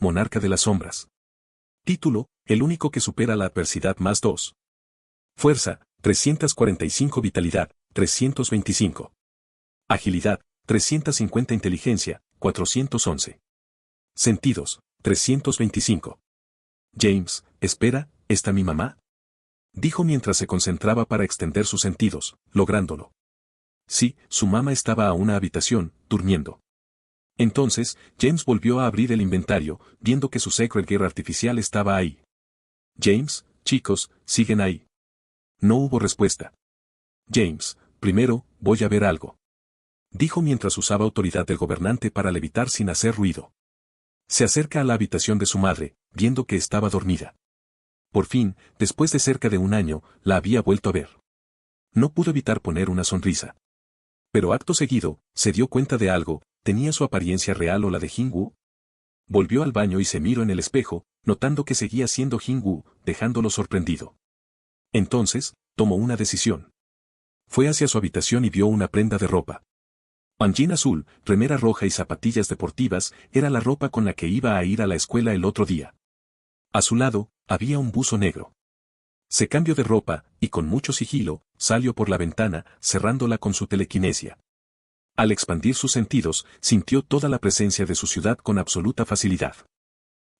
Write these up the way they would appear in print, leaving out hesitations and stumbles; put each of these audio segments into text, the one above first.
monarca de las sombras. Título, el único que supera la adversidad más 2. Fuerza, 345 vitalidad, 325. Agilidad, 350 inteligencia, 411. Sentidos, 325. James, espera, ¿está mi mamá? Dijo mientras se concentraba para extender sus sentidos, lográndolo. Sí, su mamá estaba a una habitación, durmiendo. Entonces, James volvió a abrir el inventario, viendo que su Sacred Gear artificial estaba ahí. James, chicos, siguen ahí. No hubo respuesta. James, primero, voy a ver algo. Dijo mientras usaba autoridad del gobernante para levitar sin hacer ruido. Se acerca a la habitación de su madre, viendo que estaba dormida. Por fin, después de cerca de un año, la había vuelto a ver. No pudo evitar poner una sonrisa. Pero acto seguido, se dio cuenta de algo, ¿tenía su apariencia real o la de Jin-woo? Volvió al baño y se miró en el espejo, notando que seguía siendo Jin-woo, dejándolo sorprendido. Entonces, tomó una decisión. Fue hacia su habitación y vio una prenda de ropa. Panjin azul, remera roja y zapatillas deportivas, era la ropa con la que iba a ir a la escuela el otro día. A su lado, había un buzo negro. Se cambió de ropa, y con mucho sigilo, salió por la ventana, cerrándola con su telequinesia. Al expandir sus sentidos, sintió toda la presencia de su ciudad con absoluta facilidad.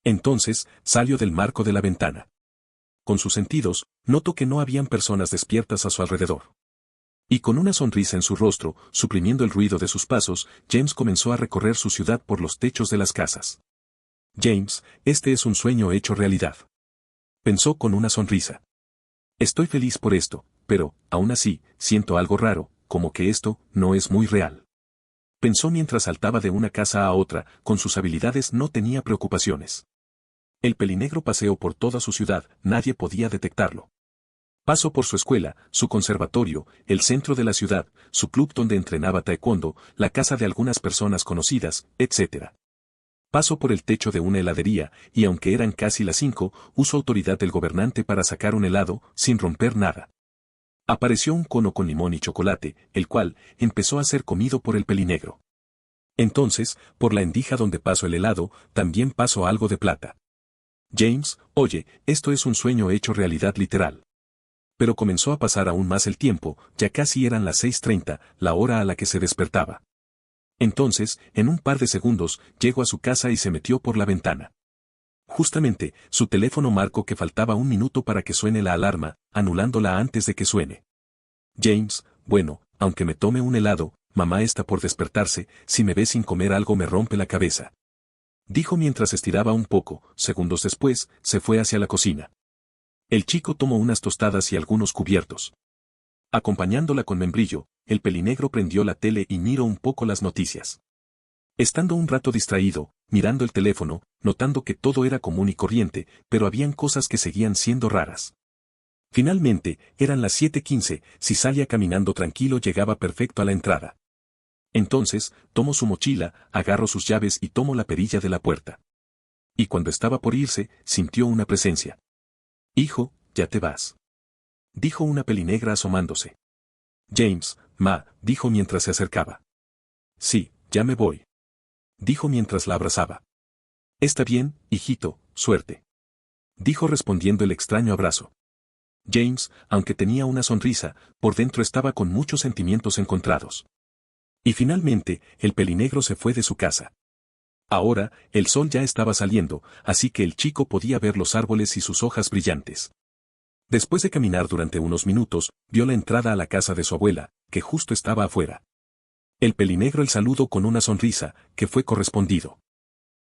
Entonces, salió del marco de la ventana. Con sus sentidos, notó que no habían personas despiertas a su alrededor. Y con una sonrisa en su rostro, suprimiendo el ruido de sus pasos, James comenzó a recorrer su ciudad por los techos de las casas. James, este es un sueño hecho realidad. Pensó con una sonrisa. Estoy feliz por esto, pero, aún así, siento algo raro, como que esto no es muy real. Pensó mientras saltaba de una casa a otra, con sus habilidades no tenía preocupaciones. El pelinegro paseó por toda su ciudad, nadie podía detectarlo. Pasó por su escuela, su conservatorio, el centro de la ciudad, su club donde entrenaba taekwondo, la casa de algunas personas conocidas, etc. Pasó por el techo de una heladería, y aunque eran casi las 5, usó autoridad del gobernante para sacar un helado, sin romper nada. Apareció un cono con limón y chocolate, el cual empezó a ser comido por el pelinegro. Entonces, por la endija donde pasó el helado, también pasó algo de plata. James, oye, esto es un sueño hecho realidad literal. Pero comenzó a pasar aún más el tiempo, ya casi eran las 6:30, la hora a la que se despertaba. Entonces, en un par de segundos, llegó a su casa y se metió por la ventana. Justamente, su teléfono marcó que faltaba un minuto para que suene la alarma, anulándola antes de que suene. James, bueno, aunque me tome un helado, mamá está por despertarse, si me ve sin comer algo me rompe la cabeza. Dijo mientras estiraba un poco, segundos después, se fue hacia la cocina. El chico tomó unas tostadas y algunos cubiertos. Acompañándola con membrillo, el pelinegro prendió la tele y miró un poco las noticias. Estando un rato distraído, mirando el teléfono, notando que todo era común y corriente, pero habían cosas que seguían siendo raras. Finalmente, eran las 7:15, si salía caminando tranquilo llegaba perfecto a la entrada. Entonces, tomó su mochila, agarró sus llaves y tomó la perilla de la puerta. Y cuando estaba por irse, sintió una presencia. Hijo, ya te vas. Dijo una pelinegra asomándose. James, ma, dijo mientras se acercaba. Sí, ya me voy. Dijo mientras la abrazaba. Está bien, hijito, suerte. Dijo respondiendo el extraño abrazo. James, aunque tenía una sonrisa, por dentro estaba con muchos sentimientos encontrados. Y finalmente, el pelinegro se fue de su casa. Ahora, el sol ya estaba saliendo, así que el chico podía ver los árboles y sus hojas brillantes. Después de caminar durante unos minutos, vio la entrada a la casa de su abuela, que justo estaba afuera. El pelinegro el saludó con una sonrisa, que fue correspondido.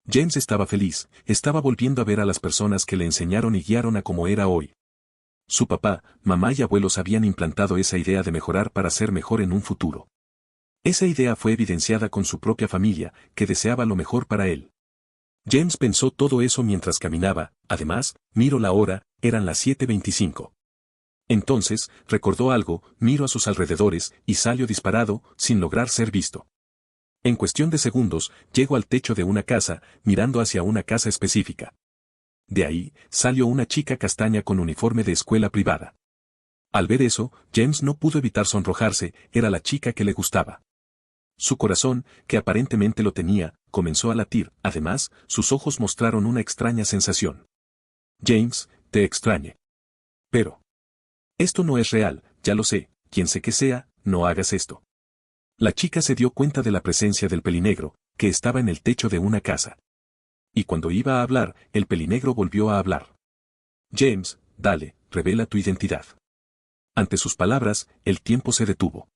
James estaba feliz, estaba volviendo a ver a las personas que le enseñaron y guiaron a como era hoy. Su papá, mamá y abuelos habían implantado esa idea de mejorar para ser mejor en un futuro. Esa idea fue evidenciada con su propia familia, que deseaba lo mejor para él. James pensó todo eso mientras caminaba, además, miró la hora, eran las 7:25. Entonces, recordó algo, miró a sus alrededores, y salió disparado, sin lograr ser visto. En cuestión de segundos, llegó al techo de una casa, mirando hacia una casa específica. De ahí, salió una chica castaña con uniforme de escuela privada. Al ver eso, James no pudo evitar sonrojarse, era la chica que le gustaba. Su corazón, que aparentemente lo tenía, comenzó a latir, además, sus ojos mostraron una extraña sensación. James, te extrañe. Pero. Esto no es real, ya lo sé, quien sé que sea, no hagas esto. La chica se dio cuenta de la presencia del pelinegro, que estaba en el techo de una casa. Y cuando iba a hablar, el pelinegro volvió a hablar. James, dale, revela tu identidad. Ante sus palabras, el tiempo se detuvo.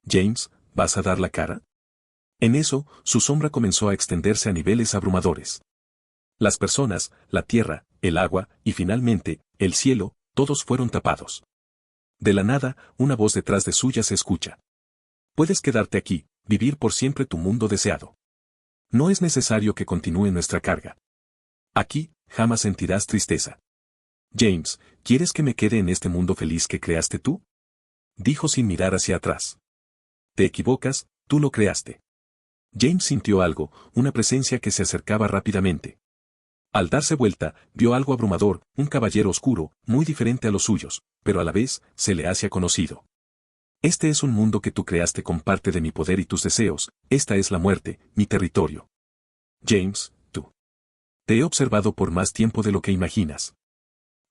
James, ¿vas a dar la cara? En eso, su sombra comenzó a extenderse a niveles abrumadores. Las personas, la tierra, el agua, y finalmente, el cielo, todos fueron tapados. De la nada, una voz detrás de suya se escucha. Puedes quedarte aquí, vivir por siempre tu mundo deseado. No es necesario que continúe nuestra carga. Aquí, jamás sentirás tristeza. James, ¿quieres que me quede en este mundo feliz que creaste tú? Dijo sin mirar hacia atrás. Te equivocas, tú lo creaste. James sintió algo, una presencia que se acercaba rápidamente. Al darse vuelta, vio algo abrumador, un caballero oscuro, muy diferente a los suyos, pero a la vez, se le hacía conocido. Este es un mundo que tú creaste con parte de mi poder y tus deseos, esta es la muerte, mi territorio. James, tú. Te he observado por más tiempo de lo que imaginas.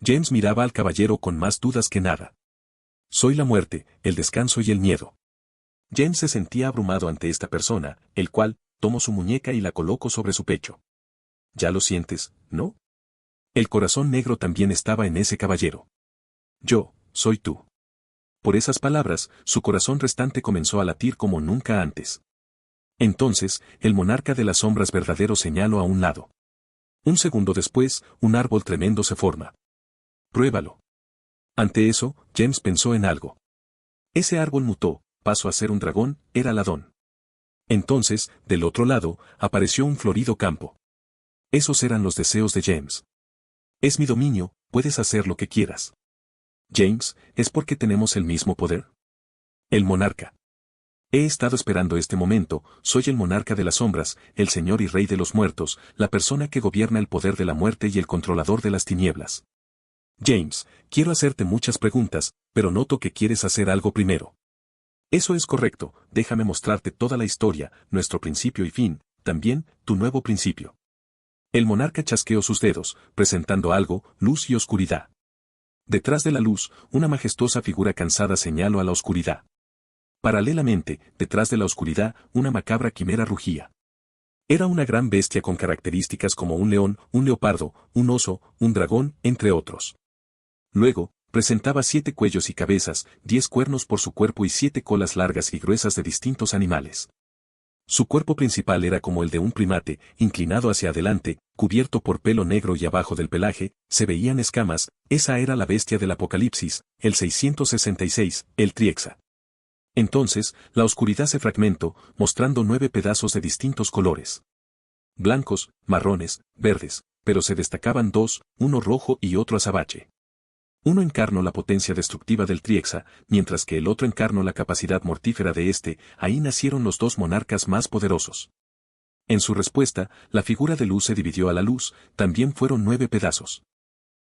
James miraba al caballero con más dudas que nada. Soy la muerte, el descanso y el miedo. James se sentía abrumado ante esta persona, el cual, tomó su muñeca y la colocó sobre su pecho. ¿Ya lo sientes, no? El corazón negro también estaba en ese caballero. Yo, soy tú. Por esas palabras, su corazón restante comenzó a latir como nunca antes. Entonces, el monarca de las sombras verdadero señaló a un lado. Un segundo después, un árbol tremendo se forma. Pruébalo. Ante eso, James pensó en algo. Ese árbol mutó, pasó a ser un dragón, era Ladón. Entonces, del otro lado, apareció un florido campo. Esos eran los deseos de James. Es mi dominio, puedes hacer lo que quieras. James, ¿es porque tenemos el mismo poder? El monarca. He estado esperando este momento, soy el monarca de las sombras, el señor y rey de los muertos, la persona que gobierna el poder de la muerte y el controlador de las tinieblas. James, quiero hacerte muchas preguntas, pero noto que quieres hacer algo primero. Eso es correcto, déjame mostrarte toda la historia, nuestro principio y fin, también, tu nuevo principio. El monarca chasqueó sus dedos, presentando algo, luz y oscuridad. Detrás de la luz, una majestuosa figura cansada señaló a la oscuridad. Paralelamente, detrás de la oscuridad, una macabra quimera rugía. Era una gran bestia con características como un león, un leopardo, un oso, un dragón, entre otros. Luego, presentaba 7 cuellos y cabezas, 10 cuernos por su cuerpo y 7 colas largas y gruesas de distintos animales. Su cuerpo principal era como el de un primate, inclinado hacia adelante, cubierto por pelo negro y abajo del pelaje, se veían escamas, esa era la bestia del Apocalipsis, el 666, el Triexa. Entonces, la oscuridad se fragmentó, mostrando 9 pedazos de distintos colores. Blancos, marrones, verdes, pero se destacaban 2, uno rojo y otro azabache. Uno encarnó la potencia destructiva del Triexa, mientras que el otro encarnó la capacidad mortífera de este, ahí nacieron los 2 monarcas más poderosos. En su respuesta, la figura de luz se dividió a la luz, también fueron 9 pedazos.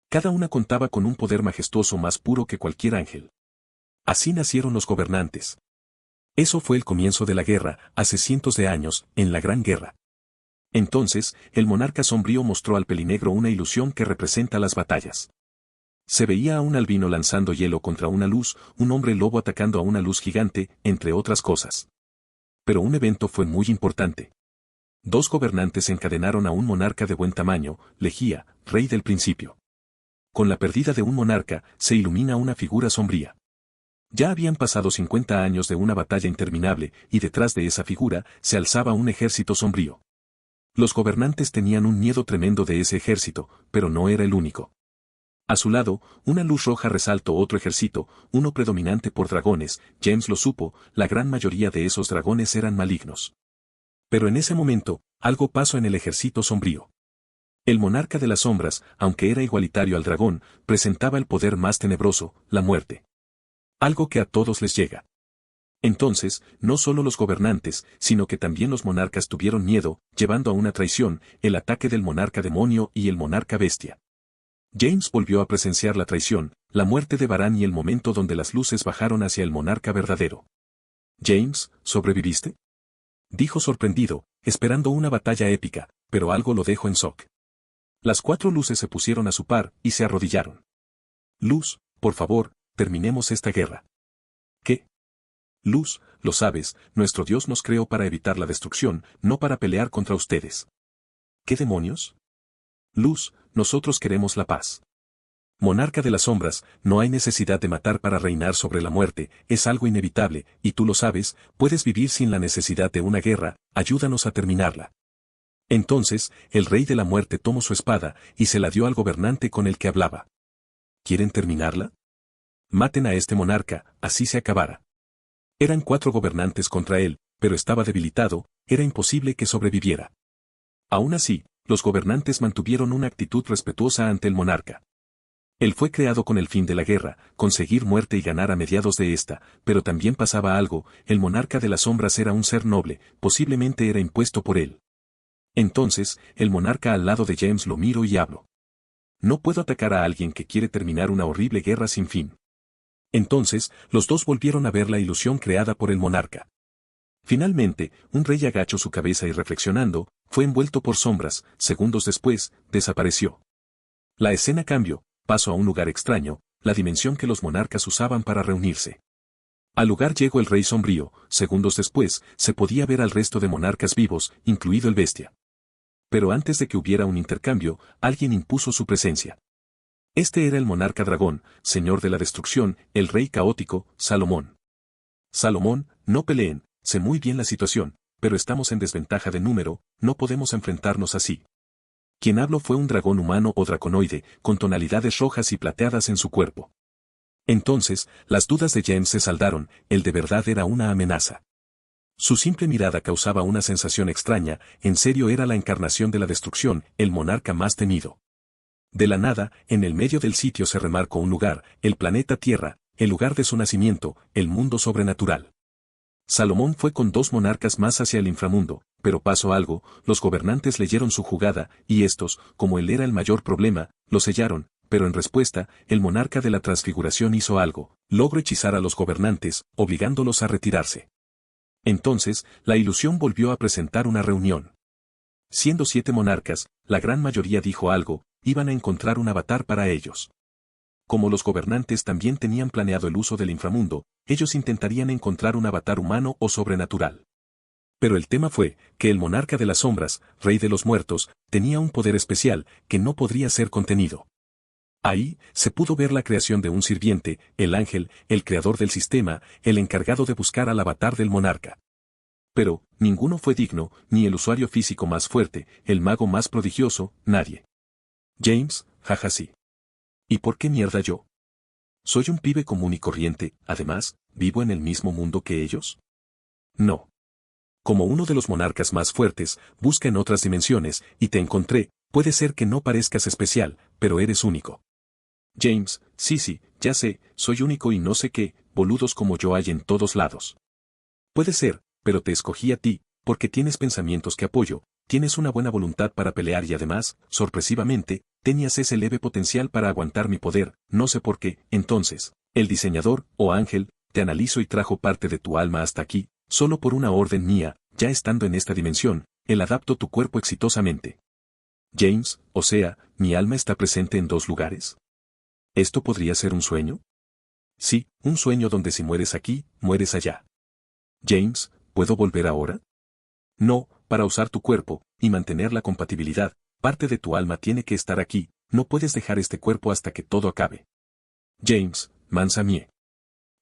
Cada una contaba con un poder majestuoso más puro que cualquier ángel. Así nacieron los gobernantes. Eso fue el comienzo de la guerra, hace cientos de años, en la Gran Guerra. Entonces, el monarca sombrío mostró al pelinegro una ilusión que representa las batallas. Se veía a un albino lanzando hielo contra una luz, un hombre lobo atacando a una luz gigante, entre otras cosas. Pero un evento fue muy importante. 2 gobernantes encadenaron a un monarca de buen tamaño, Legía, rey del principio. Con la pérdida de un monarca, se ilumina una figura sombría. Ya habían pasado 50 años de una batalla interminable, y detrás de esa figura, se alzaba un ejército sombrío. Los gobernantes tenían un miedo tremendo de ese ejército, pero no era el único. A su lado, una luz roja resaltó otro ejército, uno predominante por dragones, James lo supo, la gran mayoría de esos dragones eran malignos. Pero en ese momento, algo pasó en el ejército sombrío. El monarca de las sombras, aunque era igualitario al dragón, presentaba el poder más tenebroso, la muerte. Algo que a todos les llega. Entonces, no solo los gobernantes, sino que también los monarcas tuvieron miedo, llevando a una traición, el ataque del monarca demonio y el monarca bestia. James volvió a presenciar la traición, la muerte de Varán y el momento donde las luces bajaron hacia el monarca verdadero. James, ¿sobreviviste? Dijo sorprendido, esperando una batalla épica, pero algo lo dejó en shock. Las 4 luces se pusieron a su par y se arrodillaron. Luz, por favor, terminemos esta guerra. ¿Qué? Luz, lo sabes, nuestro Dios nos creó para evitar la destrucción, no para pelear contra ustedes. ¿Qué demonios? Luz, nosotros queremos la paz. Monarca de las sombras, no hay necesidad de matar para reinar sobre la muerte, es algo inevitable, y tú lo sabes, puedes vivir sin la necesidad de una guerra, ayúdanos a terminarla. Entonces, el rey de la muerte tomó su espada, y se la dio al gobernante con el que hablaba. ¿Quieren terminarla? Maten a este monarca, así se acabará. Eran 4 gobernantes contra él, pero estaba debilitado, era imposible que sobreviviera. Aún así, los gobernantes mantuvieron una actitud respetuosa ante el monarca. Él fue creado con el fin de la guerra, conseguir muerte y ganar a mediados de esta, pero también pasaba algo, el monarca de las sombras era un ser noble, posiblemente era impuesto por él. Entonces, el monarca al lado de James lo miró y habló. No puedo atacar a alguien que quiere terminar una horrible guerra sin fin. Entonces, los dos volvieron a ver la ilusión creada por el monarca. Finalmente, un rey agachó su cabeza y reflexionando, fue envuelto por sombras, segundos después, desapareció. La escena cambió, pasó a un lugar extraño, la dimensión que los monarcas usaban para reunirse. Al lugar llegó el rey sombrío, segundos después, se podía ver al resto de monarcas vivos, incluido el bestia. Pero antes de que hubiera un intercambio, alguien impuso su presencia. Este era el monarca dragón, señor de la destrucción, el rey caótico, Salomón. Salomón, no peleen, sé muy bien la situación, pero estamos en desventaja de número, no podemos enfrentarnos así. Quien habló fue un dragón humano o draconoide, con tonalidades rojas y plateadas en su cuerpo. Entonces, las dudas de James se saldaron, él de verdad era una amenaza. Su simple mirada causaba una sensación extraña, en serio era la encarnación de la destrucción, el monarca más temido. De la nada, en el medio del sitio se remarcó un lugar, el planeta Tierra, el lugar de su nacimiento, el mundo sobrenatural. Salomón fue con 2 monarcas más hacia el inframundo, pero pasó algo, los gobernantes leyeron su jugada, y estos, como él era el mayor problema, lo sellaron, pero en respuesta, el monarca de la transfiguración hizo algo, logró hechizar a los gobernantes, obligándolos a retirarse. Entonces, la ilusión volvió a presentar una reunión. Siendo 7 monarcas, la gran mayoría dijo algo, iban a encontrar un avatar para ellos. Como los gobernantes también tenían planeado el uso del inframundo, ellos intentarían encontrar un avatar humano o sobrenatural. Pero el tema fue, que el monarca de las sombras, rey de los muertos, tenía un poder especial, que no podría ser contenido. Ahí, se pudo ver la creación de un sirviente, el ángel, el creador del sistema, el encargado de buscar al avatar del monarca. Pero, ninguno fue digno, ni el usuario físico más fuerte, el mago más prodigioso, nadie. James, jaja sí. ¿Y por qué mierda yo? ¿Soy un pibe común y corriente, además, vivo en el mismo mundo que ellos? No. Como uno de los monarcas más fuertes, busca en otras dimensiones, y te encontré, puede ser que no parezcas especial, pero eres único. James, sí, ya sé, soy único y no sé qué, boludos como yo hay en todos lados. Puede ser, pero te escogí a ti, porque tienes pensamientos que apoyo, tienes una buena voluntad para pelear y además, sorpresivamente, tenías ese leve potencial para aguantar mi poder, no sé por qué, entonces, el diseñador, o ángel, te analizó y trajo parte de tu alma hasta aquí, solo por una orden mía, ya estando en esta dimensión, él adaptó tu cuerpo exitosamente. James, o sea, ¿mi alma está presente en 2 lugares? ¿Esto podría ser un sueño? Sí, un sueño donde si mueres aquí, mueres allá. James, ¿puedo volver ahora? No, para usar tu cuerpo, y mantener la compatibilidad, parte de tu alma tiene que estar aquí, no puedes dejar este cuerpo hasta que todo acabe. James, mansa mie.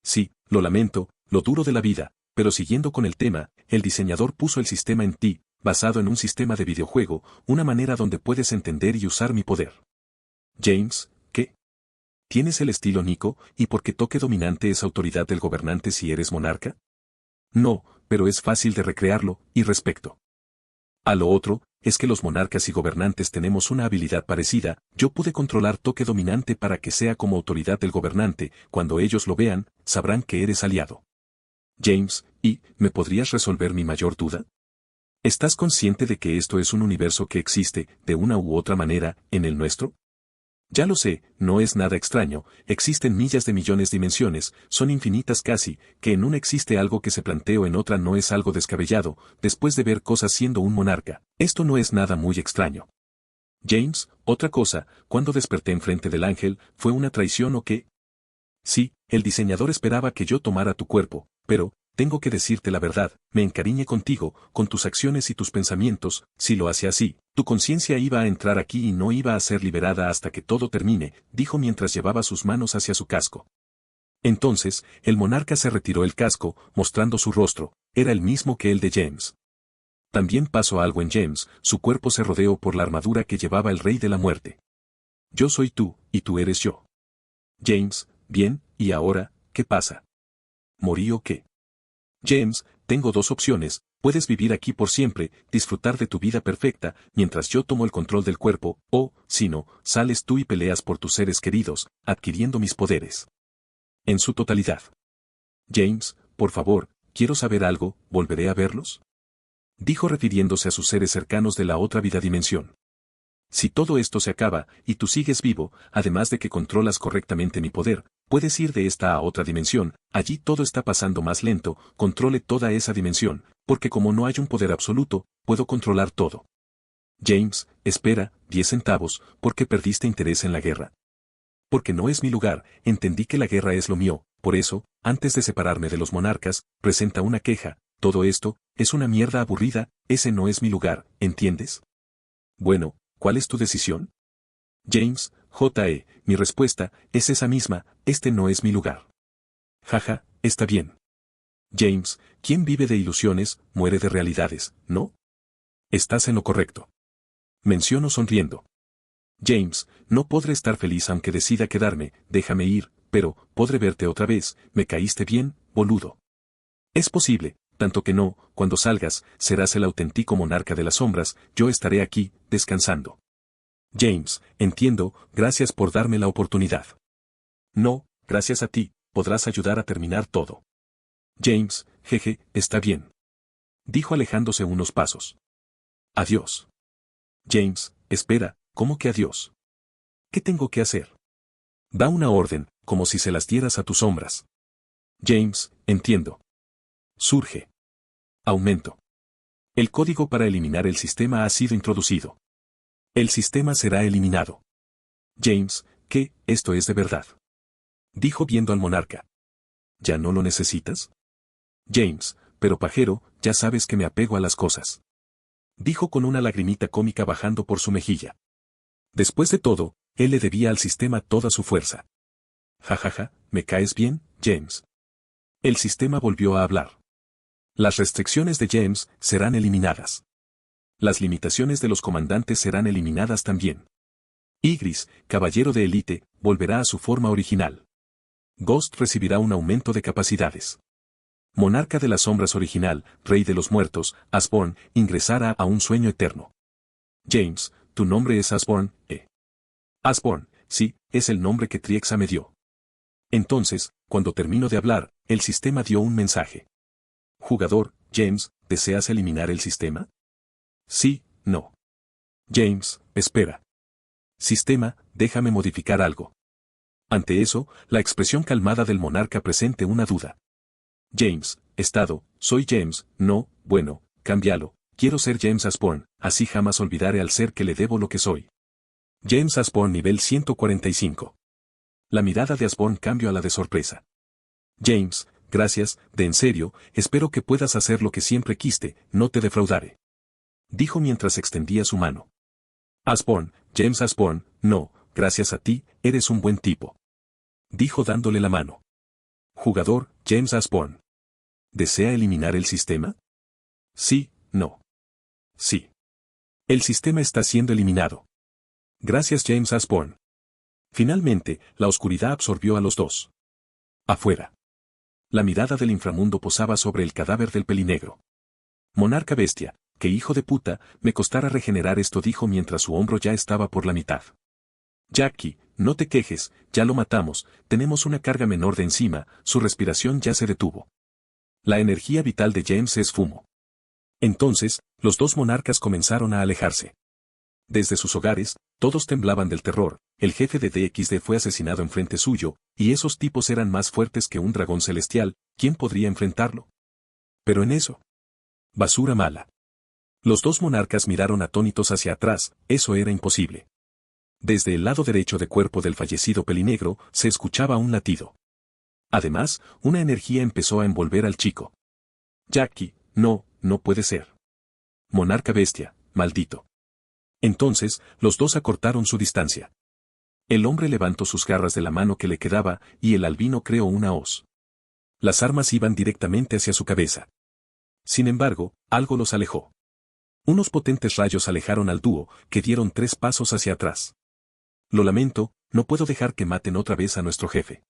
Sí, lo lamento, lo duro de la vida, pero siguiendo con el tema, el diseñador puso el sistema en ti, basado en un sistema de videojuego, una manera donde puedes entender y usar mi poder. James, ¿qué? ¿Tienes el estilo Nico, y porque toque dominante es autoridad del gobernante si eres monarca? No, pero es fácil de recrearlo, y respecto a lo otro, es que los monarcas y gobernantes tenemos una habilidad parecida, yo pude controlar toque dominante para que sea como autoridad del gobernante, cuando ellos lo vean, sabrán que eres aliado. James, ¿y me podrías resolver mi mayor duda? ¿Estás consciente de que esto es un universo que existe, de una u otra manera, en el nuestro? Ya lo sé, no es nada extraño, existen millas de millones de dimensiones, son infinitas casi, que en una existe algo que se planteó en otra no es algo descabellado, después de ver cosas siendo un monarca, esto no es nada muy extraño. James, otra cosa, cuando desperté enfrente del ángel, ¿fue una traición o qué? Sí, el diseñador esperaba que yo tomara tu cuerpo, pero, tengo que decirte la verdad, me encariñé contigo, con tus acciones y tus pensamientos, si lo hace así, tu conciencia iba a entrar aquí y no iba a ser liberada hasta que todo termine, dijo mientras llevaba sus manos hacia su casco. Entonces, el monarca se retiró el casco, mostrando su rostro, era el mismo que el de James. También pasó algo en James, su cuerpo se rodeó por la armadura que llevaba el Rey de la Muerte. Yo soy tú, y tú eres yo. James, bien, ¿y ahora, qué pasa? ¿Morí o qué? James, tengo dos opciones, puedes vivir aquí por siempre, disfrutar de tu vida perfecta, mientras yo tomo el control del cuerpo, o, si no, sales tú y peleas por tus seres queridos, adquiriendo mis poderes. En su totalidad. James, por favor, quiero saber algo, ¿volveré a verlos? Dijo refiriéndose a sus seres cercanos de la otra vida dimensión. Si todo esto se acaba, y tú sigues vivo, además de que controlas correctamente mi poder, puedes ir de esta a otra dimensión, allí todo está pasando más lento, controle toda esa dimensión, porque como no hay un poder absoluto, puedo controlar todo. James, espera, 10 centavos, ¿por qué perdiste interés en la guerra? Porque no es mi lugar, entendí que la guerra es lo mío, por eso, antes de separarme de los monarcas, presenta una queja, todo esto, es una mierda aburrida, ese no es mi lugar, ¿entiendes? Bueno, ¿cuál es tu decisión? James, mi respuesta, es esa misma, este no es mi lugar. Jaja, está bien. James, quien vive de ilusiones, muere de realidades, ¿no? Estás en lo correcto. Menciono sonriendo. James, no podré estar feliz aunque decida quedarme, déjame ir, pero, podré verte otra vez, me caíste bien, boludo. Es posible, tanto que no, cuando salgas, serás el auténtico monarca de las sombras, yo estaré aquí, descansando. James, entiendo, gracias por darme la oportunidad. No, gracias a ti, podrás ayudar a terminar todo. James, jeje, está bien. Dijo alejándose unos pasos. Adiós. James, espera, ¿cómo que adiós? ¿Qué tengo que hacer? Da una orden, como si se las dieras a tus sombras. James, entiendo. Surge. Aumento. El código para eliminar el sistema ha sido introducido. El sistema será eliminado. James, ¿qué? Esto es de verdad. Dijo viendo al monarca. ¿Ya no lo necesitas? James, pero pajero, ya sabes que me apego a las cosas. Dijo con una lagrimita cómica bajando por su mejilla. Después de todo, él le debía al sistema toda su fuerza. Jajaja, ¿me caes bien, James? El sistema volvió a hablar. Las restricciones de James serán eliminadas. Las limitaciones de los comandantes serán eliminadas también. Ygritte, caballero de élite, volverá a su forma original. Ghost recibirá un aumento de capacidades. Monarca de las sombras original, rey de los muertos, Asborn, ingresará a un sueño eterno. James, tu nombre es Asborn, Asborn, sí, es el nombre que Triexa me dio. Entonces, cuando terminó de hablar, el sistema dio un mensaje. Jugador, James, ¿deseas eliminar el sistema? Sí, no. James, espera. Sistema, déjame modificar algo. Ante eso, la expresión calmada del monarca presente una duda. James, estado, soy James, no, bueno, cámbialo, quiero ser James Asborn, así jamás olvidaré al ser que le debo lo que soy. James Asborn nivel 145. La mirada de Asborn cambió a la de sorpresa. James, gracias, de en serio, espero que puedas hacer lo que siempre quiste, no te defraudaré. Dijo mientras extendía su mano. Asborn, James Asborn, no, gracias a ti, eres un buen tipo. Dijo dándole la mano. Jugador, James Asborn. ¿Desea eliminar el sistema? Sí, no. Sí. El sistema está siendo eliminado. Gracias James Asborn. Finalmente, la oscuridad absorbió a los dos. Afuera. La mirada del inframundo posaba sobre el cadáver del pelinegro. Monarca bestia, que hijo de puta, me costara regenerar esto dijo mientras su hombro ya estaba por la mitad. Jackie, no te quejes, ya lo matamos, tenemos una carga menor de encima, su respiración ya se detuvo. La energía vital de James es fumo. Entonces, los dos monarcas comenzaron a alejarse. Desde sus hogares, todos temblaban del terror, el jefe de DXD fue asesinado enfrente suyo, y esos tipos eran más fuertes que un dragón celestial, ¿quién podría enfrentarlo? Pero en eso. Basura mala. Los dos monarcas miraron atónitos hacia atrás, eso era imposible. Desde el lado derecho de cuerpo del fallecido pelinegro, se escuchaba un latido. Además, una energía empezó a envolver al chico. Jackie, no, no puede ser. Monarca bestia, maldito. Entonces, los dos acortaron su distancia. El hombre levantó sus garras de la mano que le quedaba, y el albino creó una hoz. Las armas iban directamente hacia su cabeza. Sin embargo, algo los alejó. Unos potentes rayos alejaron al dúo, que dieron 3 pasos hacia atrás. Lo lamento, no puedo dejar que maten otra vez a nuestro jefe.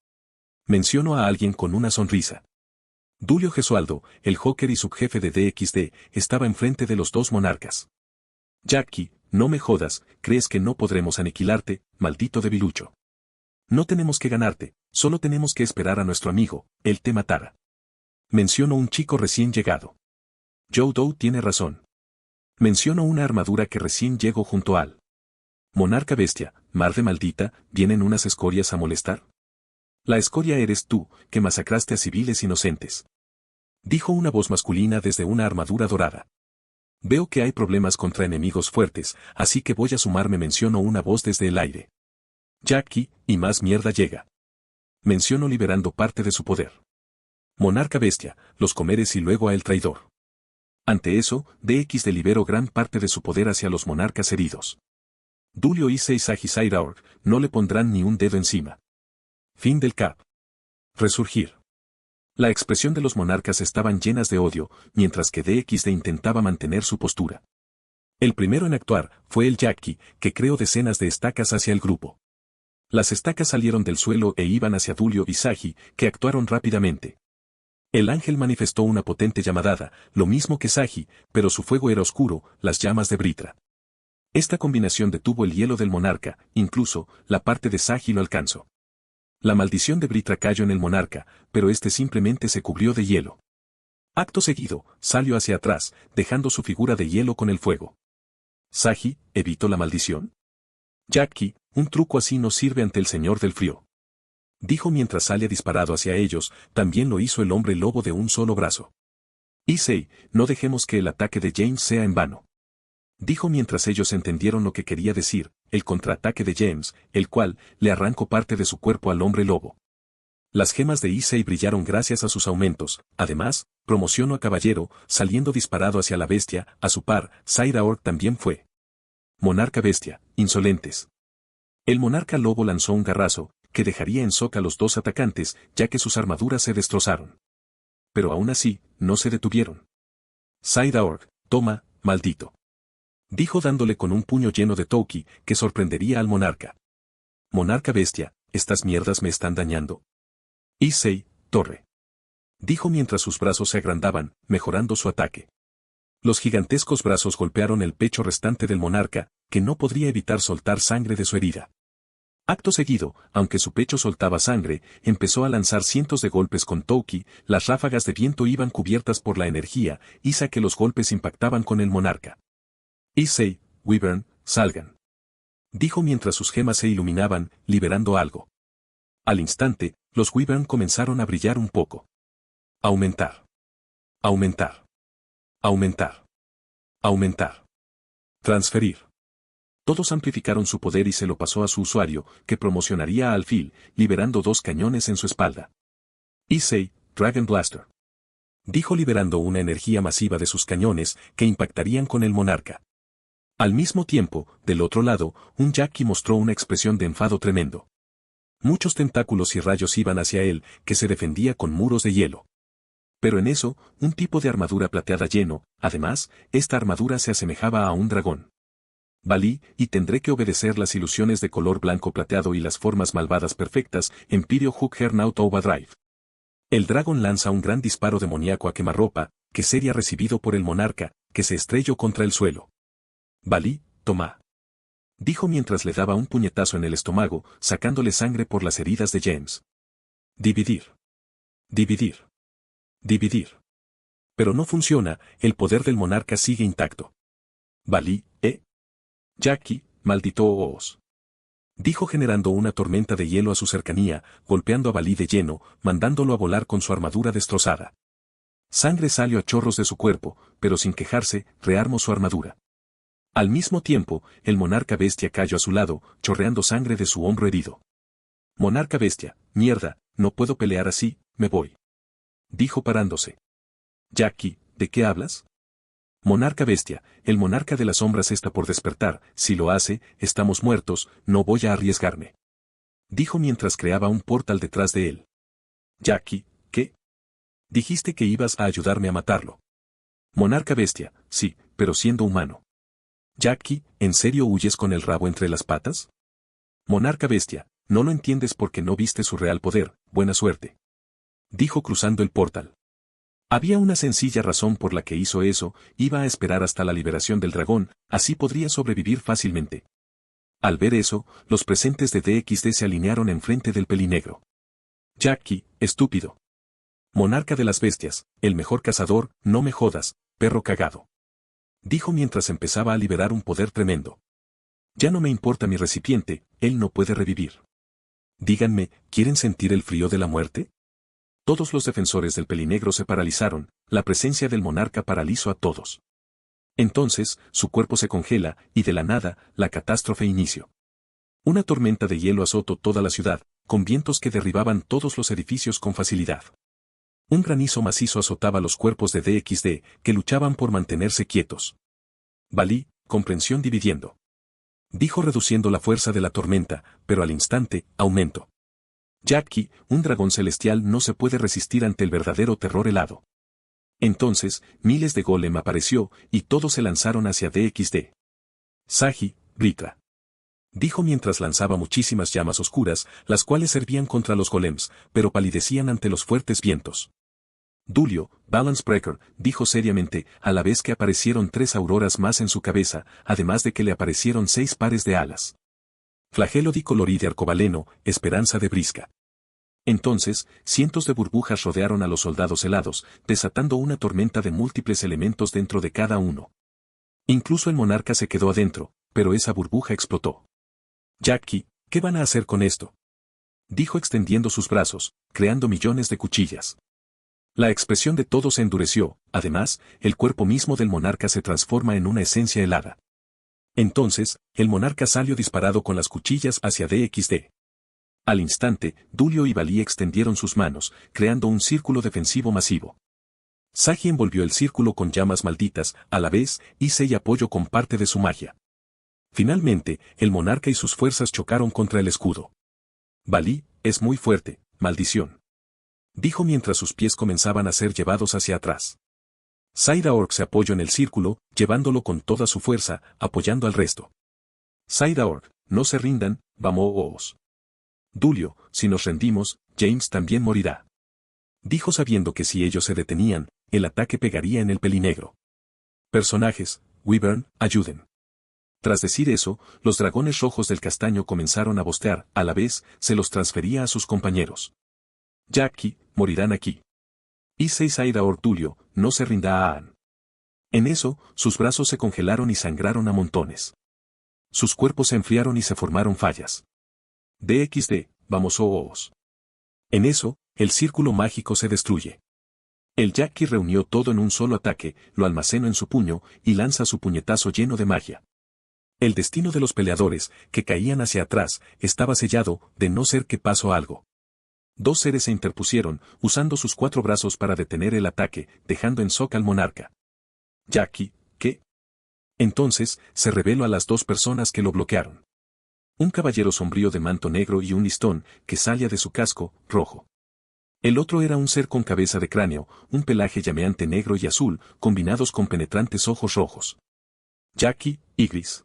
Menciono a alguien con una sonrisa. Dulio Gesualdo, el Joker y subjefe de DXD, estaba enfrente de los dos monarcas. Jackie, no me jodas, ¿crees que no podremos aniquilarte, maldito debilucho? No tenemos que ganarte, solo tenemos que esperar a nuestro amigo, él te matará. Menciono un chico recién llegado. Joe Doe tiene razón. Menciono una armadura que recién llegó junto al monarca bestia, mar de maldita, ¿vienen unas escorias a molestar? La escoria eres tú, que masacraste a civiles inocentes. Dijo una voz masculina desde una armadura dorada. Veo que hay problemas contra enemigos fuertes, así que voy a sumarme. Menciono una voz desde el aire. Jackie, y más mierda llega. Menciono liberando parte de su poder. Monarca bestia, los comeres y luego a el traidor. Ante eso, DXD liberó gran parte de su poder hacia los monarcas heridos. Dulio y Sagi Sairaorg no le pondrán ni un dedo encima. Fin del cap. Resurgir. La expresión de los monarcas estaban llenas de odio, mientras que DXD intentaba mantener su postura. El primero en actuar fue el Jackie, que creó decenas de estacas hacia el grupo. Las estacas salieron del suelo e iban hacia Dulio y Sagi, que actuaron rápidamente. El ángel manifestó una potente llamadada, lo mismo que Sagi, pero su fuego era oscuro, las llamas de Britra. Esta combinación detuvo el hielo del monarca, incluso, la parte de Sagi lo alcanzó. La maldición de Britra cayó en el monarca, pero este simplemente se cubrió de hielo. Acto seguido, salió hacia atrás, dejando su figura de hielo con el fuego. Sagi, ¿evitó la maldición? Jackie, un truco así no sirve ante el señor del frío. Dijo mientras salía disparado hacia ellos, también lo hizo el hombre lobo de un solo brazo. Issei, no dejemos que el ataque de James sea en vano. Dijo mientras ellos entendieron lo que quería decir, el contraataque de James, el cual le arrancó parte de su cuerpo al hombre lobo. Las gemas de Issei brillaron gracias a sus aumentos, además, promocionó a Caballero, saliendo disparado hacia la bestia, a su par, Sairaorg también fue. Monarca bestia, insolentes. El monarca lobo lanzó un garrazo, que dejaría en shock a los dos atacantes, ya que sus armaduras se destrozaron. Pero aún así, no se detuvieron. Sairaorg, toma, maldito. Dijo dándole con un puño lleno de Touki, que sorprendería al monarca. Monarca bestia, ¿estas mierdas me están dañando? Issei, torre. Dijo mientras sus brazos se agrandaban, mejorando su ataque. Los gigantescos brazos golpearon el pecho restante del monarca, que no podría evitar soltar sangre de su herida. Acto seguido, aunque su pecho soltaba sangre, empezó a lanzar cientos de golpes con Touki, las ráfagas de viento iban cubiertas por la energía, hizo que los golpes impactaban con el monarca. Issei, Wyvern, salgan. Dijo mientras sus gemas se iluminaban, liberando algo. Al instante, los Wyvern comenzaron a brillar un poco. Aumentar. Aumentar. Aumentar. Aumentar. Transferir. Todos amplificaron su poder y se lo pasó a su usuario, que promocionaría a Alfil, liberando 2 cañones en su espalda. Issei, Dragon Blaster. Dijo liberando una energía masiva de sus cañones, que impactarían con el monarca. Al mismo tiempo, del otro lado, un Jackie mostró una expresión de enfado tremendo. Muchos tentáculos y rayos iban hacia él, que se defendía con muros de hielo. Pero en eso, un tipo de armadura plateada lleno, además, esta armadura se asemejaba a un dragón. Valí, y tendré que obedecer las ilusiones de color blanco plateado y las formas malvadas perfectas, Empirio Juggernaut Overdrive. El dragón lanza un gran disparo demoníaco a quemarropa, que sería recibido por el monarca, que se estrelló contra el suelo. Valí, toma. Dijo mientras le daba un puñetazo en el estómago, sacándole sangre por las heridas de James. Dividir. Dividir. Dividir. Pero no funciona, el poder del monarca sigue intacto. Valí, Jackie, maldito Oos. dijo generando una tormenta de hielo a su cercanía, golpeando a Balí de lleno, mandándolo a volar con su armadura destrozada. Sangre salió a chorros de su cuerpo, pero sin quejarse, rearmó su armadura. Al mismo tiempo, el monarca bestia cayó a su lado, chorreando sangre de su hombro herido. Monarca bestia, mierda, no puedo pelear así, me voy. Dijo parándose. Jackie, ¿de qué hablas? Monarca bestia, el monarca de las sombras está por despertar, si lo hace, estamos muertos, no voy a arriesgarme. Dijo mientras creaba un portal detrás de él. Jackie, ¿qué? Dijiste que ibas a ayudarme a matarlo. Monarca bestia, sí, pero siendo humano. Jackie, ¿en serio huyes con el rabo entre las patas? Monarca bestia, no lo entiendes porque no viste su real poder, buena suerte. Dijo cruzando el portal. Había una sencilla razón por la que hizo eso, iba a esperar hasta la liberación del dragón, así podría sobrevivir fácilmente. Al ver eso, los presentes de DXD se alinearon enfrente del pelinegro. Jackie, estúpido. Monarca de las bestias, el mejor cazador, no me jodas, perro cagado. Dijo mientras empezaba a liberar un poder tremendo. Ya no me importa mi recipiente, él no puede revivir. Díganme, ¿quieren sentir el frío de la muerte? Todos los defensores del pelinegro se paralizaron, la presencia del monarca paralizó a todos. Entonces, su cuerpo se congela, y de la nada, la catástrofe inició. Una tormenta de hielo azotó toda la ciudad, con vientos que derribaban todos los edificios con facilidad. Un granizo macizo azotaba los cuerpos de DXD, que luchaban por mantenerse quietos. Balí, comprensión dividiendo. Dijo reduciendo la fuerza de la tormenta, pero al instante, aumentó. Jackie, un dragón celestial no se puede resistir ante el verdadero terror helado. Entonces, miles de golem apareció, y todos se lanzaron hacia DXD. Saji, Ritra. Dijo mientras lanzaba muchísimas llamas oscuras, las cuales servían contra los golems, pero palidecían ante los fuertes vientos. Dulio, Balance Breaker, dijo seriamente, a la vez que aparecieron 3 auroras más en su cabeza, además de que le aparecieron 6 pares de alas. Flagelo di colori de arcobaleno, esperanza de brisca. Entonces, cientos de burbujas rodearon a los soldados helados, desatando una tormenta de múltiples elementos dentro de cada uno. Incluso el monarca se quedó adentro, pero esa burbuja explotó. Jackie, ¿qué van a hacer con esto? Dijo extendiendo sus brazos, creando millones de cuchillas. La expresión de todos se endureció, además, el cuerpo mismo del monarca se transforma en una esencia helada. Entonces, el monarca salió disparado con las cuchillas hacia DXD. Al instante, Dulio y Balí extendieron sus manos, creando un círculo defensivo masivo. Saji envolvió el círculo con llamas malditas, a la vez, hice y apoyó con parte de su magia. Finalmente, el monarca y sus fuerzas chocaron contra el escudo. Balí, es muy fuerte, maldición. Dijo mientras sus pies comenzaban a ser llevados hacia atrás. Saida Orc se apoyó en el círculo, llevándolo con toda su fuerza, apoyando al resto. Saida Orc, no se rindan, vamos. Dulio, si nos rendimos, James también morirá. Dijo sabiendo que si ellos se detenían, el ataque pegaría en el pelinegro. Personajes, Wyvern, ayuden. Tras decir eso, los dragones rojos del castaño comenzaron a bostear, a la vez, se los transfería a sus compañeros. Jackie, morirán aquí. Issei Saida Orc Dulio, no se rinda a Aan. En eso, sus brazos se congelaron y sangraron a montones. Sus cuerpos se enfriaron y se formaron fallas. DXD, vamos. En eso, el círculo mágico se destruye. El Jackie reunió todo en un solo ataque, lo almacenó en su puño, y lanza su puñetazo lleno de magia. El destino de los peleadores, que caían hacia atrás, estaba sellado, de no ser que pasó algo. 2 seres se interpusieron, usando sus 4 brazos para detener el ataque, dejando en shock al monarca. Jackie, ¿qué? Entonces, se reveló a las 2 personas que lo bloquearon. Un caballero sombrío de manto negro y un listón, que salía de su casco, rojo. El otro era un ser con cabeza de cráneo, un pelaje llameante negro y azul, combinados con penetrantes ojos rojos. Jackie, Igris.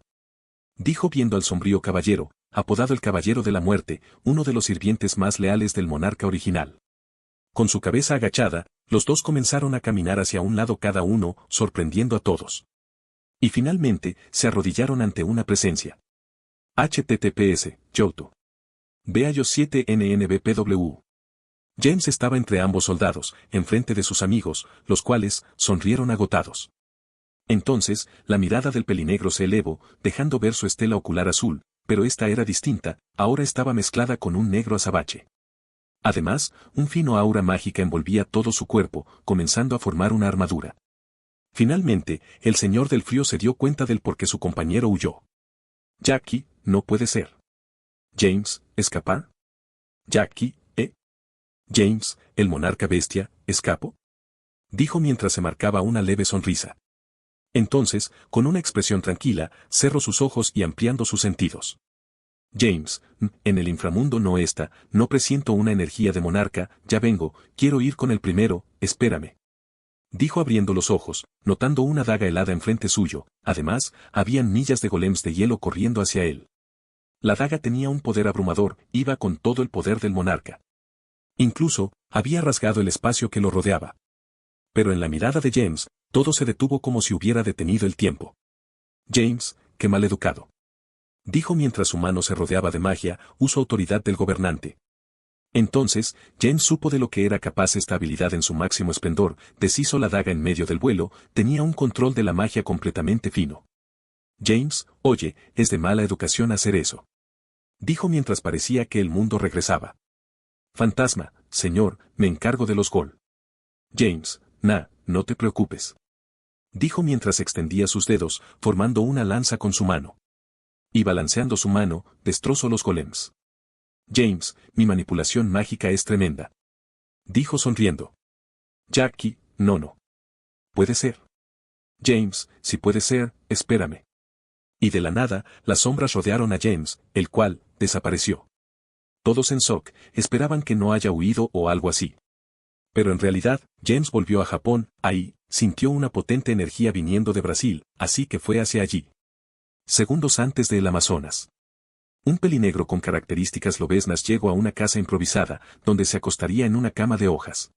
Dijo viendo al sombrío caballero, apodado el Caballero de la Muerte, uno de los sirvientes más leales del monarca original. Con su cabeza agachada, los 2 comenzaron a caminar hacia un lado cada uno, sorprendiendo a todos. Y finalmente, se arrodillaron ante una presencia. HTTPS, Yoto. Beayo 7 NNBPW. James estaba entre ambos soldados, enfrente de sus amigos, los cuales, sonrieron agotados. Entonces, la mirada del pelinegro se elevó, dejando ver su estela ocular azul, pero esta era distinta, ahora estaba mezclada con un negro azabache. Además, un fino aura mágica envolvía todo su cuerpo, comenzando a formar una armadura. Finalmente, el Señor del Frío se dio cuenta del por qué su compañero huyó. Jackie, no puede ser. James, ¿escapar? Jackie, ¿eh? James, el monarca bestia, ¿escapó? Dijo mientras se marcaba una leve sonrisa. Entonces, con una expresión tranquila, cerró sus ojos y ampliando sus sentidos. James, en el inframundo no está, no presiento una energía de monarca, ya vengo, quiero ir con el primero, espérame. Dijo abriendo los ojos, notando una daga helada enfrente suyo, además, habían millas de golems de hielo corriendo hacia él. La daga tenía un poder abrumador, iba con todo el poder del monarca. Incluso, había rasgado el espacio que lo rodeaba. Pero en la mirada de James, todo se detuvo como si hubiera detenido el tiempo. James, qué maleducado. Dijo mientras su mano se rodeaba de magia, uso autoridad del gobernante. Entonces, James supo de lo que era capaz esta habilidad en su máximo esplendor, deshizo la daga en medio del vuelo, tenía un control de la magia completamente fino. James, oye, es de mala educación hacer eso. Dijo mientras parecía que el mundo regresaba. Fantasma, señor, me encargo de los gol. James, no te preocupes. Dijo mientras extendía sus dedos, formando una lanza con su mano. Y balanceando su mano, destrozó los golems. James, mi manipulación mágica es tremenda. Dijo sonriendo. Jackie, no. Puede ser. James, si puede ser, espérame. Y de la nada, las sombras rodearon a James, el cual, desapareció. Todos en shock, esperaban que no haya huido o algo así. Pero en realidad, James volvió a Japón, ahí, sintió una potente energía viniendo de Brasil, así que fue hacia allí. Segundos antes del Amazonas. Un pelinegro con características lobeznas llegó a una casa improvisada, donde se acostaría en una cama de hojas.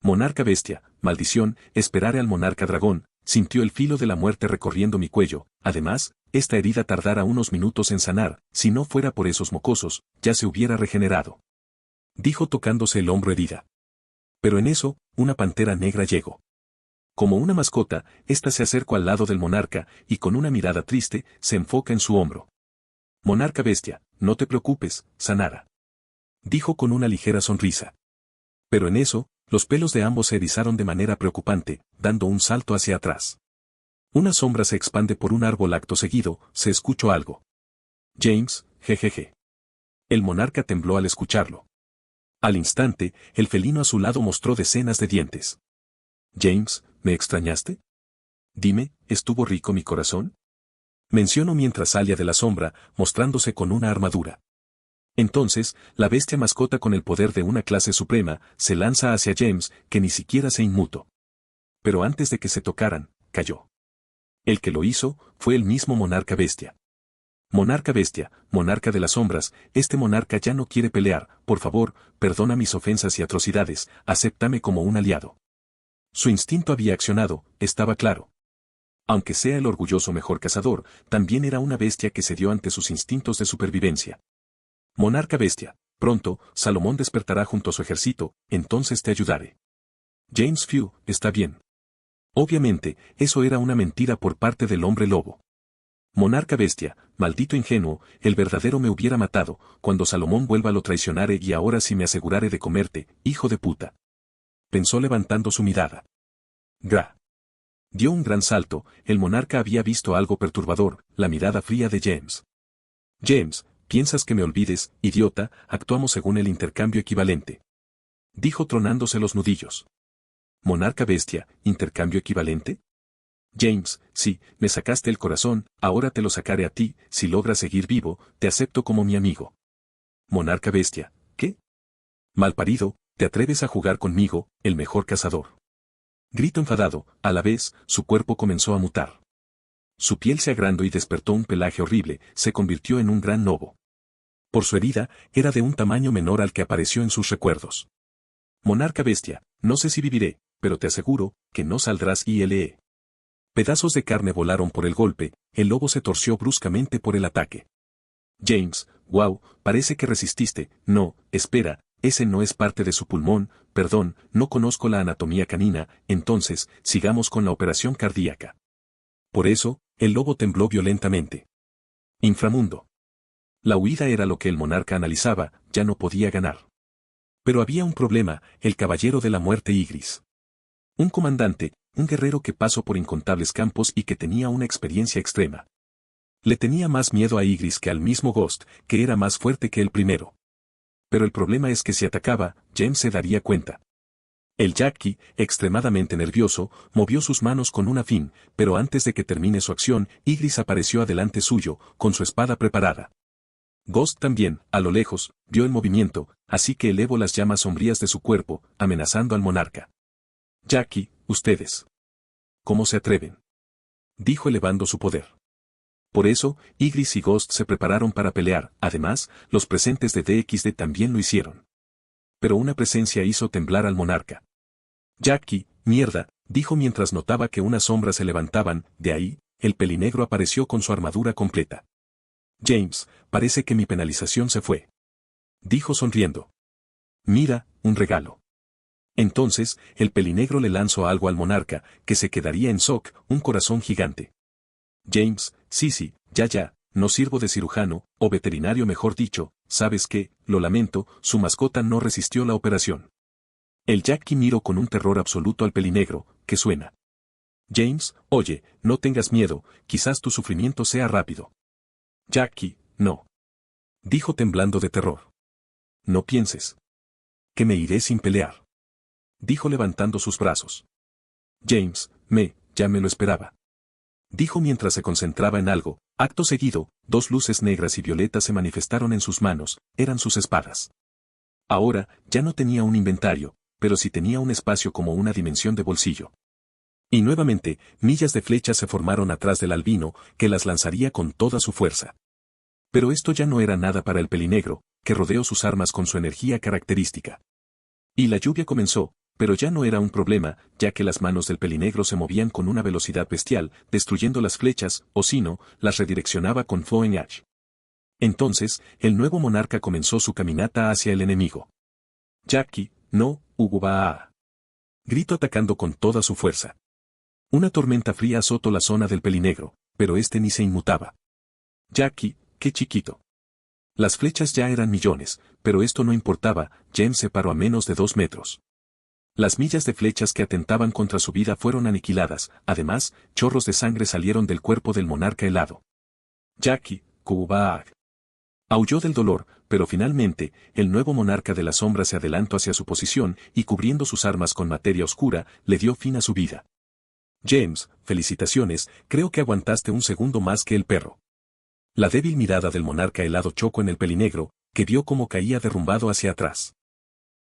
Monarca bestia, maldición, esperaré al monarca dragón, sintió el filo de la muerte recorriendo mi cuello, además, esta herida tardara unos minutos en sanar, si no fuera por esos mocosos, ya se hubiera regenerado. Dijo tocándose el hombro herida. Pero en eso, una pantera negra llegó. Como una mascota, ésta se acercó al lado del monarca, y con una mirada triste, se enfoca en su hombro. Monarca bestia, no te preocupes, sanará. Dijo con una ligera sonrisa. Pero en eso, los pelos de ambos se erizaron de manera preocupante, dando un salto hacia atrás. Una sombra se expande por un árbol acto seguido, se escuchó algo. James, jejeje. El monarca tembló al escucharlo. Al instante, el felino a su lado mostró decenas de dientes. James, ¿me extrañaste? Dime, ¿estuvo rico mi corazón? Mencionó mientras salía de la sombra, mostrándose con una armadura. Entonces, la bestia mascota con el poder de una clase suprema, se lanza hacia James, que ni siquiera se inmutó. Pero antes de que se tocaran, cayó. El que lo hizo, fue el mismo monarca bestia. Monarca bestia, monarca de las sombras, este monarca ya no quiere pelear, por favor, perdona mis ofensas y atrocidades, acéptame como un aliado. Su instinto había accionado, estaba claro. Aunque sea el orgulloso mejor cazador, también era una bestia que cedió ante sus instintos de supervivencia. Monarca bestia, pronto, Salomón despertará junto a su ejército, entonces te ayudaré. James Few, está bien. Obviamente, eso era una mentira por parte del hombre lobo. Monarca bestia, maldito ingenuo, el verdadero me hubiera matado, cuando Salomón vuelva lo traicionaré y ahora sí me aseguraré de comerte, hijo de puta. Pensó levantando su mirada. Gra. Dio un gran salto, el monarca había visto algo perturbador, la mirada fría de James. James, ¿piensas que me olvides, idiota? Actuamos según el intercambio equivalente. Dijo tronándose los nudillos. Monarca bestia, ¿intercambio equivalente? James, sí, me sacaste el corazón, ahora te lo sacaré a ti, si logras seguir vivo, te acepto como mi amigo. Monarca bestia, ¿qué? Malparido, ¿te atreves a jugar conmigo, el mejor cazador? Grito enfadado, a la vez, su cuerpo comenzó a mutar. Su piel se agrandó y despertó un pelaje horrible, se convirtió en un gran lobo. Por su herida, era de un tamaño menor al que apareció en sus recuerdos. Monarca bestia, no sé si viviré, pero te aseguro, que no saldrás ILE. Pedazos de carne volaron por el golpe, el lobo se torció bruscamente por el ataque. James, wow, parece que resististe, no, espera, ese no es parte de su pulmón, perdón, no conozco la anatomía canina, entonces, sigamos con la operación cardíaca. Por eso, el lobo tembló violentamente. Inframundo. La huida era lo que el monarca analizaba, ya no podía ganar. Pero había un problema, el caballero de la muerte Ygritte. Un comandante, un guerrero que pasó por incontables campos y que tenía una experiencia extrema. Le tenía más miedo a Ygritte que al mismo Ghost, que era más fuerte que el primero. Pero el problema es que si atacaba, James se daría cuenta. El Jaqui, extremadamente nervioso, movió sus manos con una fin, pero antes de que termine su acción, Ygritte apareció adelante suyo, con su espada preparada. Ghost también, a lo lejos, vio el movimiento, así que elevó las llamas sombrías de su cuerpo, amenazando al monarca. Jaqui, ustedes. ¿Cómo se atreven? Dijo elevando su poder. Por eso, Ygritte y Ghost se prepararon para pelear, además, los presentes de DXD también lo hicieron. Pero una presencia hizo temblar al monarca. Jaqui, mierda, dijo mientras notaba que unas sombras se levantaban, de ahí, el pelinegro apareció con su armadura completa. James, parece que mi penalización se fue. Dijo sonriendo. Mira, un regalo. Entonces, el pelinegro le lanzó algo al monarca, que se quedaría en shock, un corazón gigante. James, sí, ya, no sirvo de cirujano, o veterinario mejor dicho, ¿sabes qué? Lo lamento, su mascota no resistió la operación. El Jaqui miró con un terror absoluto al pelinegro, que suena. James, oye, no tengas miedo, quizás tu sufrimiento sea rápido. Jaqui, no. Dijo temblando de terror. No pienses. Que me iré sin pelear. Dijo levantando sus brazos. James, ya me lo esperaba. Dijo mientras se concentraba en algo, acto seguido, dos luces negras y violetas se manifestaron en sus manos, eran sus espadas. Ahora, ya no tenía un inventario, pero sí tenía un espacio como una dimensión de bolsillo. Y nuevamente, millas de flechas se formaron atrás del albino, que las lanzaría con toda su fuerza. Pero esto ya no era nada para el pelinegro, que rodeó sus armas con su energía característica. Y la lluvia comenzó, pero ya no era un problema, ya que las manos del pelinegro se movían con una velocidad bestial, destruyendo las flechas, o si no, las redireccionaba con Flowing Ash. Entonces, el nuevo monarca comenzó su caminata hacia el enemigo. Jaqui, no, Ugubaa. Gritó atacando con toda su fuerza. Una tormenta fría azotó la zona del pelinegro, pero este ni se inmutaba. Jaqui, qué chiquito. Las flechas ya eran millones, pero esto no importaba, James se paró a menos de 2 metros. Las millas de flechas que atentaban contra su vida fueron aniquiladas, además, chorros de sangre salieron del cuerpo del monarca helado. Jaqui, Kubaag. Aulló del dolor, pero finalmente, el nuevo monarca de la sombra se adelantó hacia su posición y cubriendo sus armas con materia oscura, le dio fin a su vida. James, felicitaciones, creo que aguantaste un segundo más que el perro. La débil mirada del monarca helado chocó en el pelinegro, que vio cómo caía derrumbado hacia atrás.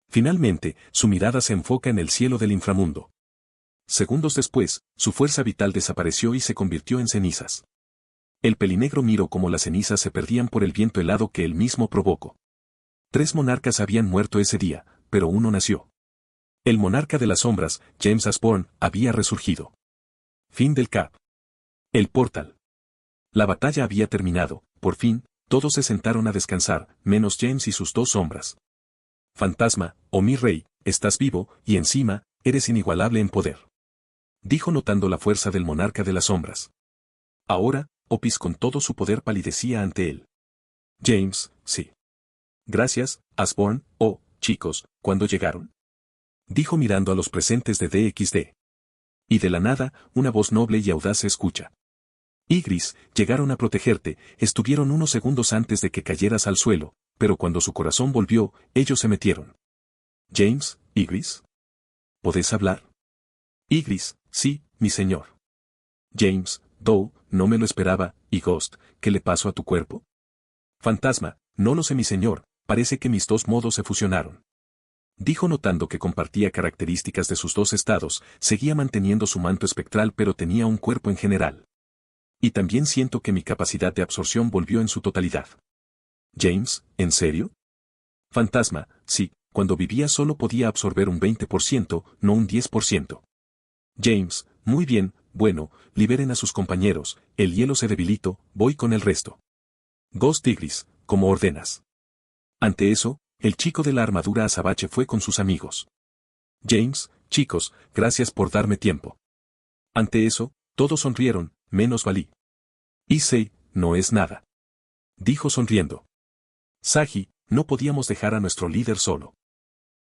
Finalmente, su mirada se enfoca en el cielo del inframundo. Segundos después, su fuerza vital desapareció y se convirtió en cenizas. El pelinegro miró cómo las cenizas se perdían por el viento helado que él mismo provocó. 3 monarcas habían muerto ese día, pero uno nació. El monarca de las sombras, James Ashbourne, había resurgido. Fin del cap. El portal. La batalla había terminado, por fin, todos se sentaron a descansar, menos James y sus 2 sombras. Fantasma, oh mi rey, estás vivo, y encima, eres inigualable en poder. Dijo notando la fuerza del monarca de las sombras. Ahora, Opis con todo su poder palidecía ante él. James, sí. Gracias, Ashbourne, oh, chicos, ¿cuándo llegaron? Dijo mirando a los presentes de DXD. Y de la nada, una voz noble y audaz se escucha. Ygritte, llegaron a protegerte, estuvieron unos segundos antes de que cayeras al suelo, pero cuando su corazón volvió, ellos se metieron. James, Ygritte. ¿Podés hablar? Ygritte, sí, mi señor. James, no me lo esperaba, y Ghost, ¿qué le pasó a tu cuerpo? Fantasma, no lo sé mi señor, parece que mis 2 modos se fusionaron. Dijo notando que compartía características de sus 2 estados, seguía manteniendo su manto espectral pero tenía un cuerpo en general. Y también siento que mi capacidad de absorción volvió en su totalidad. James, ¿en serio? Fantasma, sí, cuando vivía solo podía absorber un 20%, no un 10%. James, muy bien, bueno, liberen a sus compañeros, el hielo se debilitó, voy con el resto. Ghost Ygritte, como ordenas. Ante eso, el chico de la armadura azabache fue con sus amigos. James, chicos, gracias por darme tiempo. Ante eso, todos sonrieron, menos Valí. Issei, no es nada. Dijo sonriendo. Sagi, no podíamos dejar a nuestro líder solo.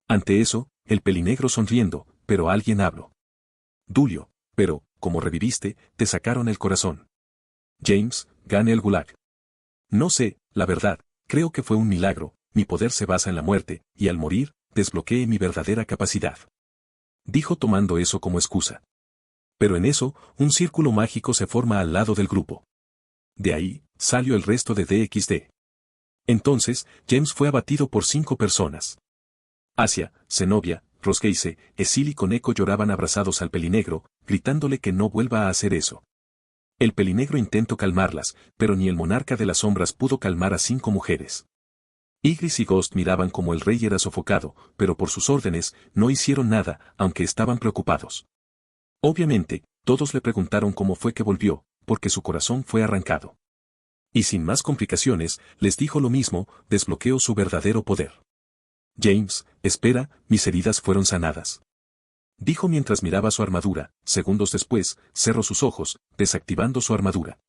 Ante eso, el pelinegro sonriendo, pero alguien habló. Dulio, pero, como reviviste, te sacaron el corazón. James, gane el gulag. No sé, la verdad, creo que fue un milagro, mi poder se basa en la muerte, y al morir, desbloqueé mi verdadera capacidad. Dijo tomando eso como excusa. Pero en eso, un círculo mágico se forma al lado del grupo. De ahí, salió el resto de DXD. Entonces, James fue abatido por 5 personas. Asia, Zenobia, Rosgeise, Esil y Koneko lloraban abrazados al pelinegro, gritándole que no vuelva a hacer eso. El pelinegro intentó calmarlas, pero ni el monarca de las sombras pudo calmar a 5 mujeres. Ygritte y Ghost miraban como el rey era sofocado, pero por sus órdenes, no hicieron nada, aunque estaban preocupados. Obviamente, todos le preguntaron cómo fue que volvió, porque su corazón fue arrancado. Y sin más complicaciones, les dijo lo mismo, desbloqueó su verdadero poder. James, espera, mis heridas fueron sanadas. Dijo mientras miraba su armadura, segundos después, cerró sus ojos, desactivando su armadura.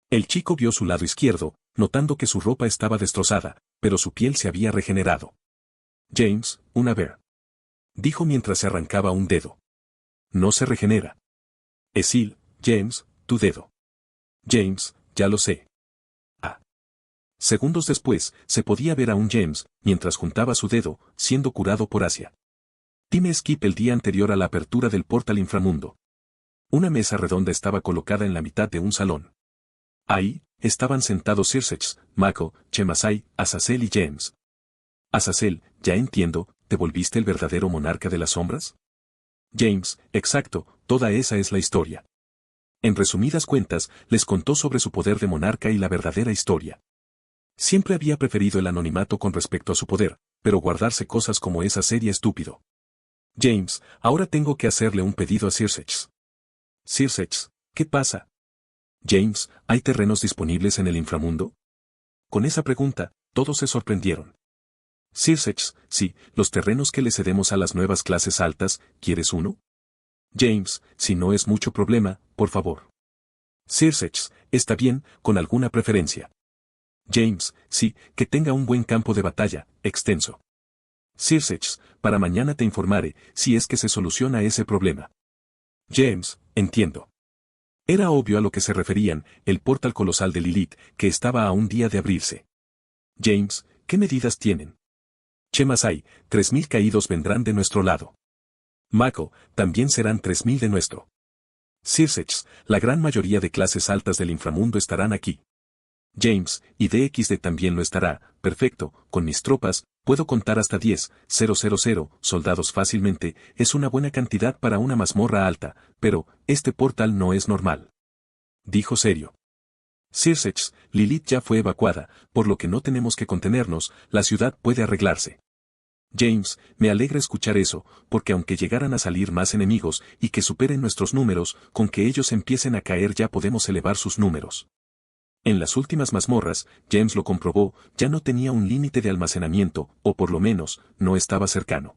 El chico vio su lado izquierdo, notando que su ropa estaba destrozada, pero su piel se había regenerado. James, una ver. Dijo mientras se arrancaba un dedo. No se regenera. Esil, James, tu dedo. James, ya lo sé. Segundos después, se podía ver a un James, mientras juntaba su dedo, siendo curado por Asia. Time skip el día anterior a la apertura del portal inframundo. Una mesa redonda estaba colocada en la mitad de un salón. Ahí, estaban sentados Circex, Mako, Chemasai, Azazel y James. Azazel, ya entiendo, ¿te volviste el verdadero monarca de las sombras? James, exacto, toda esa es la historia. En resumidas cuentas, les contó sobre su poder de monarca y la verdadera historia. Siempre había preferido el anonimato con respecto a su poder, pero guardarse cosas como esa sería estúpido. James, ahora tengo que hacerle un pedido a Circex. Circex, ¿qué pasa? James, ¿hay terrenos disponibles en el inframundo? Con esa pregunta, todos se sorprendieron. Circex, sí, los terrenos que le cedemos a las nuevas clases altas, ¿quieres uno? James, si no es mucho problema, por favor. Circex, está bien, con alguna preferencia. James, sí, que tenga un buen campo de batalla, extenso. Circex, para mañana te informaré, si es que se soluciona ese problema. James, entiendo. Era obvio a lo que se referían, el portal colosal de Lilith, que estaba a un día de abrirse. James, ¿qué medidas tienen? Chemasai, 3000 caídos vendrán de nuestro lado. Mako, también serán 3000 de nuestro. Circex, la gran mayoría de clases altas del inframundo estarán aquí. James, y DXD también lo estará, perfecto, con mis tropas, puedo contar hasta 10,000 soldados fácilmente, es una buena cantidad para una mazmorra alta, pero, este portal no es normal. Dijo serio. Circex, Lilith ya fue evacuada, por lo que no tenemos que contenernos, la ciudad puede arreglarse. James, me alegra escuchar eso, porque aunque llegaran a salir más enemigos, y que superen nuestros números, con que ellos empiecen a caer ya podemos elevar sus números. En las últimas mazmorras, James lo comprobó, ya no tenía un límite de almacenamiento, o por lo menos, no estaba cercano.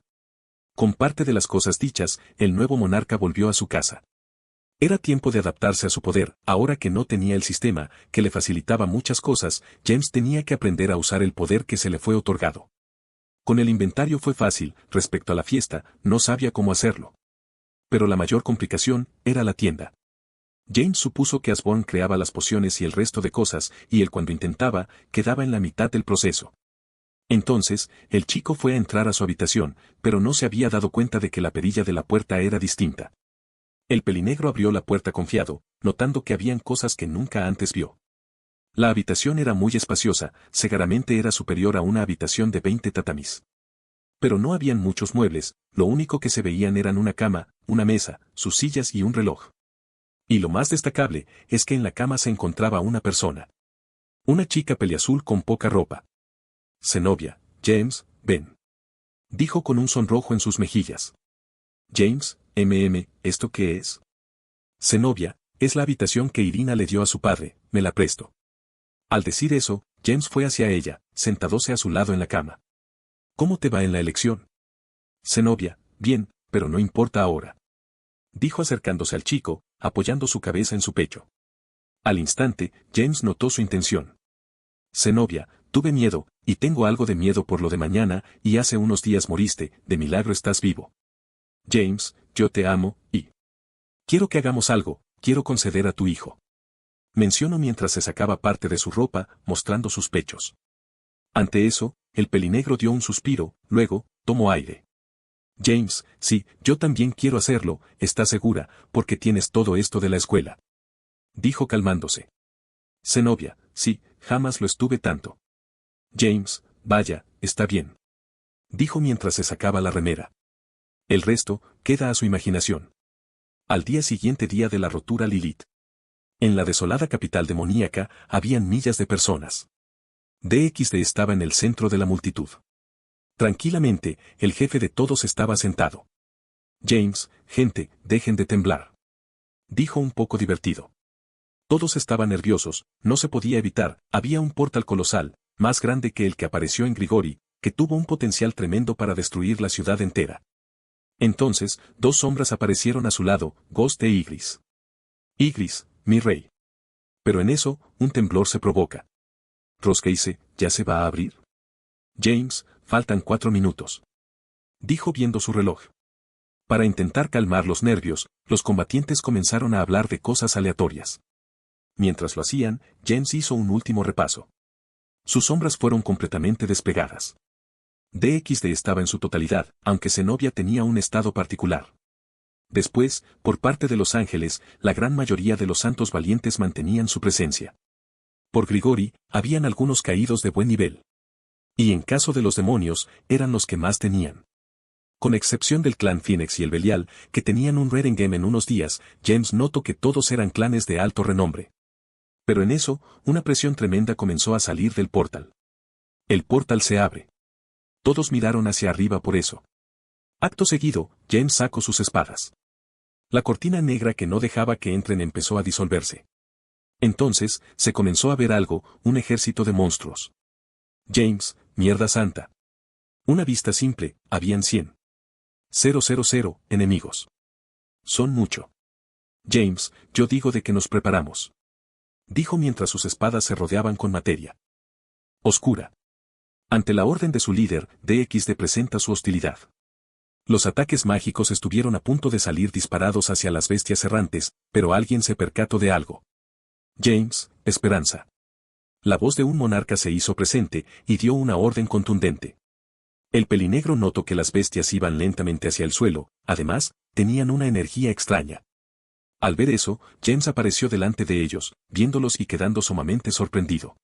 Con parte de las cosas dichas, el nuevo monarca volvió a su casa. Era tiempo de adaptarse a su poder, ahora que no tenía el sistema, que le facilitaba muchas cosas, James tenía que aprender a usar el poder que se le fue otorgado. Con el inventario fue fácil, respecto a la fiesta, no sabía cómo hacerlo. Pero la mayor complicación, era la tienda. James supuso que Asborn creaba las pociones y el resto de cosas, y él cuando intentaba, quedaba en la mitad del proceso. Entonces, el chico fue a entrar a su habitación, pero no se había dado cuenta de que la perilla de la puerta era distinta. El pelinegro abrió la puerta confiado, notando que habían cosas que nunca antes vio. La habitación era muy espaciosa, seguramente era superior a una habitación de 20 tatamis. Pero no habían muchos muebles, lo único que se veían eran una cama, una mesa, sus sillas y un reloj. Y lo más destacable, es que en la cama se encontraba una persona. Una chica peliazul con poca ropa. Zenobia, James, ven. Dijo con un sonrojo en sus mejillas. James, ¿esto qué es? Zenobia, es la habitación que Irina le dio a su padre, me la presto. Al decir eso, James fue hacia ella, sentadose a su lado en la cama. ¿Cómo te va en la elección? Zenobia, bien, pero no importa ahora. Dijo acercándose al chico, apoyando su cabeza en su pecho. Al instante, James notó su intención. Zenobia, tuve miedo, y tengo algo de miedo por lo de mañana, y hace unos días moriste, de milagro estás vivo. James, yo te amo, y quiero que hagamos algo, quiero conceder a tu hijo. Mencionó mientras se sacaba parte de su ropa, mostrando sus pechos. Ante eso, el pelinegro dio un suspiro, luego, tomó aire. James, sí, yo también quiero hacerlo, ¿estás segura, porque tienes todo esto de la escuela? Dijo calmándose. Zenobia, sí, jamás lo estuve tanto. James, vaya, está bien. Dijo mientras se sacaba la remera. El resto, queda a su imaginación. Al día siguiente, día de la rotura Lilith. En la desolada capital demoníaca, habían millas de personas. DXD estaba en el centro de la multitud. Tranquilamente, el jefe de todos estaba sentado. James, gente, dejen de temblar. Dijo un poco divertido. Todos estaban nerviosos, no se podía evitar, había un portal colosal, más grande que el que apareció en Grigori, que tuvo un potencial tremendo para destruir la ciudad entera. Entonces, dos sombras aparecieron a su lado, Ghost e Ygritte. Ygritte, mi rey. Pero en eso, un temblor se provoca. Roskeise, ¿ya se va a abrir? James, faltan 4 minutos. Dijo viendo su reloj. Para intentar calmar los nervios, los combatientes comenzaron a hablar de cosas aleatorias. Mientras lo hacían, James hizo un último repaso. Sus sombras fueron completamente despegadas. DXD estaba en su totalidad, aunque Zenobia tenía un estado particular. Después, por parte de los ángeles, la gran mayoría de los santos valientes mantenían su presencia. Por Grigori, habían algunos caídos de buen nivel. Y en caso de los demonios, eran los que más tenían. Con excepción del clan Phoenix y el Belial, que tenían un Redengame en unos días, James notó que todos eran clanes de alto renombre. Pero en eso, una presión tremenda comenzó a salir del portal. El portal se abre. Todos miraron hacia arriba por eso. Acto seguido, James sacó sus espadas. La cortina negra que no dejaba que entren empezó a disolverse. Entonces, se comenzó a ver algo, un ejército de monstruos. James, mierda santa. Una vista simple, habían 100. 000 enemigos. Son mucho. James, yo digo de que nos preparamos. Dijo mientras sus espadas se rodeaban con materia oscura. Ante la orden de su líder, DXD presenta su hostilidad. Los ataques mágicos estuvieron a punto de salir disparados hacia las bestias errantes, pero alguien se percató de algo. James, esperanza. La voz de un monarca se hizo presente y dio una orden contundente. El pelinegro notó que las bestias iban lentamente hacia el suelo, además, tenían una energía extraña. Al ver eso, James apareció delante de ellos, viéndolos y quedando sumamente sorprendido.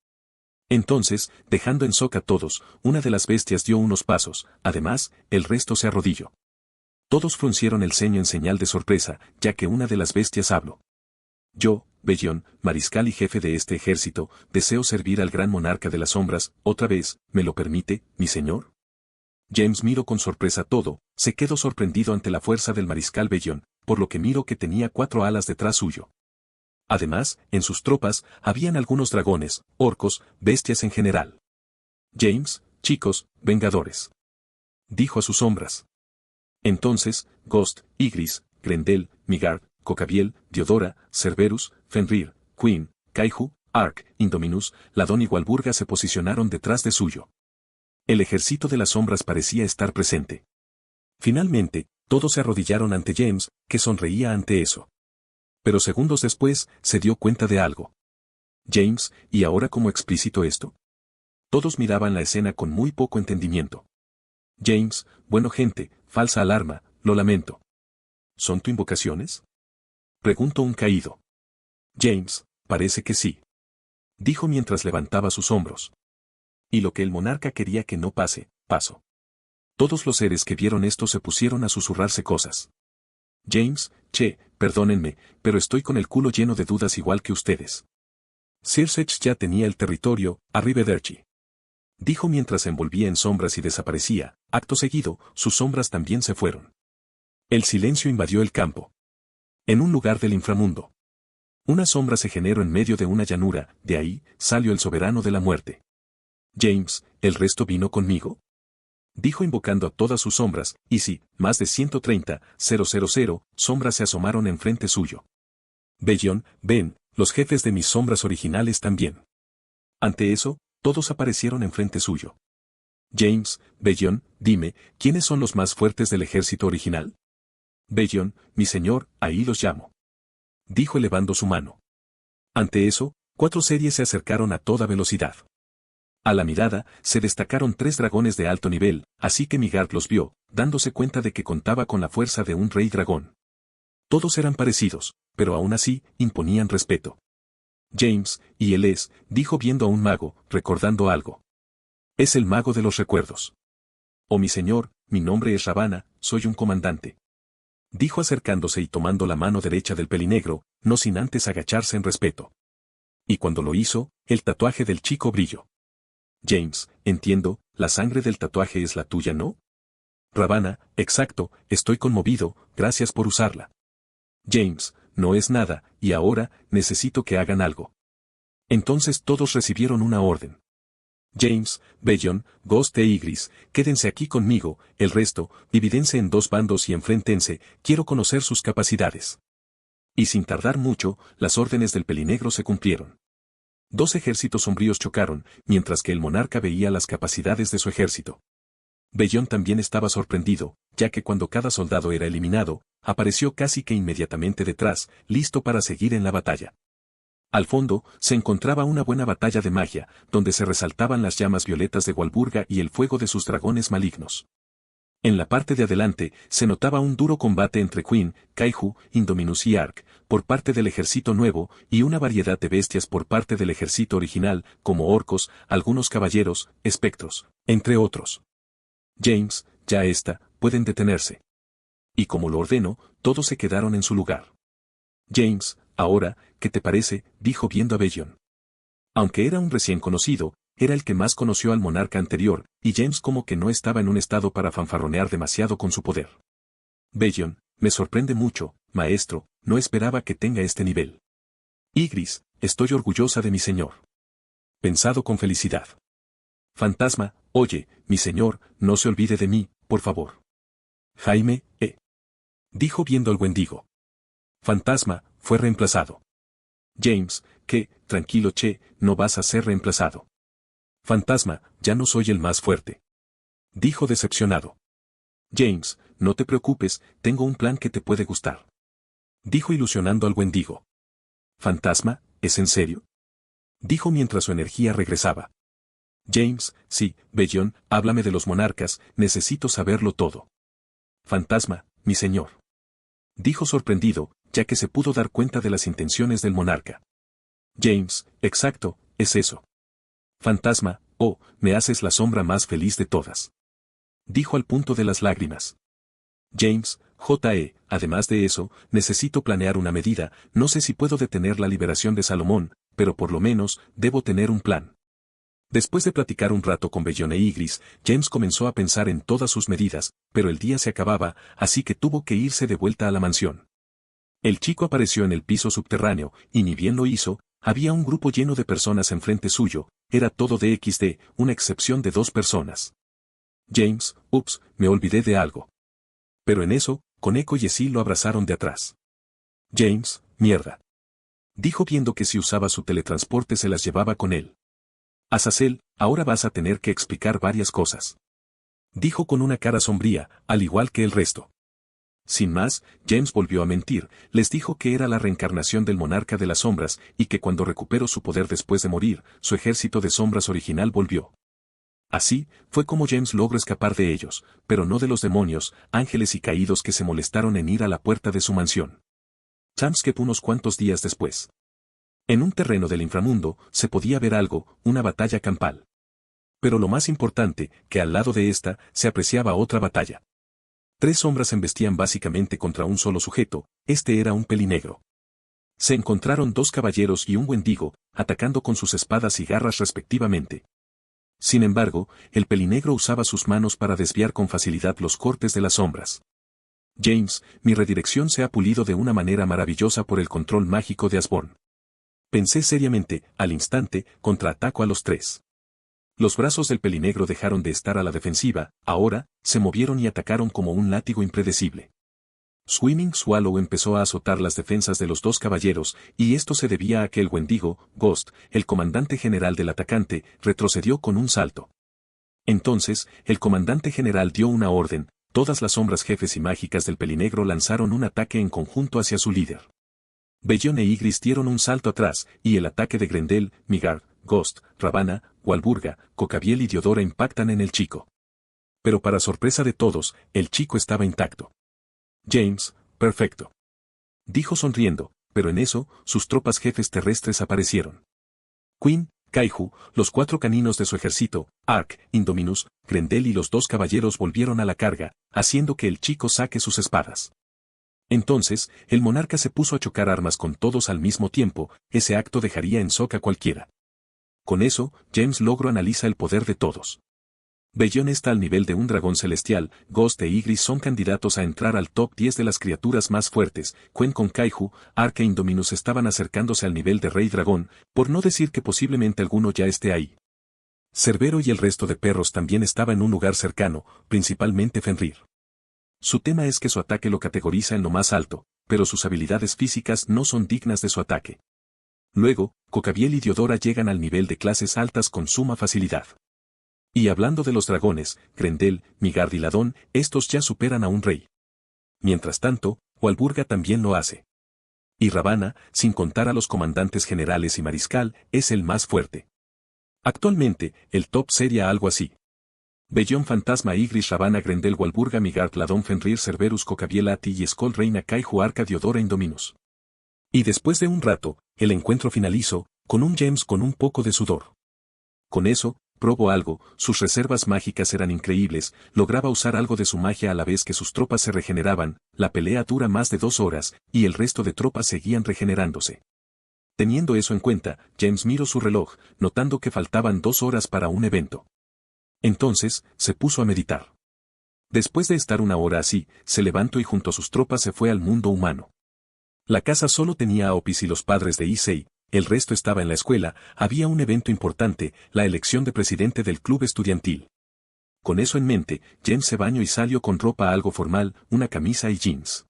Entonces, dejando en shock a todos, una de las bestias dio unos pasos, además, el resto se arrodilló. Todos fruncieron el ceño en señal de sorpresa, ya que una de las bestias habló. Yo, Bellion, mariscal y jefe de este ejército, deseo servir al gran monarca de las sombras, otra vez, ¿me lo permite, mi señor? James miró con sorpresa todo, se quedó sorprendido ante la fuerza del mariscal Bellion, por lo que miró que tenía 4 alas detrás suyo. Además, en sus tropas, habían algunos dragones, orcos, bestias en general. James, chicos, vengadores. Dijo a sus sombras. Entonces, Ghost, Ygritte, Grendel, Migard, Cocabiel, Diodora, Cerberus, Fenrir, Queen, Kaiju, Ark, Indominus, Ladón y Walburga se posicionaron detrás de suyo. El ejército de las sombras parecía estar presente. Finalmente, todos se arrodillaron ante James, que sonreía ante eso. Pero segundos después, se dio cuenta de algo. James, ¿y ahora cómo explicito esto? Todos miraban la escena con muy poco entendimiento. James, bueno gente, falsa alarma, lo lamento. ¿Son tu invocaciones? Preguntó un caído. James, parece que sí. Dijo mientras levantaba sus hombros. Y lo que el monarca quería que no pase, pasó. Todos los seres que vieron esto se pusieron a susurrarse cosas. James, perdónenme, pero estoy con el culo lleno de dudas igual que ustedes. Sirsech ya tenía el territorio, arrivederci. Dijo mientras se envolvía en sombras y desaparecía, acto seguido, sus sombras también se fueron. El silencio invadió el campo. En un lugar del inframundo. Una sombra se generó en medio de una llanura, de ahí, salió el soberano de la muerte. James, ¿el resto vino conmigo? Dijo invocando a todas sus sombras, y sí, más de 130,000 sombras se asomaron enfrente suyo. Bellion, ven, los jefes de mis sombras originales también. Ante eso, todos aparecieron enfrente suyo. James, Bellion, dime, ¿quiénes son los más fuertes del ejército original? Bellion, mi señor, ahí los llamo. Dijo elevando su mano. Ante eso, 4 series se acercaron a toda velocidad. A la mirada, se destacaron 3 dragones de alto nivel, así que Migard los vio, dándose cuenta de que contaba con la fuerza de un rey dragón. Todos eran parecidos, pero aún así, imponían respeto. James, y él es, dijo viendo a un mago, recordando algo. Es el mago de los recuerdos. Oh mi señor, mi nombre es Ravana, soy un comandante. Dijo acercándose y tomando la mano derecha del pelinegro, no sin antes agacharse en respeto. Y cuando lo hizo, el tatuaje del chico brilló. James, entiendo, la sangre del tatuaje es la tuya, ¿no? Ravana, exacto, estoy conmovido, gracias por usarla. James, no es nada, y ahora, necesito que hagan algo. Entonces todos recibieron una orden. James, Bellion, Ghost e Ygritte, quédense aquí conmigo, el resto, divídense en 2 bandos y enfréntense, quiero conocer sus capacidades. Y sin tardar mucho, las órdenes del pelinegro se cumplieron. 2 ejércitos sombríos chocaron, mientras que el monarca veía las capacidades de su ejército. Bellion también estaba sorprendido, ya que cuando cada soldado era eliminado, apareció casi que inmediatamente detrás, listo para seguir en la batalla. Al fondo, se encontraba una buena batalla de magia, donde se resaltaban las llamas violetas de Walburga y el fuego de sus dragones malignos. En la parte de adelante, se notaba un duro combate entre Queen, Kaiju, Indominus y Ark, por parte del ejército nuevo, y una variedad de bestias por parte del ejército original, como orcos, algunos caballeros, espectros, entre otros. James, ya está, pueden detenerse. Y como lo ordeno, todos se quedaron en su lugar. James, ahora, ¿qué te parece?, dijo viendo a Bellion. Aunque era un recién conocido, era el que más conoció al monarca anterior, y James como que no estaba en un estado para fanfarronear demasiado con su poder. Bellion, me sorprende mucho, maestro, no esperaba que tenga este nivel. Ygritte, estoy orgullosa de mi señor. Pensado con felicidad. Fantasma, oye, mi señor, no se olvide de mí, por favor. Jaime, dijo viendo al Wendigo. Fantasma, fue reemplazado. James, ¿qué? Tranquilo che, no vas a ser reemplazado. Fantasma, ya no soy el más fuerte. Dijo decepcionado. James, no te preocupes, tengo un plan que te puede gustar. Dijo ilusionando al Wendigo. Fantasma, ¿es en serio? Dijo mientras su energía regresaba. James, sí, Bellion, háblame de los monarcas, necesito saberlo todo. Fantasma, mi señor. Dijo sorprendido, ya que se pudo dar cuenta de las intenciones del monarca. James, exacto, es eso. Fantasma, oh, me haces la sombra más feliz de todas. Dijo al punto de las lágrimas. James, además de eso, necesito planear una medida, no sé si puedo detener la liberación de Salomón, pero por lo menos, debo tener un plan. Después de platicar un rato con Bellion e Ygritte, James comenzó a pensar en todas sus medidas, pero el día se acababa, así que tuvo que irse de vuelta a la mansión. El chico apareció en el piso subterráneo, y ni bien lo hizo, había un grupo lleno de personas enfrente suyo, era todo de XD, una excepción de 2 personas. James, ups, me olvidé de algo. Pero en eso, Koneko y Cecil lo abrazaron de atrás. James, mierda. Dijo viendo que si usaba su teletransporte se las llevaba con él. Azazel, ahora vas a tener que explicar varias cosas. Dijo con una cara sombría, al igual que el resto. Sin más, James volvió a mentir, les dijo que era la reencarnación del monarca de las sombras y que cuando recuperó su poder después de morir, su ejército de sombras original volvió. Así, fue como James logró escapar de ellos, pero no de los demonios, ángeles y caídos que se molestaron en ir a la puerta de su mansión. Chamskep unos cuantos días después. En un terreno del inframundo, se podía ver algo, una batalla campal. Pero lo más importante, que al lado de esta, se apreciaba otra batalla. 3 sombras embestían básicamente contra un solo sujeto, este era un pelinegro. Se encontraron 2 caballeros y un Wendigo, atacando con sus espadas y garras respectivamente. Sin embargo, el pelinegro usaba sus manos para desviar con facilidad los cortes de las sombras. James, mi redirección se ha pulido de una manera maravillosa por el control mágico de Asborn. Pensé seriamente, al instante, contraataco a los 3. Los brazos del pelinegro dejaron de estar a la defensiva, ahora, se movieron y atacaron como un látigo impredecible. Swimming Swallow empezó a azotar las defensas de los dos caballeros, y esto se debía a que el Wendigo, Ghost, el comandante general del atacante, retrocedió con un salto. Entonces, el comandante general dio una orden, todas las sombras jefes y mágicas del pelinegro lanzaron un ataque en conjunto hacia su líder. Bellón e Ygritte dieron un salto atrás, y el ataque de Grendel, Migard, Ghost, Ravana, Walburga, Cocabiel y Diodora impactan en el chico. Pero para sorpresa de todos, el chico estaba intacto. James, perfecto. Dijo sonriendo, pero en eso, sus tropas jefes terrestres aparecieron. Queen, Kaiju, los 4 caninos de su ejército, Ark, Indominus, Grendel y los 2 caballeros volvieron a la carga, haciendo que el chico saque sus espadas. Entonces, el monarca se puso a chocar armas con todos al mismo tiempo, ese acto dejaría en shock a cualquiera. Con eso, James Logro analiza el poder de todos. Bellón está al nivel de un dragón celestial, Ghost e Ygritte son candidatos a entrar al top 10 de las criaturas más fuertes, Quen con Kaiju, Ark e Indominus estaban acercándose al nivel de Rey Dragón, por no decir que posiblemente alguno ya esté ahí. Cerbero y el resto de perros también estaba en un lugar cercano, principalmente Fenrir. Su tema es que su ataque lo categoriza en lo más alto, pero sus habilidades físicas no son dignas de su ataque. Luego, Cocabiel y Diodora llegan al nivel de clases altas con suma facilidad. Y hablando de los dragones, Grendel, Migard y Ladón, estos ya superan a un rey. Mientras tanto, Walburga también lo hace. Y Ravana, sin contar a los comandantes generales y mariscal, es el más fuerte. Actualmente, el top sería algo así. Bellón Fantasma Ygritte Ravana Grendel Walburga Migard Ladón Fenrir Cerberus Cocabiel Ati y Skoll Reina Kaiju Arca Diodora Indominus. Y después de un rato, el encuentro finalizó, con un James con un poco de sudor. Con eso, probó algo, sus reservas mágicas eran increíbles, lograba usar algo de su magia a la vez que sus tropas se regeneraban, la pelea dura más de 2 horas, y el resto de tropas seguían regenerándose. Teniendo eso en cuenta, James miró su reloj, notando que faltaban 2 horas para un evento. Entonces, se puso a meditar. Después de estar 1 hora así, se levantó y junto a sus tropas se fue al mundo humano. La casa solo tenía a Opis y los padres de Issei, el resto estaba en la escuela, había un evento importante, la elección de presidente del club estudiantil. Con eso en mente, James se bañó y salió con ropa algo formal, una camisa y jeans.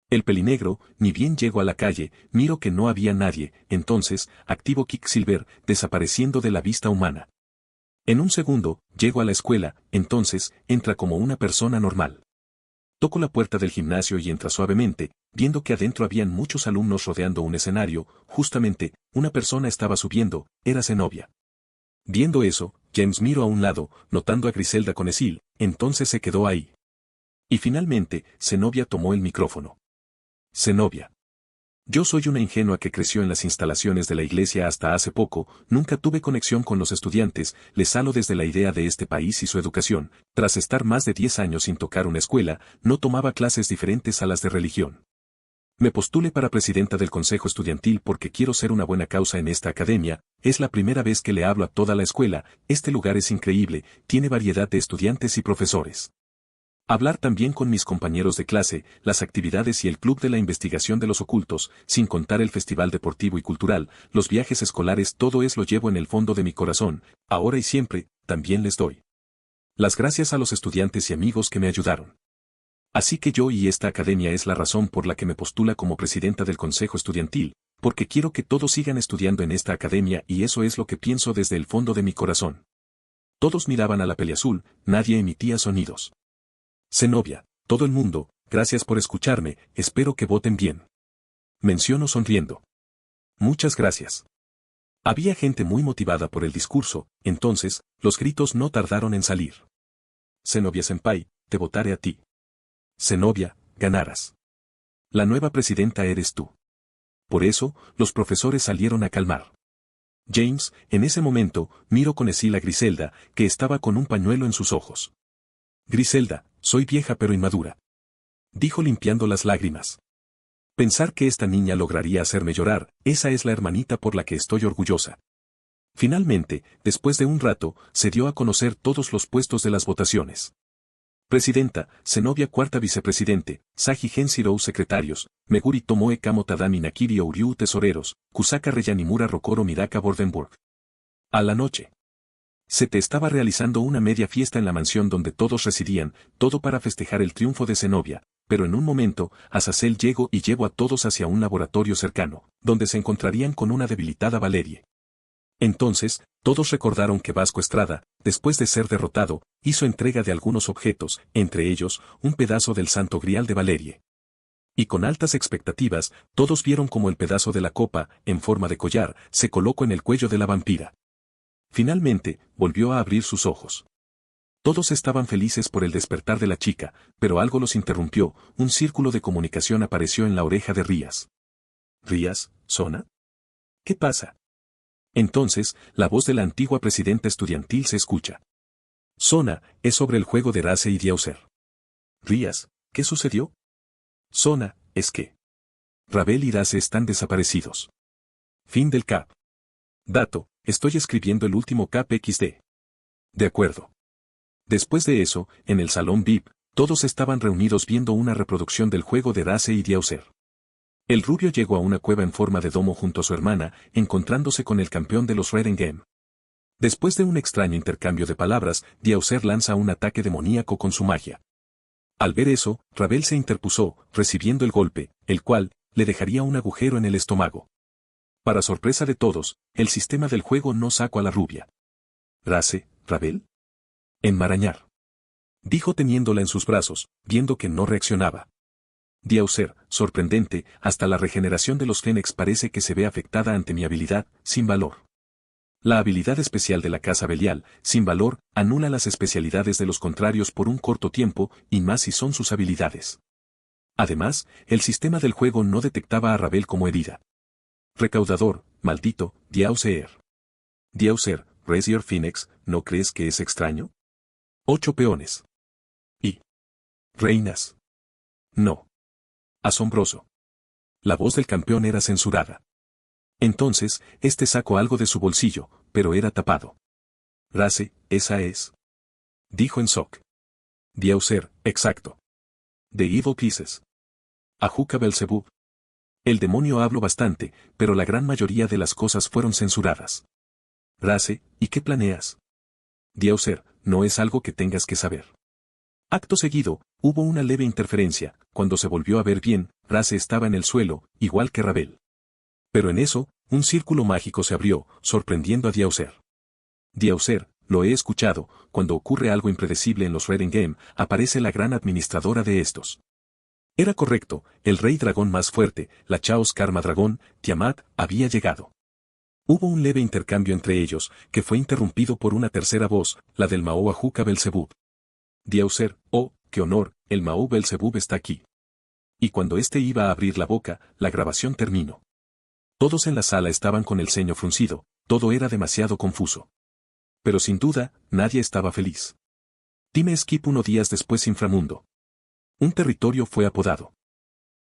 El pelinegro, ni bien llegó a la calle, miró que no había nadie, entonces, activó Quicksilver, desapareciendo de la vista humana. En un segundo, llegó a la escuela, entonces, entra como una persona normal. Tocó la puerta del gimnasio y entra suavemente, viendo que adentro habían muchos alumnos rodeando un escenario, justamente, una persona estaba subiendo, era Zenobia. Viendo eso, James miró a un lado, notando a Griselda con Esil, entonces se quedó ahí. Y finalmente, Zenobia tomó el micrófono. Zenobia. Yo soy una ingenua que creció en las instalaciones de la iglesia hasta hace poco, nunca tuve conexión con los estudiantes, les hablo desde la idea de este país y su educación, tras estar más de 10 años sin tocar una escuela, no tomaba clases diferentes a las de religión. Me postulé para presidenta del consejo estudiantil porque quiero ser una buena causa en esta academia, es la primera vez que le hablo a toda la escuela, este lugar es increíble, tiene variedad de estudiantes y profesores. Hablar también con mis compañeros de clase, las actividades y el club de la investigación de los ocultos, sin contar el festival deportivo y cultural, los viajes escolares, todo es lo llevo en el fondo de mi corazón, ahora y siempre, también les doy las gracias a los estudiantes y amigos que me ayudaron. Así que yo y esta academia es la razón por la que me postula como presidenta del consejo estudiantil, porque quiero que todos sigan estudiando en esta academia y eso es lo que pienso desde el fondo de mi corazón. Todos miraban a la peliazul, nadie emitía sonidos. Zenobia, todo el mundo, gracias por escucharme, espero que voten bien. Menciono sonriendo. Muchas gracias. Había gente muy motivada por el discurso, entonces, los gritos no tardaron en salir. Zenobia-senpai, te votaré a ti. Zenobia, ganarás. La nueva presidenta eres tú. Por eso, los profesores salieron a calmar. James, en ese momento, miró con Esil a Griselda, que estaba con un pañuelo en sus ojos. Griselda, soy vieja pero inmadura. Dijo limpiando las lágrimas. Pensar que esta niña lograría hacerme llorar, esa es la hermanita por la que estoy orgullosa. Finalmente, después de un rato, se dio a conocer todos los puestos de las votaciones. Presidenta, Zenobia cuarta vicepresidente, Saji Genshirou secretarios, Meguri Tomoe Kamo Tadami Nakiri Ouryu tesoreros, Kusaka Reyanimura Rokoro Miraka Bordenburg. A la noche. Se te estaba realizando una media fiesta en la mansión donde todos residían, todo para festejar el triunfo de Zenobia, pero en un momento, Azazel llegó y llevó a todos hacia un laboratorio cercano, donde se encontrarían con una debilitada Valerie. Entonces, todos recordaron que Vasco Estrada, después de ser derrotado, hizo entrega de algunos objetos, entre ellos, un pedazo del Santo Grial de Valerie. Y con altas expectativas, todos vieron cómo el pedazo de la copa, en forma de collar, se colocó en el cuello de la vampira. Finalmente, volvió a abrir sus ojos. Todos estaban felices por el despertar de la chica, pero algo los interrumpió, un círculo de comunicación apareció en la oreja de Rías. ¿Rías, Sona? ¿Qué pasa? Entonces, la voz de la antigua presidenta estudiantil se escucha. Sona, es sobre el juego de Race y Diauser. Rías, ¿qué sucedió? Sona, es que Ravel y Race están desaparecidos. Fin del cap. Dato, estoy escribiendo el último cap XD. De acuerdo. Después de eso, en el salón VIP, todos estaban reunidos viendo una reproducción del juego de Race y Diauser. El rubio llegó a una cueva en forma de domo junto a su hermana, encontrándose con el campeón de los Redengame. Después de un extraño intercambio de palabras, Diauser lanza un ataque demoníaco con su magia. Al ver eso, Ravel se interpuso, recibiendo el golpe, el cual le dejaría un agujero en el estómago. Para sorpresa de todos, el sistema del juego no sacó a la rubia. ¿Race, Ravel? Enmarañar. Dijo teniéndola en sus brazos, viendo que no reaccionaba. Diauser, sorprendente, hasta la regeneración de los Fénix parece que se ve afectada ante mi habilidad, sin valor. La habilidad especial de la casa Belial, sin valor, anula las especialidades de los contrarios por un corto tiempo, y más si son sus habilidades. Además, el sistema del juego no detectaba a Ravel como herida. Recaudador, maldito, Diauser. Diauser, raise your Phoenix, ¿no crees que es extraño? 8 peones. Y reinas. No. Asombroso. La voz del campeón era censurada. Entonces, este sacó algo de su bolsillo, pero era tapado. Race, esa es. Dijo en shock. Diauser, exacto. The Evil Pieces. Ajuca Belzebub. El demonio habló bastante, pero la gran mayoría de las cosas fueron censuradas. Race, ¿y qué planeas? Diauser, no es algo que tengas que saber. Acto seguido, hubo una leve interferencia, cuando se volvió a ver bien, Race estaba en el suelo, igual que Ravel. Pero en eso, un círculo mágico se abrió, sorprendiendo a Diauser. Diauser, lo he escuchado, cuando ocurre algo impredecible en los Redengame, aparece la gran administradora de estos. Era correcto, el rey dragón más fuerte, la Chaos Karma Dragón, Tiamat, había llegado. Hubo un leve intercambio entre ellos, que fue interrumpido por una tercera voz, la del Mao Ajuca Belzebub. Diauser, oh, qué honor, el Mao Belzebub está aquí. Y cuando éste iba a abrir la boca, la grabación terminó. Todos en la sala estaban con el ceño fruncido, todo era demasiado confuso. Pero sin duda, nadie estaba feliz. Dime Skip 1 días después Inframundo. Un territorio fue apodado.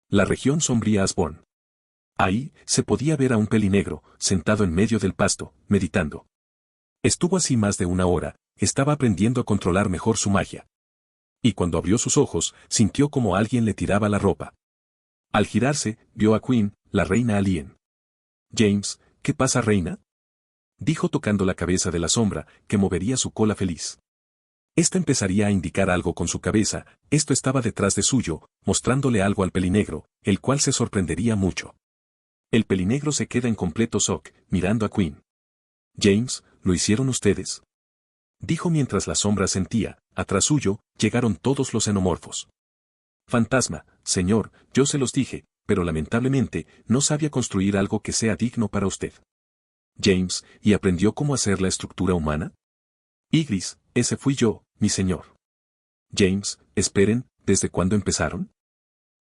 La región sombría Asborn. Ahí, se podía ver a un pelinegro, sentado en medio del pasto, meditando. Estuvo así más de una hora, estaba aprendiendo a controlar mejor su magia. Y cuando abrió sus ojos, sintió como alguien le tiraba la ropa. Al girarse, vio a Queen, la reina alien. James, ¿qué pasa, reina? Dijo tocando la cabeza de la sombra, que movería su cola feliz. Esta empezaría a indicar algo con su cabeza, esto estaba detrás de suyo, mostrándole algo al pelinegro, el cual se sorprendería mucho. El pelinegro se queda en completo shock, mirando a Queen. James, ¿lo hicieron ustedes? Dijo mientras la sombra sentía, atrás suyo, llegaron todos los xenomorfos. Fantasma, señor, yo se los dije, pero lamentablemente, no sabía construir algo que sea digno para usted. James, ¿y aprendió cómo hacer la estructura humana? Igris, ese fui yo, mi señor. James, esperen, ¿desde cuándo empezaron?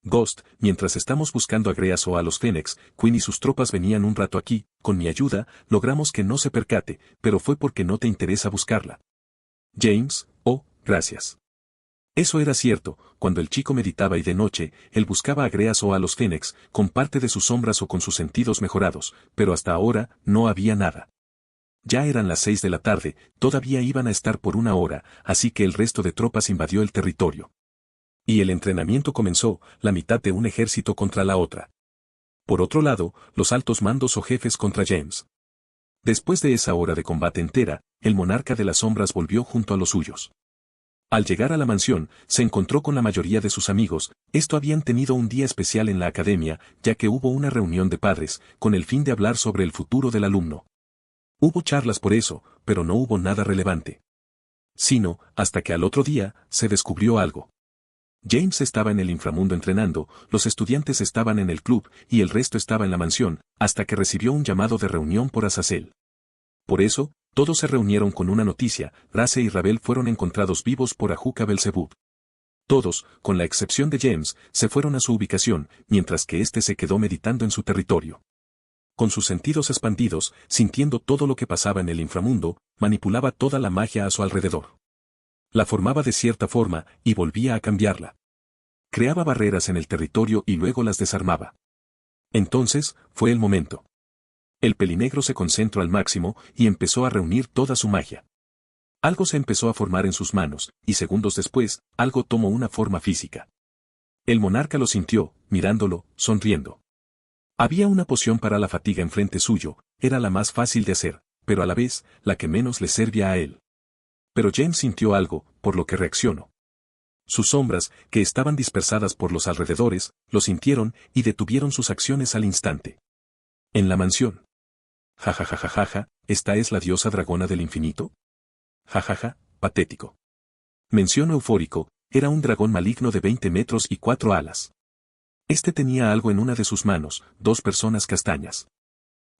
Ghost, mientras estamos buscando a Greas o a los Fénix, Queen y sus tropas venían un rato aquí, con mi ayuda, logramos que no se percate, pero fue porque no te interesa buscarla. James, oh, gracias. Eso era cierto, cuando el chico meditaba y de noche, él buscaba a Greas o a los Fénix, con parte de sus sombras o con sus sentidos mejorados, pero hasta ahora, no había nada. Ya eran las 6 de la tarde, todavía iban a estar por una hora, así que el resto de tropas invadió el territorio. Y el entrenamiento comenzó, la mitad de un ejército contra la otra. Por otro lado, los altos mandos o jefes contra James. Después de esa hora de combate entera, el monarca de las sombras volvió junto a los suyos. Al llegar a la mansión, se encontró con la mayoría de sus amigos. Esto habían tenido un día especial en la academia, ya que hubo una reunión de padres, con el fin de hablar sobre el futuro del alumno. Hubo charlas por eso, pero no hubo nada relevante. Sino, hasta que al otro día, se descubrió algo. James estaba en el inframundo entrenando, los estudiantes estaban en el club, y el resto estaba en la mansión, hasta que recibió un llamado de reunión por Azazel. Por eso, todos se reunieron con una noticia: Race y Ravel fueron encontrados vivos por Ajuka Belzebub. Todos, con la excepción de James, se fueron a su ubicación, mientras que éste se quedó meditando en su territorio. Con sus sentidos expandidos, sintiendo todo lo que pasaba en el inframundo, manipulaba toda la magia a su alrededor. La formaba de cierta forma, y volvía a cambiarla. Creaba barreras en el territorio y luego las desarmaba. Entonces, fue el momento. El pelinegro se concentró al máximo, y empezó a reunir toda su magia. Algo se empezó a formar en sus manos, y segundos después, algo tomó una forma física. El monarca lo sintió, mirándolo, sonriendo. Había una poción para la fatiga enfrente suyo, era la más fácil de hacer, pero a la vez, la que menos le servía a él. Pero James sintió algo, por lo que reaccionó. Sus sombras, que estaban dispersadas por los alrededores, lo sintieron y detuvieron sus acciones al instante. En la mansión. Jajajajaja, ¿esta es la diosa dragona del infinito? Jajaja, patético. Mención eufórico, era un dragón maligno de 20 metros y 4 alas. Este tenía algo en una de sus manos, 2 personas castañas.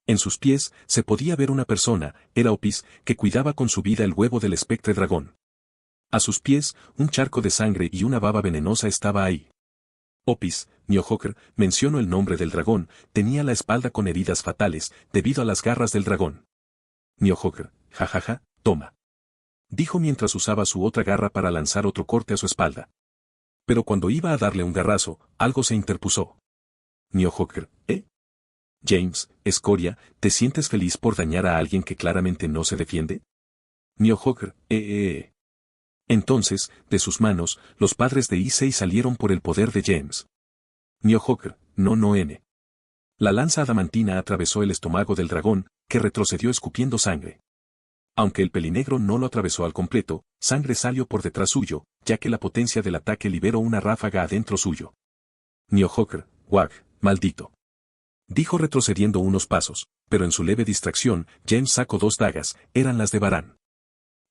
En sus pies, se podía ver una persona, era Opis, que cuidaba con su vida el huevo del espectre dragón. A sus pies, un charco de sangre y una baba venenosa estaba ahí. Opis, Niohóker, mencionó el nombre del dragón, tenía la espalda con heridas fatales, debido a las garras del dragón. Niohóker, jajaja, toma. Dijo mientras usaba su otra garra para lanzar otro corte a su espalda. Pero cuando iba a darle un garrazo, algo se interpuso. Niohóker, ¿eh? James, escoria, ¿te sientes feliz por dañar a alguien que claramente no se defiende? Niohóker, Entonces, de sus manos, los padres de Issei salieron por el poder de James. Niohóker, no. La lanza adamantina atravesó el estómago del dragón, que retrocedió escupiendo sangre. Aunque el pelinegro no lo atravesó al completo, sangre salió por detrás suyo, ya que la potencia del ataque liberó una ráfaga adentro suyo. Niohóker, wag, maldito. Dijo retrocediendo unos pasos, pero en su leve distracción, James sacó 2 dagas, eran las de Baran.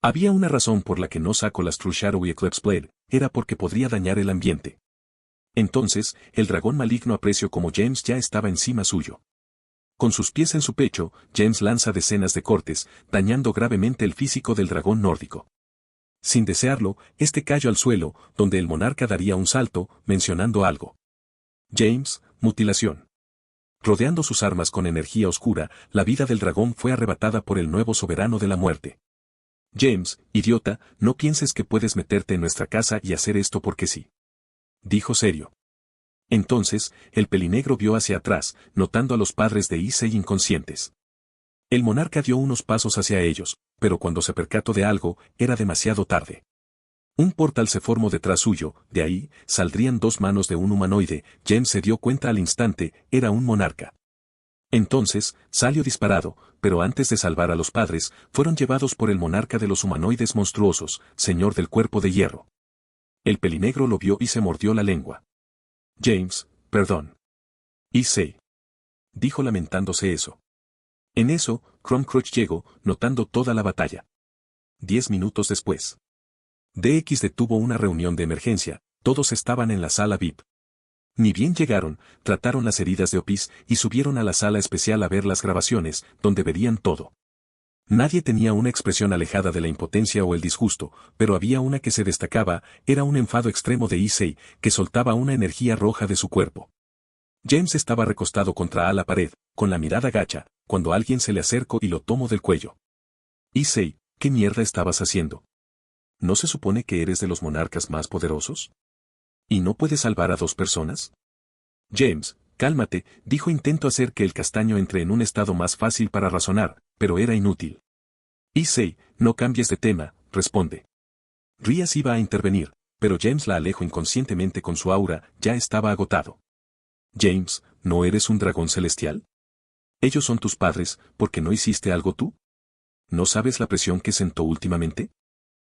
Había una razón por la que no sacó las True Shadow y Eclipse Blade, era porque podría dañar el ambiente. Entonces, el dragón maligno apreció como James ya estaba encima suyo. Con sus pies en su pecho, James lanza decenas de cortes, dañando gravemente el físico del dragón nórdico. Sin desearlo, este cayó al suelo, donde el monarca daría un salto, mencionando algo. James, mutilación. Rodeando sus armas con energía oscura, la vida del dragón fue arrebatada por el nuevo soberano de la muerte. James, idiota, no pienses que puedes meterte en nuestra casa y hacer esto porque sí. Dijo serio. Entonces, el pelinegro vio hacia atrás, notando a los padres de Issei inconscientes. El monarca dio unos pasos hacia ellos, pero cuando se percató de algo, era demasiado tarde. Un portal se formó detrás suyo, de ahí, saldrían 2 manos de un humanoide. James se dio cuenta al instante, era un monarca. Entonces, salió disparado, pero antes de salvar a los padres, fueron llevados por el monarca de los humanoides monstruosos, señor del cuerpo de hierro. El pelinegro lo vio y se mordió la lengua. James, perdón. Issei. Dijo lamentándose eso. En eso, Crumcrutch llegó, notando toda la batalla. 10 minutos después. DX detuvo una reunión de emergencia, todos estaban en la sala VIP. Ni bien llegaron, trataron las heridas de Opis y subieron a la sala especial a ver las grabaciones, donde verían todo. Nadie tenía una expresión alejada de la impotencia o el disgusto, pero había una que se destacaba, era un enfado extremo de Issei, que soltaba una energía roja de su cuerpo. James estaba recostado contra la pared, con la mirada gacha, cuando alguien se le acercó y lo tomó del cuello. Issei, ¿qué mierda estabas haciendo? ¿No se supone que eres de los monarcas más poderosos? ¿Y no puedes salvar a 2 personas? James, cálmate, dijo. Intento hacer que el castaño entre en un estado más fácil para razonar, pero era inútil. Issei, no cambies de tema, responde. Rías iba a intervenir, pero James la alejó inconscientemente con su aura, ya estaba agotado. James, ¿no eres un dragón celestial? Ellos son tus padres, ¿por qué no hiciste algo tú? ¿No sabes la presión que sentó últimamente?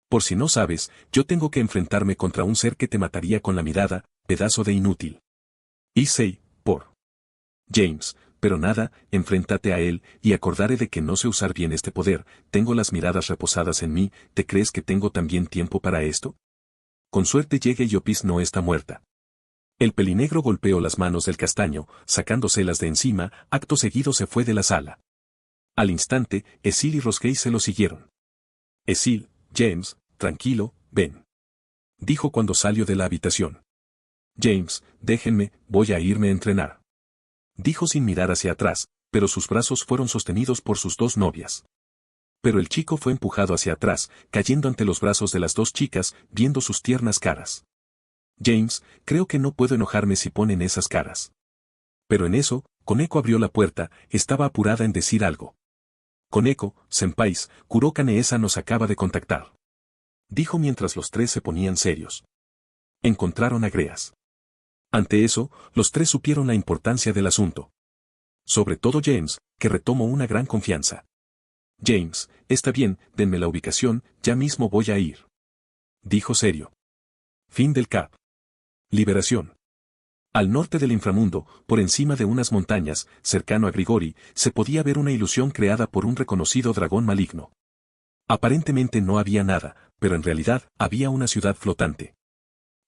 Por si no sabes, yo tengo que enfrentarme contra un ser que te mataría con la mirada, pedazo de inútil. Issei, por James, pero nada, enfréntate a él, y acordaré de que no sé usar bien este poder, tengo las miradas reposadas en mí, ¿te crees que tengo también tiempo para esto? Con suerte llegue y Opis no está muerta. El pelinegro golpeó las manos del castaño, sacándoselas de encima, acto seguido se fue de la sala. Al instante, Esil y Rosgay se lo siguieron. Esil, James, tranquilo, ven. Dijo cuando salió de la habitación. James, déjenme, voy a irme a entrenar. Dijo sin mirar hacia atrás, pero sus brazos fueron sostenidos por sus dos novias. Pero el chico fue empujado hacia atrás, cayendo ante los brazos de las dos chicas, viendo sus tiernas caras. James, creo que no puedo enojarme si ponen esas caras. Pero en eso, Koneko abrió la puerta, estaba apurada en decir algo. Koneko, senpais, Kurokane-esa nos acaba de contactar. Dijo mientras los tres se ponían serios. Encontraron a Greas. Ante eso, los tres supieron la importancia del asunto. Sobre todo James, que retomó una gran confianza. James, está bien, denme la ubicación, ya mismo voy a ir. Dijo serio. Fin del cap. Liberación. Al norte del inframundo, por encima de unas montañas, cercano a Grigori, se podía ver una ilusión creada por un reconocido dragón maligno. Aparentemente no había nada, pero en realidad había una ciudad flotante.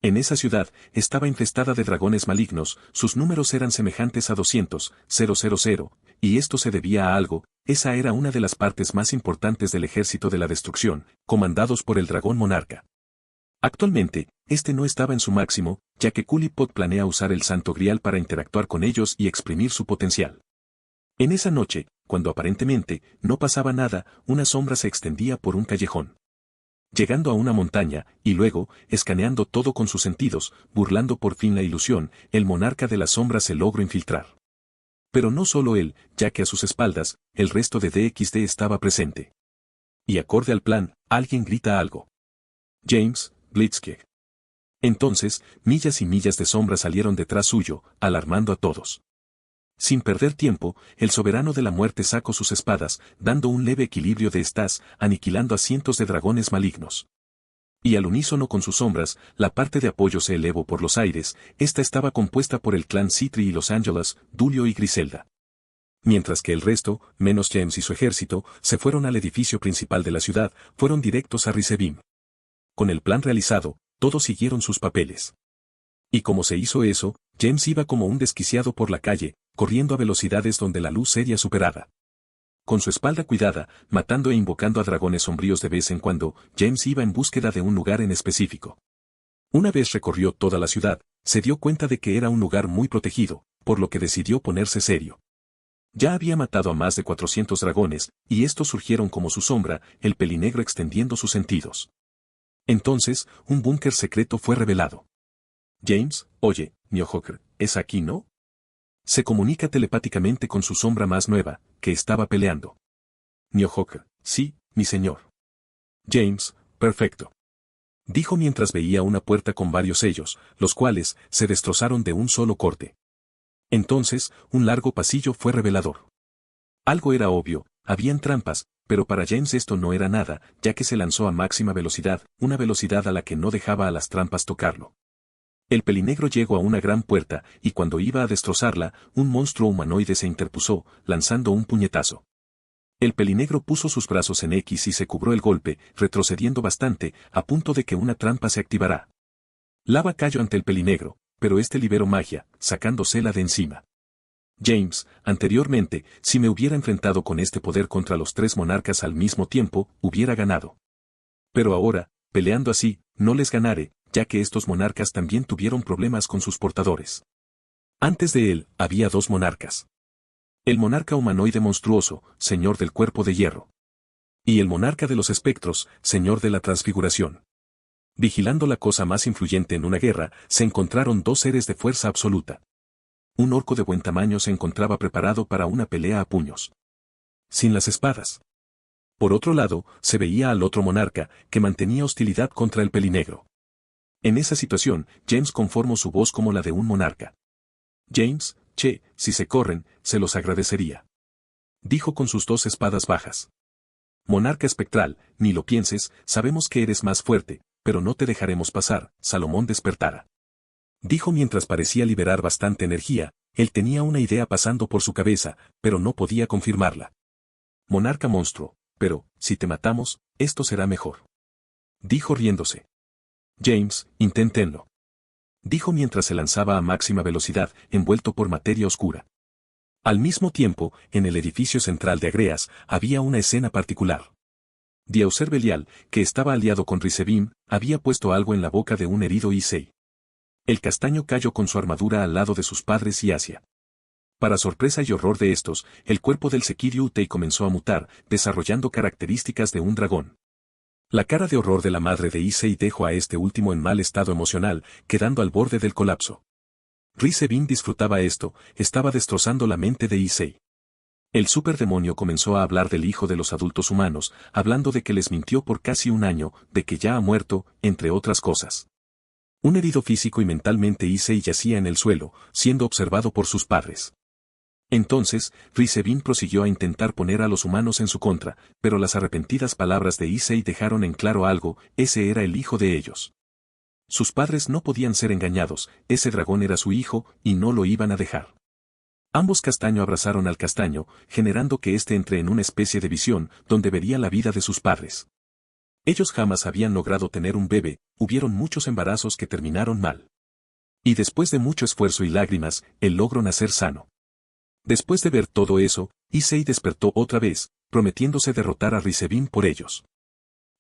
En esa ciudad, estaba infestada de dragones malignos, sus números eran semejantes a 200,000, y esto se debía a algo, esa era una de las partes más importantes del ejército de la destrucción, comandados por el dragón monarca. Actualmente, este no estaba en su máximo, ya que Kulipot planea usar el Santo Grial para interactuar con ellos y exprimir su potencial. En esa noche, cuando aparentemente no pasaba nada, una sombra se extendía por un callejón. Llegando a una montaña, y luego, escaneando todo con sus sentidos, burlando por fin la ilusión, el monarca de las sombras se logró infiltrar. Pero no solo él, ya que a sus espaldas, el resto de DXD estaba presente. Y acorde al plan, alguien grita algo. James, Blitzkrieg. Entonces, millas y millas de sombra salieron detrás suyo, alarmando a todos. Sin perder tiempo, el soberano de la muerte sacó sus espadas, dando un leve equilibrio de estas, aniquilando a cientos de dragones malignos. Y al unísono con sus sombras, la parte de apoyo se elevó por los aires, esta estaba compuesta por el clan Citri y Los Angeles, Dulio y Griselda. Mientras que el resto, menos James y su ejército, se fueron al edificio principal de la ciudad, fueron directos a Risebim. Con el plan realizado, todos siguieron sus papeles. Y como se hizo eso, James iba como un desquiciado por la calle, corriendo a velocidades donde la luz sería superada. Con su espalda cuidada, matando e invocando a dragones sombríos de vez en cuando, James iba en búsqueda de un lugar en específico. Una vez recorrió toda la ciudad, se dio cuenta de que era un lugar muy protegido, por lo que decidió ponerse serio. Ya había matado a más de 400 dragones, y estos surgieron como su sombra, el pelinegro extendiendo sus sentidos. Entonces, un búnker secreto fue revelado. James, oye, Niohawker, ¿es aquí, no? Se comunica telepáticamente con su sombra más nueva, que estaba peleando. Niohawker, sí, mi señor. James, perfecto. Dijo mientras veía una puerta con varios sellos, los cuales se destrozaron de un solo corte. Entonces, un largo pasillo fue revelador. Algo era obvio, habían trampas, pero para James esto no era nada, ya que se lanzó a máxima velocidad, una velocidad a la que no dejaba a las trampas tocarlo. El pelinegro llegó a una gran puerta, y cuando iba a destrozarla, un monstruo humanoide se interpuso, lanzando un puñetazo. El pelinegro puso sus brazos en X y se cubrió el golpe, retrocediendo bastante, a punto de que una trampa se activará. Lava cayó ante el pelinegro, pero este liberó magia, sacándosela de encima. James, anteriormente, si me hubiera enfrentado con este poder contra los tres monarcas al mismo tiempo, hubiera ganado. Pero ahora, peleando así, no les ganaré, ya que estos monarcas también tuvieron problemas con sus portadores. Antes de él, había dos monarcas. El monarca humanoide monstruoso, señor del cuerpo de hierro. Y el monarca de los espectros, señor de la transfiguración. Vigilando la cosa más influyente en una guerra, se encontraron dos seres de fuerza absoluta. Un orco de buen tamaño se encontraba preparado para una pelea a puños. Sin las espadas. Por otro lado, se veía al otro monarca, que mantenía hostilidad contra el pelinegro. En esa situación, James conformó su voz como la de un monarca. James, che, si se corren, se los agradecería. Dijo con sus dos espadas bajas. Monarca espectral, ni lo pienses, sabemos que eres más fuerte, pero no te dejaremos pasar. Salomón despertara. Dijo mientras parecía liberar bastante energía, él tenía una idea pasando por su cabeza, pero no podía confirmarla. Monarca monstruo, pero, si te matamos, esto será mejor. Dijo riéndose. James, inténtenlo. Dijo mientras se lanzaba a máxima velocidad, envuelto por materia oscura. Al mismo tiempo, en el edificio central de Agreas, había una escena particular. Diaucer Belial, que estaba aliado con Rizebim, había puesto algo en la boca de un herido Issei. El castaño cayó con su armadura al lado de sus padres y Asia. Para sorpresa y horror de estos, el cuerpo del Sekiryu Utei comenzó a mutar, desarrollando características de un dragón. La cara de horror de la madre de Issei dejó a este último en mal estado emocional, quedando al borde del colapso. Rizebim disfrutaba esto, estaba destrozando la mente de Issei. El superdemonio comenzó a hablar del hijo de los adultos humanos, hablando de que les mintió por casi un año, de que ya ha muerto, entre otras cosas. Un herido físico y mentalmente Issei yacía en el suelo, siendo observado por sus padres. Entonces, Rizebim prosiguió a intentar poner a los humanos en su contra, pero las arrepentidas palabras de Issei dejaron en claro algo, ese era el hijo de ellos. Sus padres no podían ser engañados, ese dragón era su hijo, y no lo iban a dejar. Ambos castaño abrazaron al castaño, generando que éste entre en una especie de visión, donde vería la vida de sus padres. Ellos jamás habían logrado tener un bebé, hubieron muchos embarazos que terminaron mal. Y después de mucho esfuerzo y lágrimas, él logró nacer sano. Después de ver todo eso, Issei despertó otra vez, prometiéndose derrotar a Rizebim por ellos.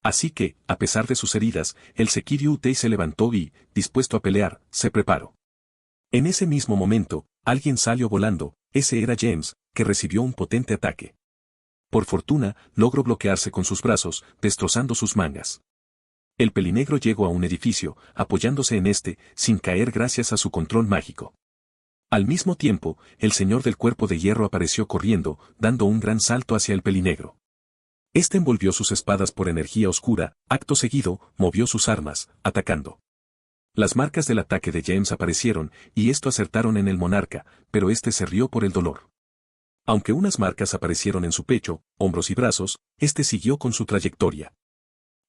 Así que, a pesar de sus heridas, el Sekiryu Utei se levantó y, dispuesto a pelear, se preparó. En ese mismo momento, alguien salió volando, ese era James, que recibió un potente ataque. Por fortuna, logró bloquearse con sus brazos, destrozando sus mangas. El pelinegro llegó a un edificio, apoyándose en este, sin caer gracias a su control mágico. Al mismo tiempo, el señor del cuerpo de hierro apareció corriendo, dando un gran salto hacia el pelinegro. Este envolvió sus espadas por energía oscura, acto seguido, movió sus armas, atacando. Las marcas del ataque de James aparecieron, y esto acertaron en el monarca, pero este se rió por el dolor. Aunque unas marcas aparecieron en su pecho, hombros y brazos, este siguió con su trayectoria.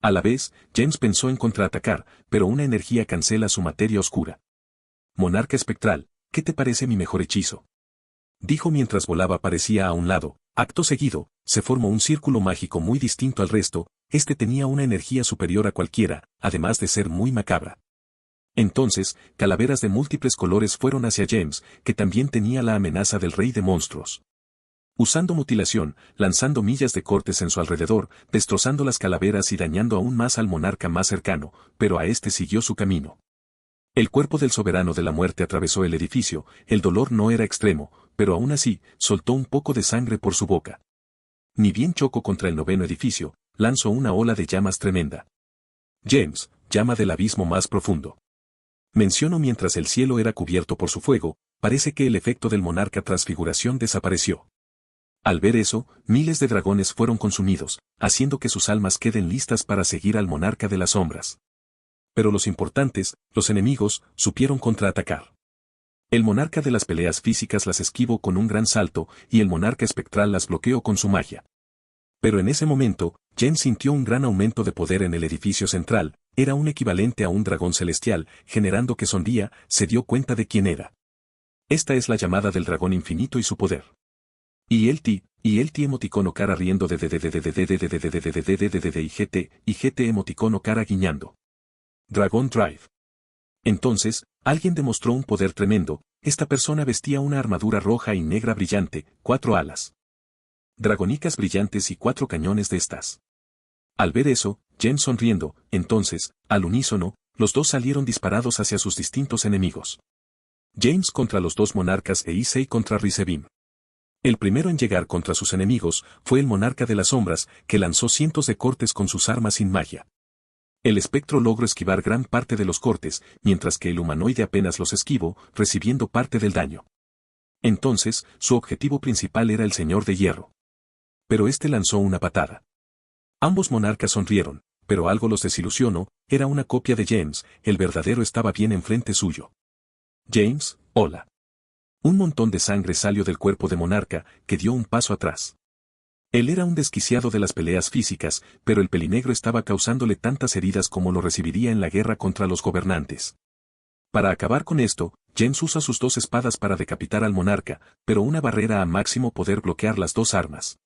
A la vez, James pensó en contraatacar, pero una energía cancela su materia oscura. Monarca espectral, ¿qué te parece mi mejor hechizo? Dijo mientras volaba parecía a un lado, acto seguido, se formó un círculo mágico muy distinto al resto, este tenía una energía superior a cualquiera, además de ser muy macabra. Entonces, calaveras de múltiples colores fueron hacia James, que también tenía la amenaza del rey de monstruos. Usando mutilación, lanzando millas de cortes en su alrededor, destrozando las calaveras y dañando aún más al monarca más cercano, pero a este siguió su camino. El cuerpo del soberano de la muerte atravesó el edificio, el dolor no era extremo, pero aún así, soltó un poco de sangre por su boca. Ni bien chocó contra el noveno edificio, lanzó una ola de llamas tremenda. James, llama del abismo más profundo. Mencionó mientras el cielo era cubierto por su fuego, parece que el efecto del monarca transfiguración desapareció. Al ver eso, miles de dragones fueron consumidos, haciendo que sus almas queden listas para seguir al monarca de las sombras. Pero los importantes, los enemigos, supieron contraatacar. El monarca de las peleas físicas las esquivó con un gran salto, y el monarca espectral las bloqueó con su magia. Pero en ese momento, James sintió un gran aumento de poder en el edificio central, era un equivalente a un dragón celestial, generando que sonría, se dio cuenta de quién era. Esta es la llamada del dragón infinito y su poder. Y el emoticono cara riendo de y GT emoticono cara guiñando. Dragon Drive. Entonces, alguien demostró un poder tremendo, esta persona vestía una armadura roja y negra brillante, 4 alas dragonicas brillantes y 4 cañones de estas. Al ver eso, James sonriendo, entonces, al unísono, los dos salieron disparados hacia sus distintos enemigos. James contra los dos monarcas e Issei contra Rizebim. El primero en llegar contra sus enemigos fue el monarca de las sombras, que lanzó cientos de cortes con sus armas sin magia. El espectro logró esquivar gran parte de los cortes, mientras que el humanoide apenas los esquivó, recibiendo parte del daño. Entonces, su objetivo principal era el Señor de Hierro. Pero este lanzó una patada. Ambos monarcas sonrieron, pero algo los desilusionó, era una copia de James, el verdadero estaba bien enfrente suyo. James, hola. Un montón de sangre salió del cuerpo de monarca, que dio un paso atrás. Él era un desquiciado de las peleas físicas, pero el pelinegro estaba causándole tantas heridas como lo recibiría en la guerra contra los gobernantes. Para acabar con esto, James usa sus dos espadas para decapitar al monarca, pero una barrera a máximo poder bloquear las dos armas.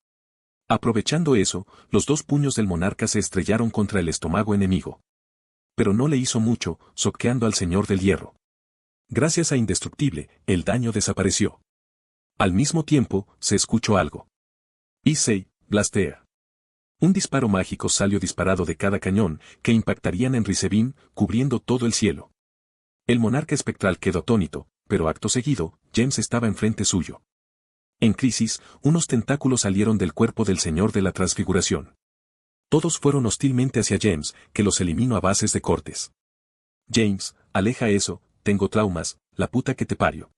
Aprovechando eso, los dos puños del monarca se estrellaron contra el estómago enemigo. Pero no le hizo mucho, soqueando al Señor del Hierro. Gracias a Indestructible, el daño desapareció. Al mismo tiempo, se escuchó algo. Issei, blastea. Un disparo mágico salió disparado de cada cañón, que impactarían en Rizebin, cubriendo todo el cielo. El monarca espectral quedó atónito, pero acto seguido, James estaba enfrente suyo. En crisis, unos tentáculos salieron del cuerpo del Señor de la Transfiguración. Todos fueron hostilmente hacia James, que los eliminó a bases de cortes. James, aleja eso, tengo traumas, la puta que te parió.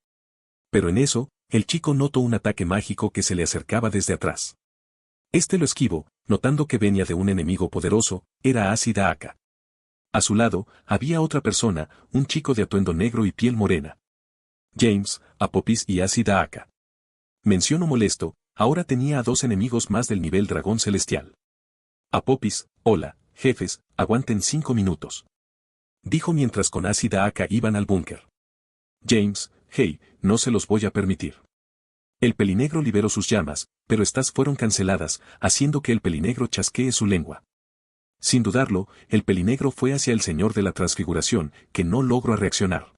Pero en eso, el chico notó un ataque mágico que se le acercaba desde atrás. Este lo esquivó, notando que venía de un enemigo poderoso, era Acid Aka. A su lado, había otra persona, un chico de atuendo negro y piel morena. James, Apophis y Acid Aka. Menciono molesto, ahora tenía a dos enemigos más del nivel dragón celestial. Apophis, hola, jefes, aguanten 5 minutos. Dijo mientras con Acid Aka iban al búnker. James, hey, no se los voy a permitir. El pelinegro liberó sus llamas, pero estas fueron canceladas, haciendo que el pelinegro chasquee su lengua. Sin dudarlo, el pelinegro fue hacia el Señor de la Transfiguración, que no logró reaccionar.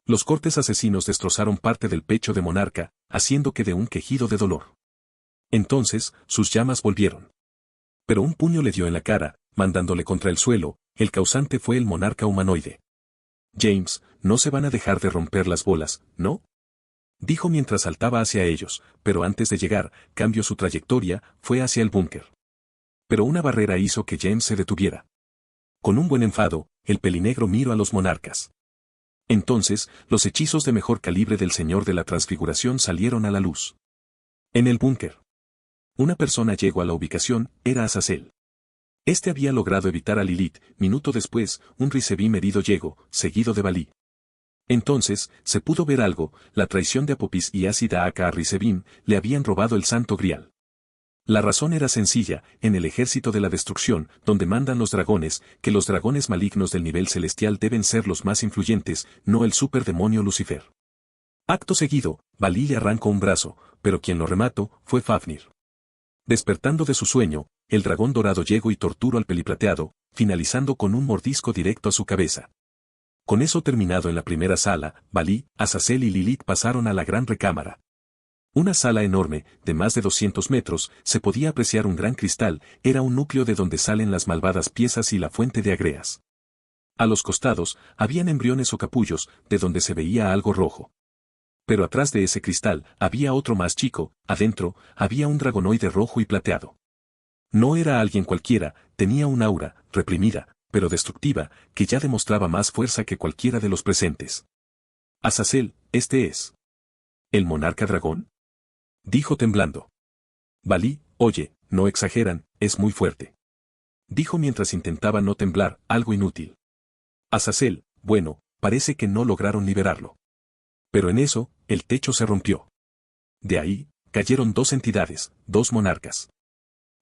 Los cortes asesinos destrozaron parte del pecho de Monarca, haciendo que dé un quejido de dolor. Entonces, sus llamas volvieron. Pero un puño le dio en la cara, mandándole contra el suelo, el causante fue el monarca humanoide. James, no se van a dejar de romper las bolas, ¿no? Dijo mientras saltaba hacia ellos, pero antes de llegar, cambió su trayectoria, fue hacia el búnker. Pero una barrera hizo que James se detuviera. Con un buen enfado, el pelinegro miró a los monarcas. Entonces, los hechizos de mejor calibre del Señor de la Transfiguración salieron a la luz. En el búnker. Una persona llegó a la ubicación, era Azazel. Este había logrado evitar a Lilith, minuto después, un Rizebin herido llegó, seguido de Balí. Entonces, se pudo ver algo, la traición de Apophis y Acid Aka a Rizebin, le habían robado el Santo Grial. La razón era sencilla, en el ejército de la destrucción, donde mandan los dragones, que los dragones malignos del nivel celestial deben ser los más influyentes, no el superdemonio Lucifer. Acto seguido, Balí le arrancó un brazo, pero quien lo remató, fue Fafnir. Despertando de su sueño, el dragón dorado llegó y torturó al peliplateado, finalizando con un mordisco directo a su cabeza. Con eso terminado en la primera sala, Balí, Azazel y Lilith pasaron a la gran recámara. Una sala enorme, de más de 200 metros, se podía apreciar un gran cristal, era un núcleo de donde salen las malvadas piezas y la fuente de Agreas. A los costados, habían embriones o capullos, de donde se veía algo rojo. Pero atrás de ese cristal, había otro más chico, adentro, había un dragonoide rojo y plateado. No era alguien cualquiera, tenía un aura, reprimida, pero destructiva, que ya demostraba más fuerza que cualquiera de los presentes. Azazel, este es. ¿El monarca dragón? Dijo temblando. Balí, oye, no exageran, es muy fuerte. Dijo mientras intentaba no temblar, algo inútil. Azazel, bueno, parece que no lograron liberarlo. Pero en eso, el techo se rompió. De ahí, cayeron dos entidades, dos monarcas.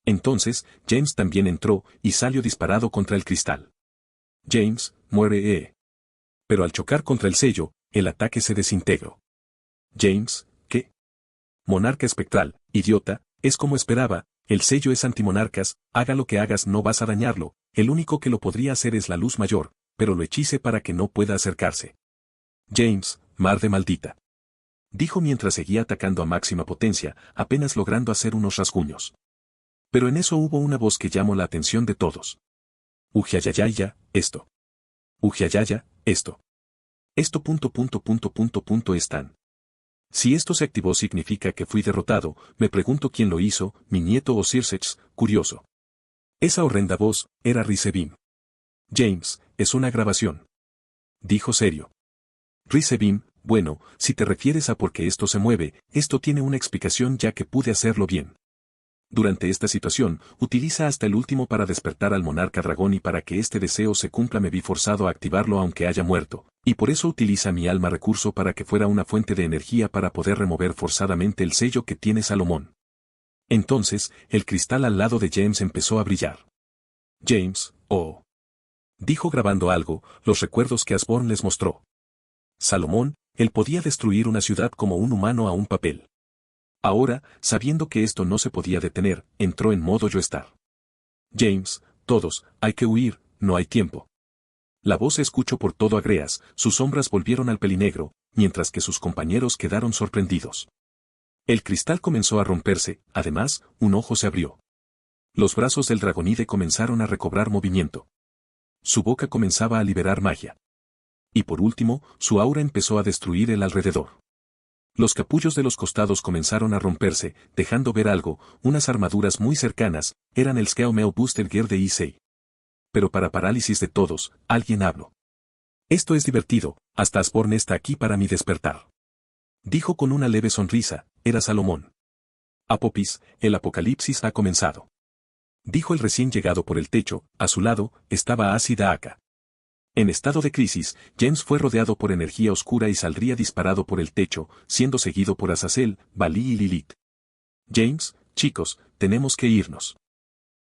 Entonces, James también entró y salió disparado contra el cristal. James, muere. Pero al chocar contra el sello, el ataque se desintegró. James, ¿qué? Monarca espectral, idiota, es como esperaba, el sello es antimonarcas, haga lo que hagas no vas a dañarlo, el único que lo podría hacer es la luz mayor, pero lo hechice para que no pueda acercarse. James, mar de maldita. Dijo mientras seguía atacando a máxima potencia, apenas logrando hacer unos rasguños. Pero en eso hubo una voz que llamó la atención de todos. Ujiayayaya, esto. Ujiayaya, esto. Esto ... están. Si esto se activó significa que fui derrotado, me pregunto quién lo hizo, mi nieto o Circex, curioso. Esa horrenda voz, era Rizebin. James, es una grabación. Dijo serio. Rizebin, bueno, si te refieres a por qué esto se mueve, esto tiene una explicación ya que pude hacerlo bien. Durante esta situación, utiliza hasta el último para despertar al monarca dragón y para que este deseo se cumpla me vi forzado a activarlo aunque haya muerto, y por eso utiliza mi alma recurso para que fuera una fuente de energía para poder remover forzadamente el sello que tiene Salomón. Entonces, el cristal al lado de James empezó a brillar. James, oh. Dijo grabando algo, los recuerdos que Asborn les mostró. Salomón, él podía destruir una ciudad como un humano a un papel. Ahora, sabiendo que esto no se podía detener, entró en modo yo estar. James, todos, hay que huir, no hay tiempo. La voz se escuchó por todo Agreas, sus sombras volvieron al pelinegro, mientras que sus compañeros quedaron sorprendidos. El cristal comenzó a romperse, además, un ojo se abrió. Los brazos del dragonide comenzaron a recobrar movimiento. Su boca comenzaba a liberar magia. Y por último, su aura empezó a destruir el alrededor. Los capullos de los costados comenzaron a romperse, dejando ver algo, unas armaduras muy cercanas, eran el Skeomeo Booster Gear de Issei. Pero para parálisis de todos, alguien habló. Esto es divertido, hasta Asborn está aquí para mi despertar. Dijo con una leve sonrisa, era Salomón. Apopis, el apocalipsis ha comenzado. Dijo el recién llegado por el techo, a su lado, estaba Asida Aka. En estado de crisis, James fue rodeado por energía oscura y saldría disparado por el techo, siendo seguido por Azazel, Balí y Lilith. James, chicos, tenemos que irnos.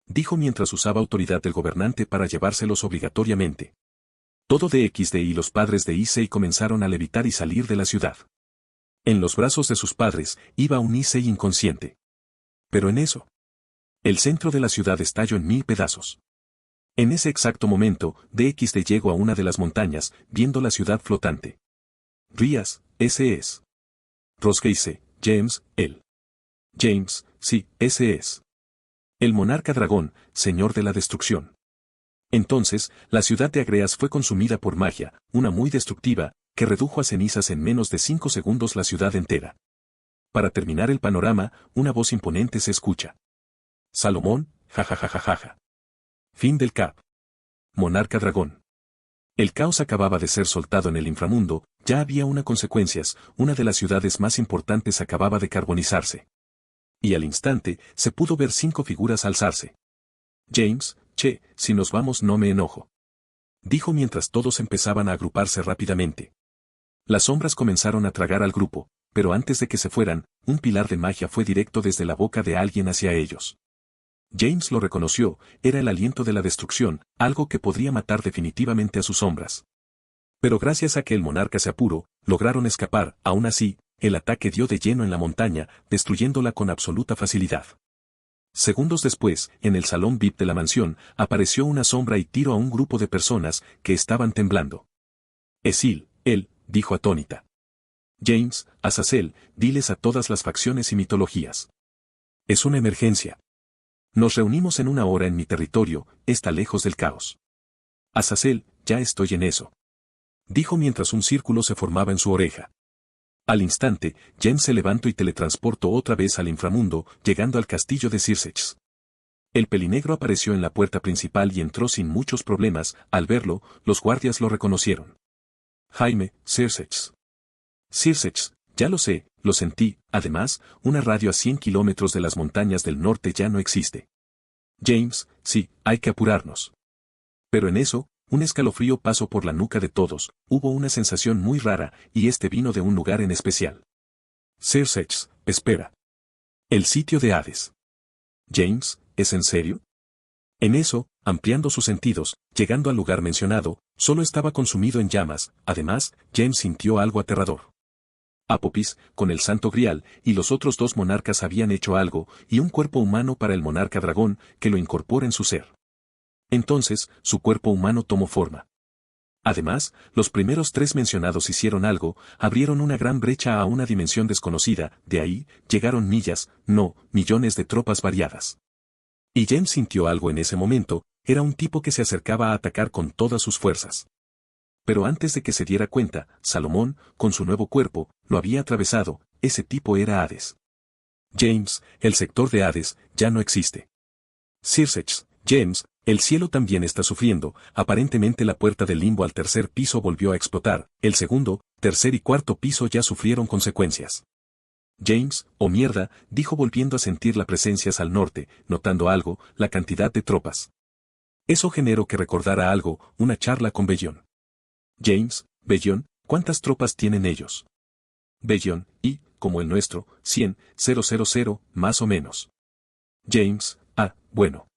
Dijo mientras usaba autoridad del gobernante para llevárselos obligatoriamente. Todo DXD y los padres de Issei comenzaron a levitar y salir de la ciudad. En los brazos de sus padres, iba un Issei inconsciente. Pero en eso, el centro de la ciudad estalló en 1000 pedazos. En ese exacto momento, DXD llegó a una de las montañas, viendo la ciudad flotante. Rías, ese es. Rosque dice, James, él. James, sí, ese es. El monarca dragón, señor de la destrucción. Entonces, la ciudad de Agreas fue consumida por magia, una muy destructiva, que redujo a cenizas en menos de 5 segundos la ciudad entera. Para terminar el panorama, una voz imponente se escucha. Salomón, jajajajaja. Fin del cap. Monarca dragón. El caos acababa de ser soltado en el inframundo, ya había una consecuencias, una de las ciudades más importantes acababa de carbonizarse. Y al instante, se pudo ver 5 figuras alzarse. James, che, si nos vamos no me enojo. Dijo mientras todos empezaban a agruparse rápidamente. Las sombras comenzaron a tragar al grupo, pero antes de que se fueran, un pilar de magia fue directo desde la boca de alguien hacia ellos. James lo reconoció, era el aliento de la destrucción, algo que podría matar definitivamente a sus sombras. Pero gracias a que el monarca se apuró, lograron escapar, aún así, el ataque dio de lleno en la montaña, destruyéndola con absoluta facilidad. Segundos después, en el salón VIP de la mansión, apareció una sombra y tiró a un grupo de personas que estaban temblando. Esil, él, dijo atónita. James, Azazel, diles a todas las facciones y mitologías. Es una emergencia. Nos reunimos en una hora en mi territorio, está lejos del caos. Azazel, ya estoy en eso. Dijo mientras un círculo se formaba en su oreja. Al instante, James se levantó y teletransportó otra vez al inframundo, llegando al castillo de Circex. El pelinegro apareció en la puerta principal y entró sin muchos problemas, al verlo, los guardias lo reconocieron. Jaime, Circex. Circex, ya lo sé, lo sentí, además, una radio a 100 kilómetros de las montañas del norte ya no existe. James, sí, hay que apurarnos. Pero en eso, un escalofrío pasó por la nuca de todos, hubo una sensación muy rara, y este vino de un lugar en especial. Circex, espera. El sitio de Hades. James, ¿es en serio? En eso, ampliando sus sentidos, llegando al lugar mencionado, solo estaba consumido en llamas, además, James sintió algo aterrador. Apopis, con el Santo Grial, y los otros 2 monarcas habían hecho algo, y un cuerpo humano para el monarca dragón, que lo incorpora en su ser. Entonces, su cuerpo humano tomó forma. Además, los primeros 3 mencionados hicieron algo, abrieron una gran brecha a una dimensión desconocida, de ahí, llegaron millas, no, millones de tropas variadas. Y James sintió algo en ese momento, era un tipo que se acercaba a atacar con todas sus fuerzas. Pero antes de que se diera cuenta, Salomón, con su nuevo cuerpo, lo había atravesado, ese tipo era Hades. James, el sector de Hades, ya no existe. Circex, James, el cielo también está sufriendo, aparentemente la puerta del limbo al tercer piso volvió a explotar, el segundo, tercer y cuarto piso ya sufrieron consecuencias. James, oh mierda, dijo volviendo a sentir la presencia al norte, notando algo, la cantidad de tropas. Eso generó que recordara algo, una charla con Bellón. James, Bellón, ¿cuántas tropas tienen ellos? Bellón, y, como el nuestro, 100, 000, más o menos. James, bueno.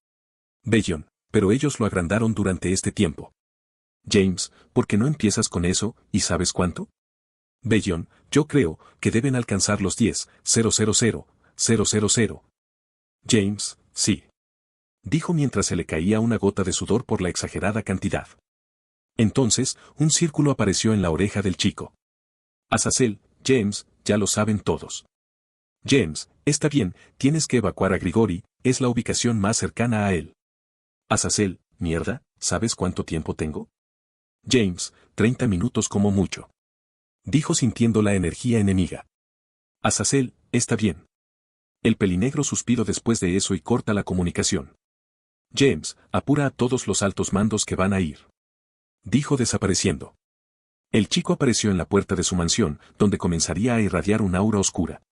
Bellion, pero ellos lo agrandaron durante este tiempo. James, ¿por qué no empiezas con eso, y sabes cuánto? Bellion, yo creo que deben alcanzar los 10,000,000. James, sí. Dijo mientras se le caía una gota de sudor por la exagerada cantidad. Entonces, un círculo apareció en la oreja del chico. Azazel, James, ya lo saben todos. James, está bien, tienes que evacuar a Grigori, es la ubicación más cercana a él. Azazel, mierda, ¿sabes cuánto tiempo tengo? James, 30 minutos como mucho. Dijo sintiendo la energía enemiga. Azazel, está bien. El pelinegro suspiró después de eso y corta la comunicación. James, apura a todos los altos mandos que van a ir. Dijo desapareciendo. El chico apareció en la puerta de su mansión, donde comenzaría a irradiar un aura oscura.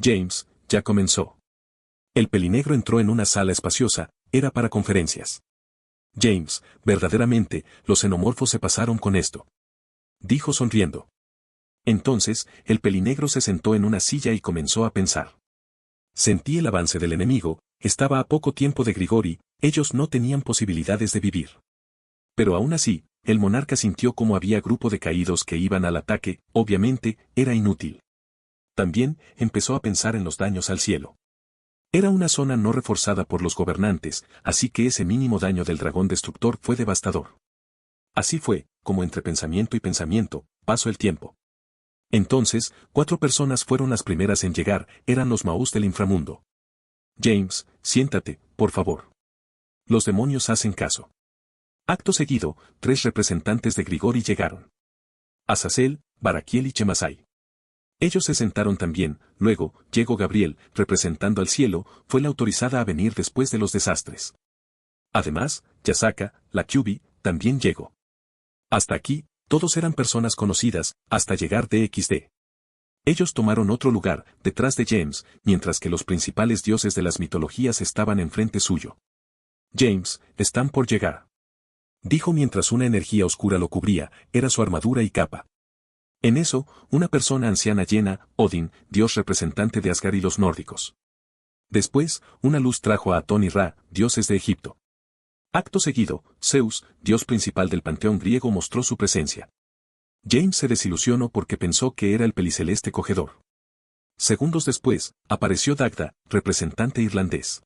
James, ya comenzó. El pelinegro entró en una sala espaciosa, era para conferencias. James, verdaderamente, los xenomorfos se pasaron con esto. Dijo sonriendo. Entonces, el pelinegro se sentó en una silla y comenzó a pensar. Sentí el avance del enemigo, estaba a poco tiempo de Grigori, ellos no tenían posibilidades de vivir. Pero aún así, el monarca sintió como había grupo de caídos que iban al ataque, obviamente, era inútil. También, empezó a pensar en los daños al cielo. Era una zona no reforzada por los gobernantes, así que ese mínimo daño del dragón destructor fue devastador. Así fue, como entre pensamiento y pensamiento, pasó el tiempo. Entonces, 4 personas fueron las primeras en llegar, eran los Maús del inframundo. James, siéntate, por favor. Los demonios hacen caso. Acto seguido, 3 representantes de Grigori llegaron. Azazel, Barakiel y Chemasai. Ellos se sentaron también, luego, llegó Gabriel, representando al cielo, fue la autorizada a venir después de los desastres. Además, Yasaka, la Kyubi, también llegó. Hasta aquí, todos eran personas conocidas, hasta llegar DXD. Ellos tomaron otro lugar, detrás de James, mientras que los principales dioses de las mitologías estaban enfrente suyo. James, están por llegar. Dijo mientras una energía oscura lo cubría, era su armadura y capa. En eso, una persona anciana llena, Odin, dios representante de Asgard y los nórdicos. Después, una luz trajo a Atón y Ra, dioses de Egipto. Acto seguido, Zeus, dios principal del panteón griego, mostró su presencia. James se desilusionó porque pensó que era el peliceleste cogedor. Segundos después, apareció Dagda, representante irlandés.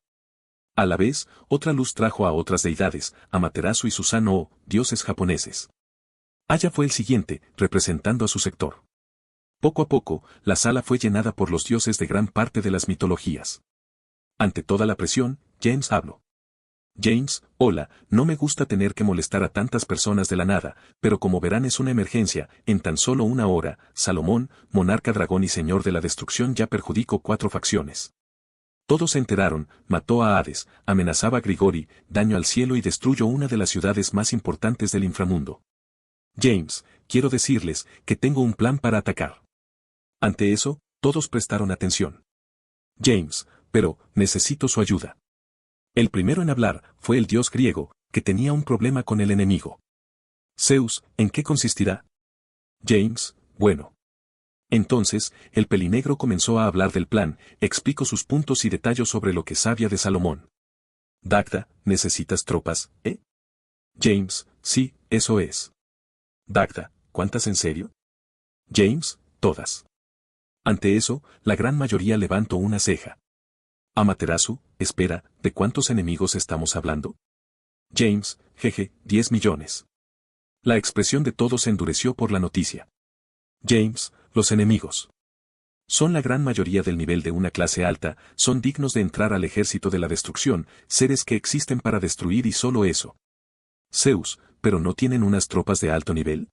A la vez, otra luz trajo a otras deidades, Amaterasu y Susanoo, dioses japoneses. Aya fue el siguiente, representando a su sector. Poco a poco, la sala fue llenada por los dioses de gran parte de las mitologías. Ante toda la presión, James habló. James, hola, no me gusta tener que molestar a tantas personas de la nada, pero como verán es una emergencia, en tan solo una hora, Salomón, monarca dragón y señor de la destrucción ya perjudicó 4 facciones. Todos se enteraron, mató a Hades, amenazaba a Grigori, daño al cielo y destruyó una de las ciudades más importantes del inframundo. James, quiero decirles que tengo un plan para atacar. Ante eso, todos prestaron atención. James, pero, necesito su ayuda. El primero en hablar fue el dios griego, que tenía un problema con el enemigo. Zeus, ¿en qué consistirá? James, bueno. Entonces, el pelinegro comenzó a hablar del plan, explicó sus puntos y detalles sobre lo que sabía de Salomón. Dagda, ¿necesitas tropas, James, sí, eso es. Dagda, ¿cuántas en serio? James, todas. Ante eso, la gran mayoría levantó una ceja. Amaterasu, espera, ¿de cuántos enemigos estamos hablando? James, jeje, 10 millones. La expresión de todos se endureció por la noticia. James, los enemigos. Son la gran mayoría del nivel de una clase alta, son dignos de entrar al ejército de la destrucción, seres que existen para destruir y solo eso. Zeus, ¿pero no tienen unas tropas de alto nivel?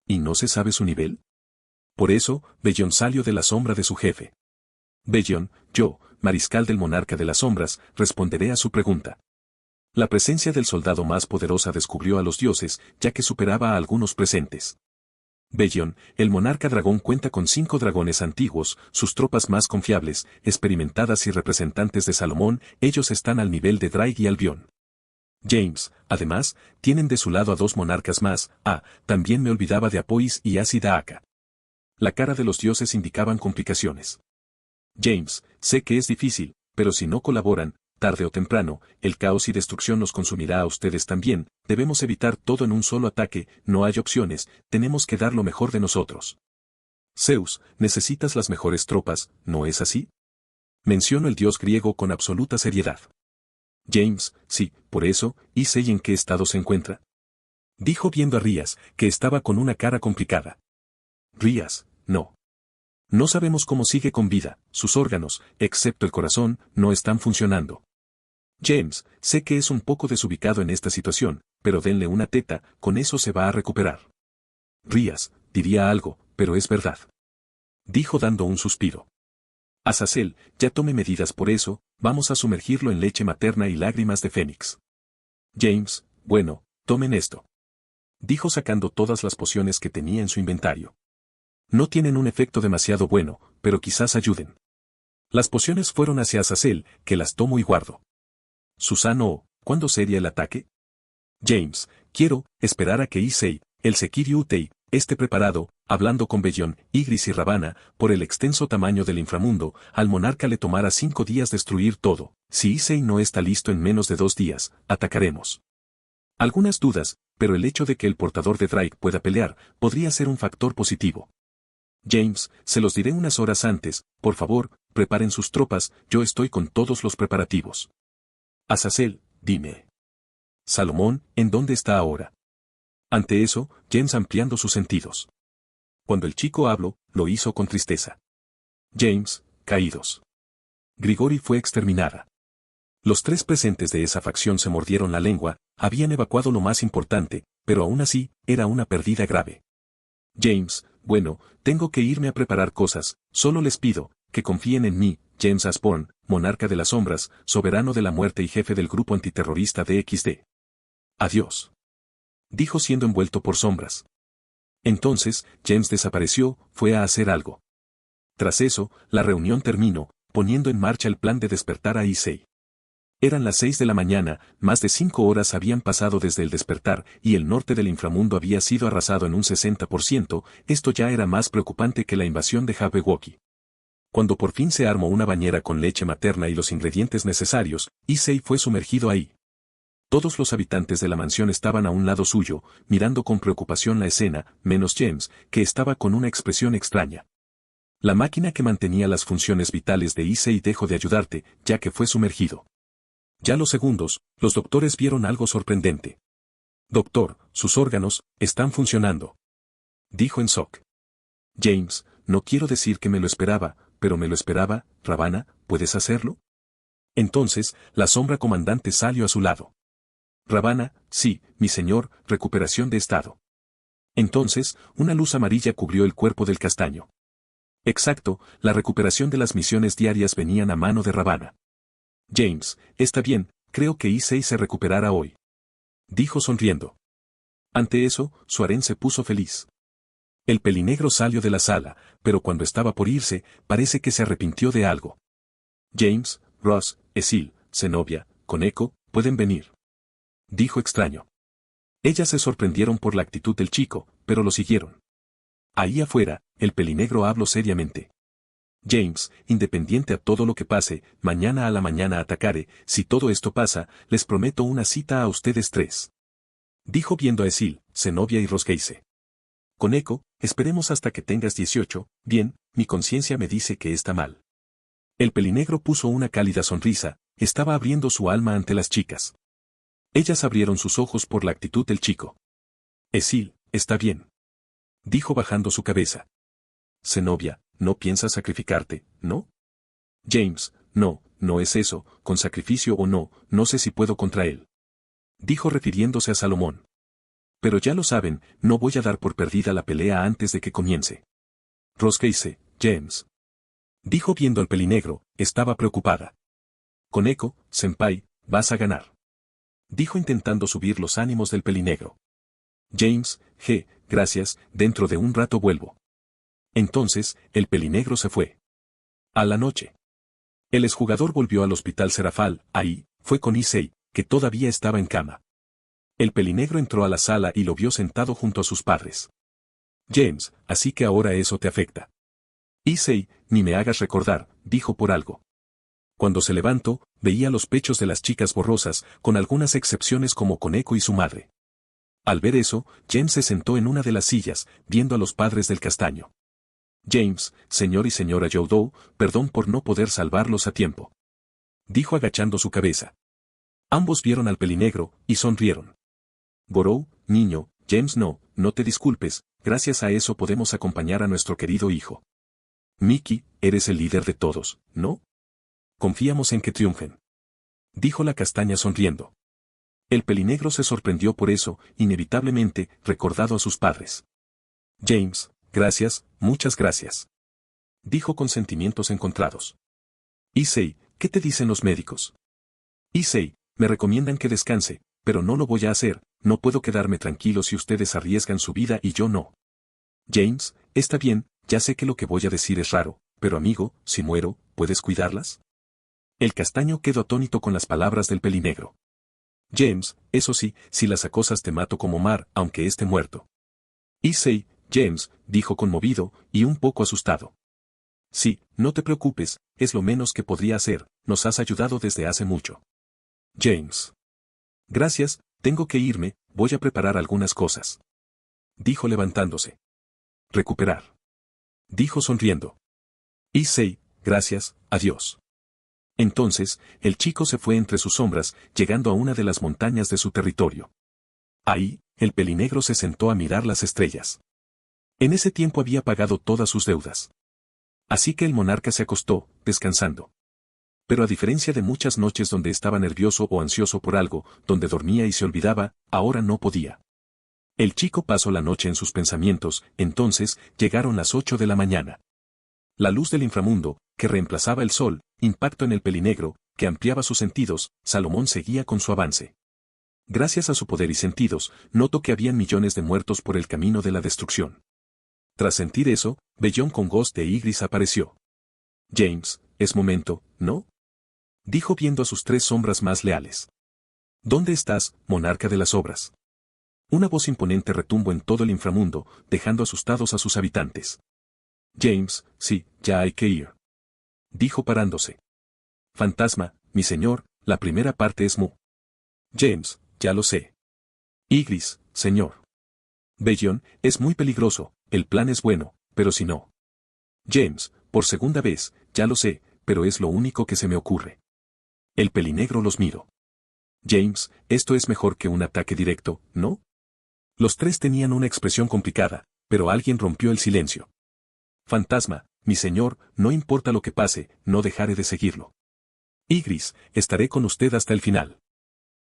¿Y no se sabe su nivel? Por eso, Bellion salió de la sombra de su jefe. Bellion, yo, mariscal del monarca de las sombras, responderé a su pregunta. La presencia del soldado más poderosa descubrió a los dioses, ya que superaba a algunos presentes. Bellion, el monarca dragón cuenta con 5 dragones antiguos, sus tropas más confiables, experimentadas y representantes de Salomón, ellos están al nivel de Draig y Albion. James, además, tienen de su lado a 2 monarcas más, también me olvidaba de Apois y Asidaaka. La cara de los dioses indicaban complicaciones. James, sé que es difícil, pero si no colaboran, tarde o temprano, el caos y destrucción nos consumirá a ustedes también. Debemos evitar todo en un solo ataque, no hay opciones, tenemos que dar lo mejor de nosotros. Zeus, necesitas las mejores tropas, ¿no es así? Mencionó el dios griego con absoluta seriedad. James, sí, por eso, ¿y sé en qué estado se encuentra? Dijo viendo a Rías, que estaba con una cara complicada. Rías, no. No sabemos cómo sigue con vida, sus órganos, excepto el corazón, no están funcionando. James, sé que es un poco desubicado en esta situación, pero denle una teta, con eso se va a recuperar. Rías, diría algo, pero es verdad. Dijo dando un suspiro. Azazel, ya tome medidas por eso, vamos a sumergirlo en leche materna y lágrimas de fénix. James, bueno, tomen esto. Dijo sacando todas las pociones que tenía en su inventario. No tienen un efecto demasiado bueno, pero quizás ayuden. Las pociones fueron hacia Azazel, que las tomo y guardo. Susano, ¿cuándo sería el ataque? James, quiero esperar a que Issei, el Sekiryu Utei, esté preparado, hablando con Bellón, Ygritte y Ravana, por el extenso tamaño del inframundo, al monarca le tomará 5 días destruir todo. Si Issei no está listo en menos de 2 días, atacaremos. Algunas dudas, pero el hecho de que el portador de Drake pueda pelear, podría ser un factor positivo. James, se los diré unas horas antes, por favor, preparen sus tropas, yo estoy con todos los preparativos. Azazel, dime. Salomón, ¿en dónde está ahora? Ante eso, James ampliando sus sentidos. Cuando el chico habló, lo hizo con tristeza. James, caídos. Grigori fue exterminada. Los 3 presentes de esa facción se mordieron la lengua, habían evacuado lo más importante, pero aún así, era una pérdida grave. James, bueno, tengo que irme a preparar cosas, solo les pido, que confíen en mí, James Asborn, monarca de las sombras, soberano de la muerte y jefe del grupo antiterrorista de XD. Adiós. Dijo siendo envuelto por sombras. Entonces, James desapareció, fue a hacer algo. Tras eso, la reunión terminó, poniendo en marcha el plan de despertar a Issei. Eran las 6 de la mañana, más de 5 horas habían pasado desde el despertar, y el norte del inframundo había sido arrasado en un 60%, esto ya era más preocupante que la invasión de Jabberwocky. Cuando por fin se armó una bañera con leche materna y los ingredientes necesarios, Issei fue sumergido ahí. Todos los habitantes de la mansión estaban a un lado suyo, mirando con preocupación la escena, menos James, que estaba con una expresión extraña. La máquina que mantenía las funciones vitales de Issei dejó de ayudarte, ya que fue sumergido. Ya a los segundos, los doctores vieron algo sorprendente. Doctor, sus órganos, están funcionando. Dijo en shock. James, no quiero decir que me lo esperaba, pero me lo esperaba, Ravana, ¿puedes hacerlo? Entonces, la sombra comandante salió a su lado. Ravana, sí, mi señor, recuperación de estado. Entonces, una luz amarilla cubrió el cuerpo del castaño. Exacto, la recuperación de las misiones diarias venían a mano de Ravana. James, está bien, creo que Issei se recuperará hoy. Dijo sonriendo. Ante eso, Suaren se puso feliz. El pelinegro salió de la sala, pero cuando estaba por irse, parece que se arrepintió de algo. James, Ross, Esil, Zenobia, Koneko, pueden venir. Dijo extraño. Ellas se sorprendieron por la actitud del chico, pero lo siguieron. Ahí afuera, el pelinegro habló seriamente. James, independiente a todo lo que pase, mañana a la mañana atacaré, si todo esto pasa, les prometo una cita a ustedes 3. Dijo viendo a Esil, Zenobia y Rosgeise. Koneko, esperemos hasta que tengas 18, bien, mi conciencia me dice que está mal. El pelinegro puso una cálida sonrisa, estaba abriendo su alma ante las chicas. Ellas abrieron sus ojos por la actitud del chico. Esil, está bien. Dijo bajando su cabeza. Zenobia, no piensas sacrificarte, ¿no? James, no, no es eso, con sacrificio o no, no sé si puedo contra él. Dijo refiriéndose a Salomón. Pero ya lo saben, no voy a dar por perdida la pelea antes de que comience. Rosgeise, James. Dijo viendo al pelinegro, estaba preocupada. Koneko, senpai, vas a ganar. Dijo intentando subir los ánimos del pelinegro. James, gracias, dentro de un rato vuelvo. Entonces, el pelinegro se fue. A la noche. El exjugador volvió al hospital Serafal, ahí, fue con Issei, que todavía estaba en cama. El pelinegro entró a la sala y lo vio sentado junto a sus padres. James, así que ahora eso te afecta. Issei, ni me hagas recordar, dijo por algo. Cuando se levantó, veía los pechos de las chicas borrosas, con algunas excepciones como Koneko y su madre. Al ver eso, James se sentó en una de las sillas, viendo a los padres del castaño. James, señor y señora Youdou, perdón por no poder salvarlos a tiempo, dijo agachando su cabeza. Ambos vieron al pelinegro, y sonrieron. Gorou, niño, James no te disculpes, gracias a eso podemos acompañar a nuestro querido hijo. Mickey, eres el líder de todos, ¿no? Confiamos en que triunfen, dijo la castaña sonriendo. El pelinegro se sorprendió por eso, inevitablemente, recordado a sus padres. James, gracias, muchas gracias, dijo con sentimientos encontrados. Issei, ¿qué te dicen los médicos? Issei, me recomiendan que descanse, pero no lo voy a hacer, no puedo quedarme tranquilo si ustedes arriesgan su vida y yo no. James, está bien, ya sé que lo que voy a decir es raro, pero amigo, si muero, ¿puedes cuidarlas? El castaño quedó atónito con las palabras del pelinegro. James, eso sí, si las acosas te mato como Mar, aunque esté muerto. Issei, James, dijo conmovido, y un poco asustado. Sí, no te preocupes, es lo menos que podría hacer, nos has ayudado desde hace mucho. James. Gracias, tengo que irme, voy a preparar algunas cosas, dijo levantándose. Recuperar, dijo sonriendo. Issei, gracias, adiós. Entonces, el chico se fue entre sus sombras, llegando a una de las montañas de su territorio. Ahí, el pelinegro se sentó a mirar las estrellas. En ese tiempo había pagado todas sus deudas. Así que el monarca se acostó, descansando. Pero a diferencia de muchas noches donde estaba nervioso o ansioso por algo, donde dormía y se olvidaba, ahora no podía. El chico pasó la noche en sus pensamientos, entonces, llegaron las 8 de la mañana. La luz del inframundo, que reemplazaba el sol, impactó en el pelinegro, que ampliaba sus sentidos, Salomón seguía con su avance. Gracias a su poder y sentidos, notó que habían millones de muertos por el camino de la destrucción. Tras sentir eso, Bellón con Ghost de Ygritte apareció. James, es momento, ¿no? Dijo viendo a sus tres sombras más leales. ¿Dónde estás, monarca de las obras? Una voz imponente retumbó en todo el inframundo, dejando asustados a sus habitantes. James, sí, ya hay que ir, dijo parándose. Fantasma, mi señor, la primera parte es Mu. James, ya lo sé. Ygritte, señor. Bellón, es muy peligroso, el plan es bueno, pero si no. James, por segunda vez, ya lo sé, pero es lo único que se me ocurre. El pelinegro los miró. James, esto es mejor que un ataque directo, ¿no? Los tres tenían una expresión complicada, pero alguien rompió el silencio. Fantasma, mi señor, no importa lo que pase, no dejaré de seguirlo. Ygritte, estaré con usted hasta el final.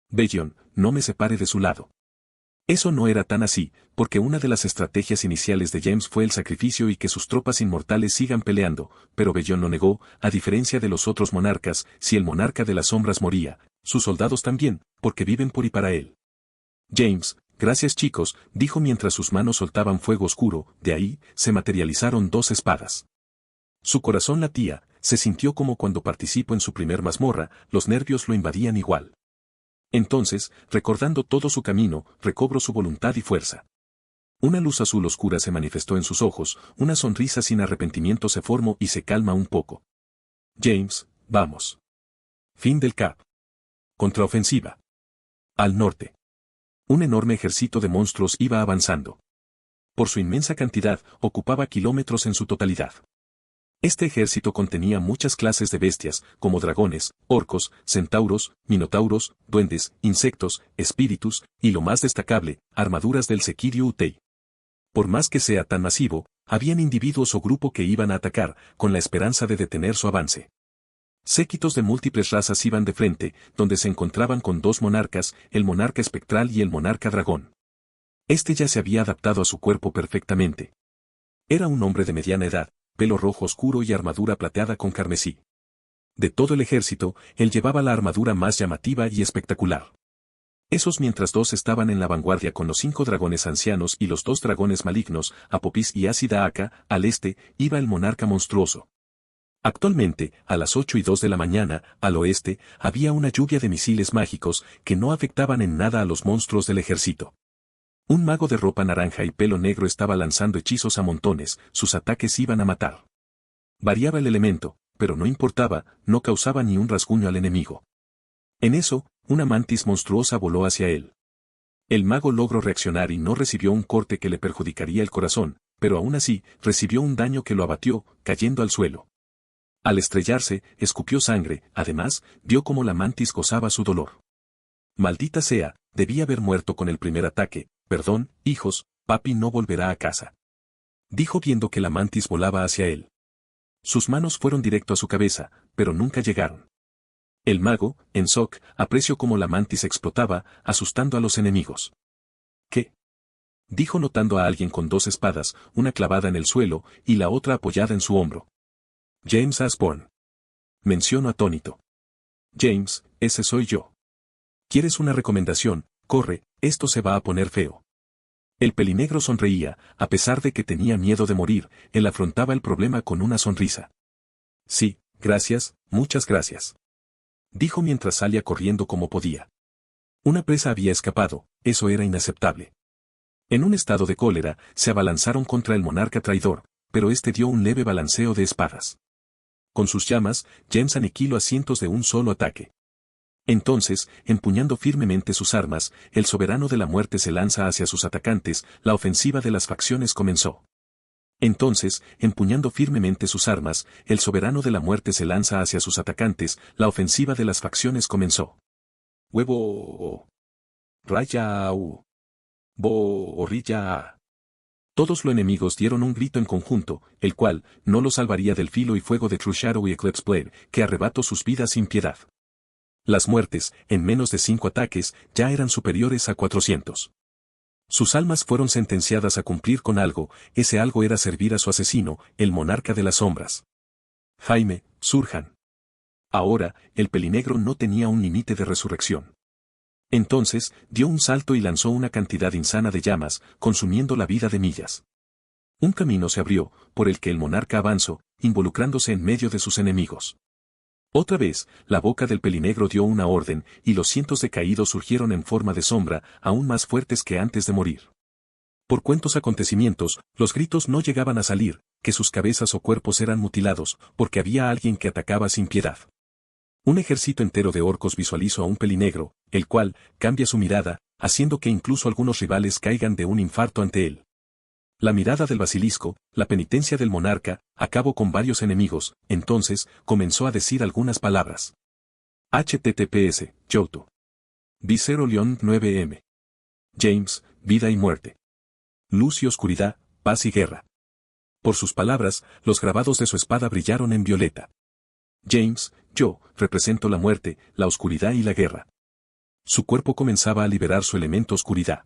Bellón, no me separe de su lado. Eso no era tan así, porque una de las estrategias iniciales de James fue el sacrificio y que sus tropas inmortales sigan peleando, pero Bellón no negó, a diferencia de los otros monarcas, si el monarca de las sombras moría, sus soldados también, porque viven por y para él. James, gracias chicos, dijo mientras sus manos soltaban fuego oscuro, de ahí, se materializaron dos espadas. Su corazón latía, se sintió como cuando participó en su primer mazmorra, los nervios lo invadían igual. Entonces, recordando todo su camino, recobró su voluntad y fuerza. Una luz azul oscura se manifestó en sus ojos, una sonrisa sin arrepentimiento se formó y se calma un poco. James, vamos. Fin del cap. Contraofensiva. Al norte. Un enorme ejército de monstruos iba avanzando. Por su inmensa cantidad, ocupaba kilómetros en su totalidad. Este ejército contenía muchas clases de bestias, como dragones, orcos, centauros, minotauros, duendes, insectos, espíritus, y lo más destacable, armaduras del Sekiryu Utei. Por más que sea tan masivo, habían individuos o grupo que iban a atacar, con la esperanza de detener su avance. Séquitos de múltiples razas iban de frente, donde se encontraban con dos monarcas, el monarca espectral y el monarca dragón. Este ya se había adaptado a su cuerpo perfectamente. Era un hombre de mediana edad, pelo rojo oscuro y armadura plateada con carmesí. De todo el ejército, él llevaba la armadura más llamativa y espectacular. Esos mientras dos estaban en la vanguardia con los 5 dragones ancianos y los 2 dragones malignos, Apopis y Ácida Aka, al este, iba el monarca monstruoso. Actualmente, a las 8:02 de la mañana, al oeste, había una lluvia de misiles mágicos que no afectaban en nada a los monstruos del ejército. Un mago de ropa naranja y pelo negro estaba lanzando hechizos a montones, sus ataques iban a matar. Variaba el elemento, pero no importaba, no causaba ni un rasguño al enemigo. En eso, una mantis monstruosa voló hacia él. El mago logró reaccionar y no recibió un corte que le perjudicaría el corazón, pero aún así, recibió un daño que lo abatió, cayendo al suelo. Al estrellarse, escupió sangre, además, vio cómo la mantis gozaba su dolor. Maldita sea, debía haber muerto con el primer ataque. Perdón, hijos, papi no volverá a casa. Dijo viendo que la mantis volaba hacia él. Sus manos fueron directo a su cabeza, pero nunca llegaron. El mago, en shock, apreció cómo la mantis explotaba, asustando a los enemigos. ¿Qué? Dijo notando a alguien con dos espadas, una clavada en el suelo y la otra apoyada en su hombro. James Osborne. Mencionó atónito. James, ese soy yo. ¿Quieres una recomendación? Corre, esto se va a poner feo. El pelinegro sonreía, a pesar de que tenía miedo de morir, él afrontaba el problema con una sonrisa. Sí, gracias, muchas gracias. Dijo mientras salía corriendo como podía. Una presa había escapado, eso era inaceptable. En un estado de cólera, se abalanzaron contra el monarca traidor, pero este dio un leve balanceo de espadas. Con sus llamas, James aniquiló a cientos de un solo ataque. Entonces, empuñando firmemente sus armas, el soberano de la muerte se lanza hacia sus atacantes, la ofensiva de las facciones comenzó. Entonces, empuñando firmemente sus armas, el soberano de la muerte se lanza hacia sus atacantes, la ofensiva de las facciones comenzó. Huevo. Raya. Borrilla. Todos los enemigos dieron un grito en conjunto, el cual no los salvaría del filo y fuego de True Shadow y Eclipse Blade, que arrebató sus vidas sin piedad. Las muertes, en menos de 5 ataques, ya eran superiores a 400. Sus almas fueron sentenciadas a cumplir con algo, ese algo era servir a su asesino, el monarca de las sombras. Jaime, Surjan. Ahora, el pelinegro no tenía un límite de resurrección. Entonces, dio un salto y lanzó una cantidad insana de llamas, consumiendo la vida de millas. Un camino se abrió, por el que el monarca avanzó, involucrándose en medio de sus enemigos. Otra vez, la boca del pelinegro dio una orden, y los cientos de caídos surgieron en forma de sombra, aún más fuertes que antes de morir. Por cuentos acontecimientos, los gritos no llegaban a salir, que sus cabezas o cuerpos eran mutilados, porque había alguien que atacaba sin piedad. Un ejército entero de orcos visualizó a un pelinegro, el cual cambia su mirada, haciendo que incluso algunos rivales caigan de un infarto ante él. La mirada del basilisco, la penitencia del monarca, acabó con varios enemigos, entonces, comenzó a decir algunas palabras. HTTPS, Yoto. Visero León 9M. James, vida y muerte. Luz y oscuridad, paz y guerra. Por sus palabras, los grabados de su espada brillaron en violeta. James, yo, represento la muerte, la oscuridad y la guerra. Su cuerpo comenzaba a liberar su elemento oscuridad.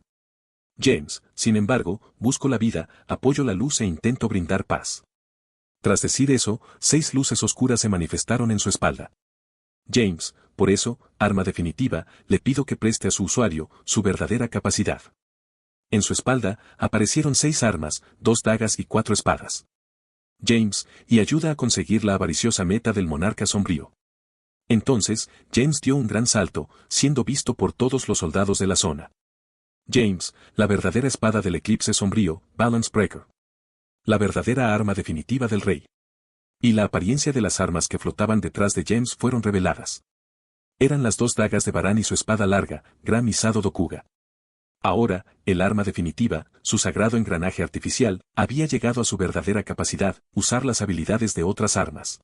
James, sin embargo, busco la vida, apoyo la luz e intento brindar paz. Tras decir eso, 6 luces oscuras se manifestaron en su espalda. James, por eso, arma definitiva, le pido que preste a su usuario su verdadera capacidad. En su espalda, aparecieron 6 armas, 2 dagas y 4 espadas. James, y ayuda a conseguir la avariciosa meta del monarca sombrío. Entonces, James dio un gran salto, siendo visto por todos los soldados de la zona. James, la verdadera espada del eclipse sombrío, Balance Breaker. La verdadera arma definitiva del rey. Y la apariencia de las armas que flotaban detrás de James fueron reveladas. Eran las 2 dagas de Baran y su espada larga, Gram y Sado Dokuga. Ahora, el arma definitiva, su sagrado engranaje artificial, había llegado a su verdadera capacidad, usar las habilidades de otras armas.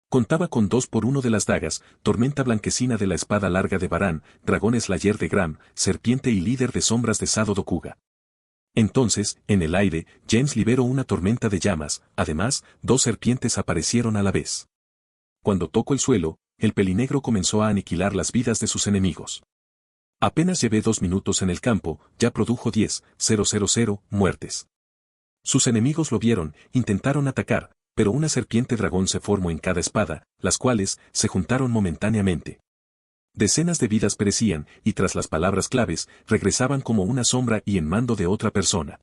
Contaba con 2x1 de las dagas, tormenta blanquecina de la espada larga de Baran, dragón slayer de Gram, serpiente y líder de sombras de Sado Dokuga. Entonces, en el aire, James liberó una tormenta de llamas, además, 2 serpientes aparecieron a la vez. Cuando tocó el suelo, el pelinegro comenzó a aniquilar las vidas de sus enemigos. Apenas llevé 2 minutos en el campo, ya produjo 10,000 muertes. Sus enemigos lo vieron, intentaron atacar, pero una serpiente dragón se formó en cada espada, las cuales se juntaron momentáneamente. Decenas de vidas perecían, y tras las palabras claves, regresaban como una sombra y en mando de otra persona.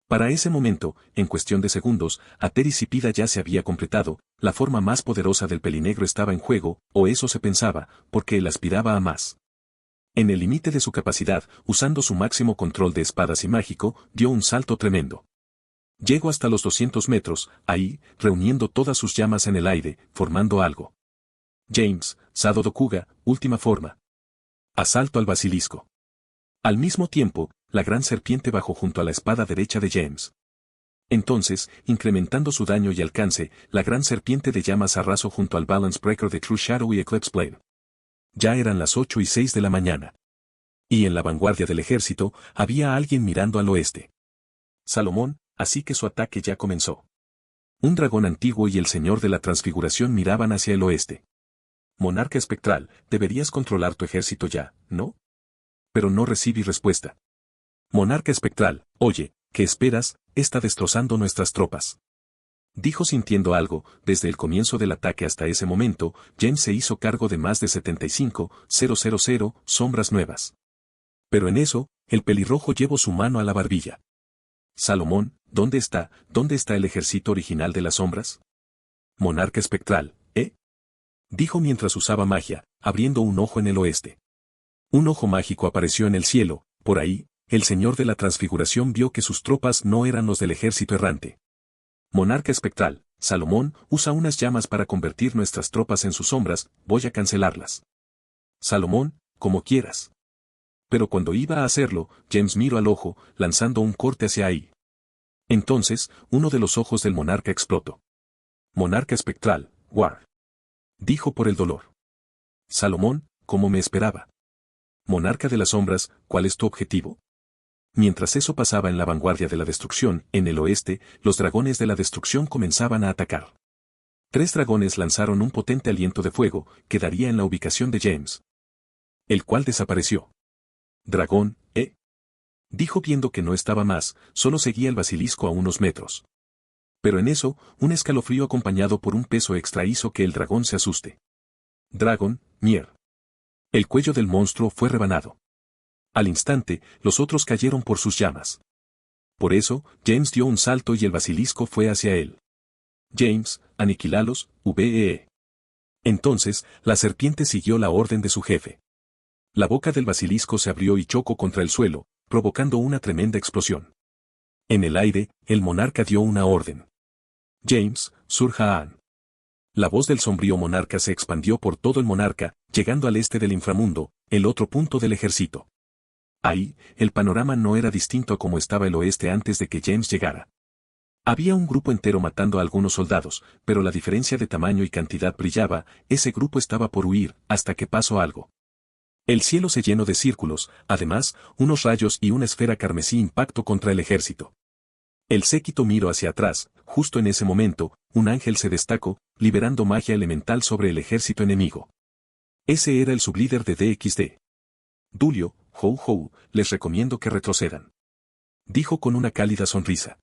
Para ese momento, en cuestión de segundos, Atericipida ya se había completado, la forma más poderosa del pelinegro estaba en juego, o eso se pensaba, porque él aspiraba a más. En el límite de su capacidad, usando su máximo control de espadas y mágico, dio un salto tremendo. Llego hasta los 200 metros, ahí, reuniendo todas sus llamas en el aire, formando algo. James, Sado Dokuga, última forma. Asalto al basilisco. Al mismo tiempo, la gran serpiente bajó junto a la espada derecha de James. Entonces, incrementando su daño y alcance, la gran serpiente de llamas arrasó junto al Balance Breaker de True Shadow y Eclipse Blade. Ya eran las 8:06 de la mañana. Y en la vanguardia del ejército, había alguien mirando al oeste. Salomón, así que su ataque ya comenzó. Un dragón antiguo y el Señor de la Transfiguración miraban hacia el oeste. Monarca espectral, deberías controlar tu ejército ya, ¿no? Pero no recibí respuesta. Monarca espectral, oye, ¿qué esperas? Está destrozando nuestras tropas. Dijo sintiendo algo. Desde el comienzo del ataque hasta ese momento, James se hizo cargo de más de 75,000 sombras nuevas. Pero en eso, el pelirrojo llevó su mano a la barbilla. Salomón, ¿dónde está el ejército original de las sombras? Monarca espectral, ¿eh? Dijo mientras usaba magia, abriendo un ojo en el oeste. Un ojo mágico apareció en el cielo. Por ahí, el Señor de la Transfiguración vio que sus tropas no eran los del ejército errante. Monarca espectral, Salomón, usa unas llamas para convertir nuestras tropas en sus sombras, voy a cancelarlas. Salomón, como quieras. Pero cuando iba a hacerlo, James miró al ojo, lanzando un corte hacia ahí. Entonces, uno de los ojos del monarca explotó. Monarca espectral, War. Dijo por el dolor. Salomón, como me esperaba. Monarca de las sombras, ¿cuál es tu objetivo? Mientras eso pasaba en la vanguardia de la destrucción, en el oeste, los dragones de la destrucción comenzaban a atacar. 3 dragones lanzaron un potente aliento de fuego, que daría en la ubicación de James. El cual desapareció. Dragón, dijo viendo que no estaba más, solo seguía el basilisco a unos metros. Pero en eso, un escalofrío acompañado por un peso extra hizo que el dragón se asuste. Dragon, Mier. El cuello del monstruo fue rebanado. Al instante, los otros cayeron por sus llamas. Por eso, James dio un salto y el basilisco fue hacia él. James, aniquilalos, VEE. Entonces, la serpiente siguió la orden de su jefe. La boca del basilisco se abrió y chocó contra el suelo, provocando una tremenda explosión. En el aire, el monarca dio una orden. James, Surjaan. La voz del sombrío monarca se expandió por todo el monarca, llegando al este del inframundo, el otro punto del ejército. Ahí, el panorama no era distinto a como estaba el oeste antes de que James llegara. Había un grupo entero matando a algunos soldados, pero la diferencia de tamaño y cantidad brillaba, ese grupo estaba por huir, hasta que pasó algo. El cielo se llenó de círculos, además, unos rayos y una esfera carmesí impactó contra el ejército. El séquito miró hacia atrás, justo en ese momento, un ángel se destacó, liberando magia elemental sobre el ejército enemigo. Ese era el sublíder de DXD. Dulio, les recomiendo que retrocedan. Dijo con una cálida sonrisa.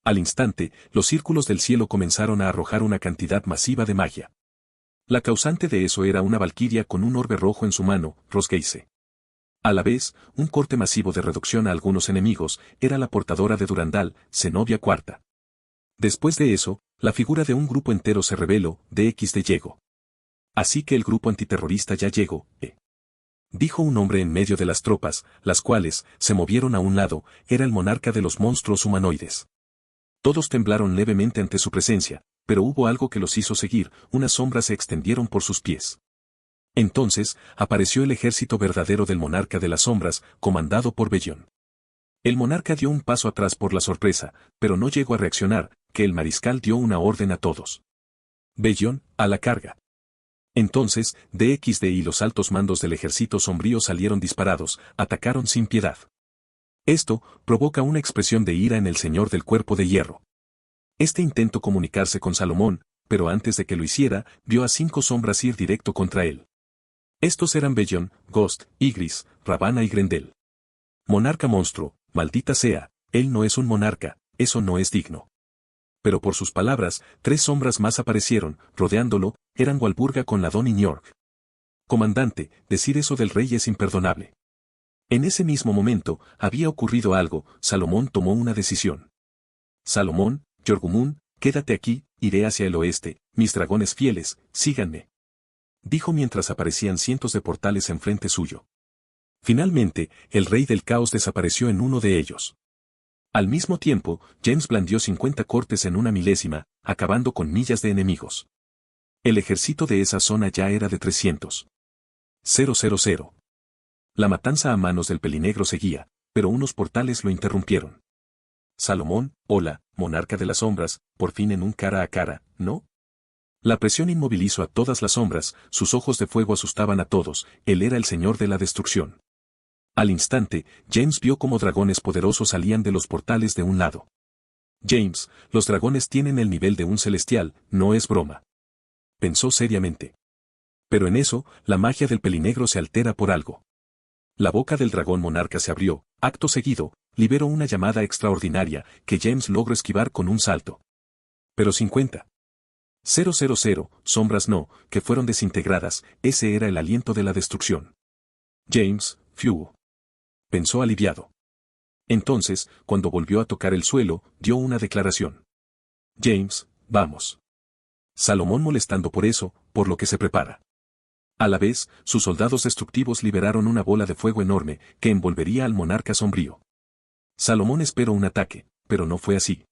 Al instante, los círculos del cielo comenzaron a arrojar una cantidad masiva de magia. La causante de eso era una valquiria con un orbe rojo en su mano, Rosgeise. A la vez, un corte masivo de reducción a algunos enemigos, era la portadora de Durandal, Zenobia IV. Después de eso, la figura de un grupo entero se reveló, DXD llegó. Así que el grupo antiterrorista ya llegó, dijo un hombre en medio de las tropas, las cuales, se movieron a un lado, era el monarca de los monstruos humanoides. Todos temblaron levemente ante su presencia, pero hubo algo que los hizo seguir, unas sombras se extendieron por sus pies. Entonces, apareció el ejército verdadero del monarca de las sombras, comandado por Bellón. El monarca dio un paso atrás por la sorpresa, pero no llegó a reaccionar, que el mariscal dio una orden a todos. Bellón, a la carga. Entonces, DXD y los altos mandos del ejército sombrío salieron disparados, atacaron sin piedad. Esto provoca una expresión de ira en el señor del cuerpo de hierro. Este intentó comunicarse con Salomón, pero antes de que lo hiciera, vio a 5 sombras ir directo contra él. Estos eran Bellón, Ghost, Ygritte, Ravana y Grendel. Monarca monstruo, maldita sea, él no es un monarca, eso no es digno. Pero por sus palabras, 3 sombras más aparecieron, rodeándolo, eran Walburga con la Donny York. Comandante, decir eso del rey es imperdonable. En ese mismo momento, había ocurrido algo, Salomón tomó una decisión. Salomón, Yorgumun, quédate aquí, iré hacia el oeste, mis dragones fieles, síganme. Dijo mientras aparecían cientos de portales enfrente suyo. Finalmente, el rey del caos desapareció en uno de ellos. Al mismo tiempo, James blandió 50 cortes en una milésima, acabando con millas de enemigos. El ejército de esa zona ya era de 300. 000. La matanza a manos del pelinegro seguía, pero unos portales lo interrumpieron. Salomón, hola, monarca de las sombras, por fin en un cara a cara, ¿no? La presión inmovilizó a todas las sombras, sus ojos de fuego asustaban a todos, él era el señor de la destrucción. Al instante, James vio cómo dragones poderosos salían de los portales de un lado. James, los dragones tienen el nivel de un celestial, no es broma. Pensó seriamente. Pero en eso, la magia del pelinegro se altera por algo. La boca del dragón monarca se abrió, acto seguido, liberó una llamada extraordinaria, que James logró esquivar con un salto. Pero 50. 000, sombras no, que fueron desintegradas, ese era el aliento de la destrucción. James, fiu. Pensó aliviado. Entonces, cuando volvió a tocar el suelo, dio una declaración. James, vamos. Salomón molestando por eso, por lo que se prepara. A la vez, sus soldados destructivos liberaron una bola de fuego enorme, que envolvería al monarca sombrío. Salomón esperó un ataque, pero no fue así.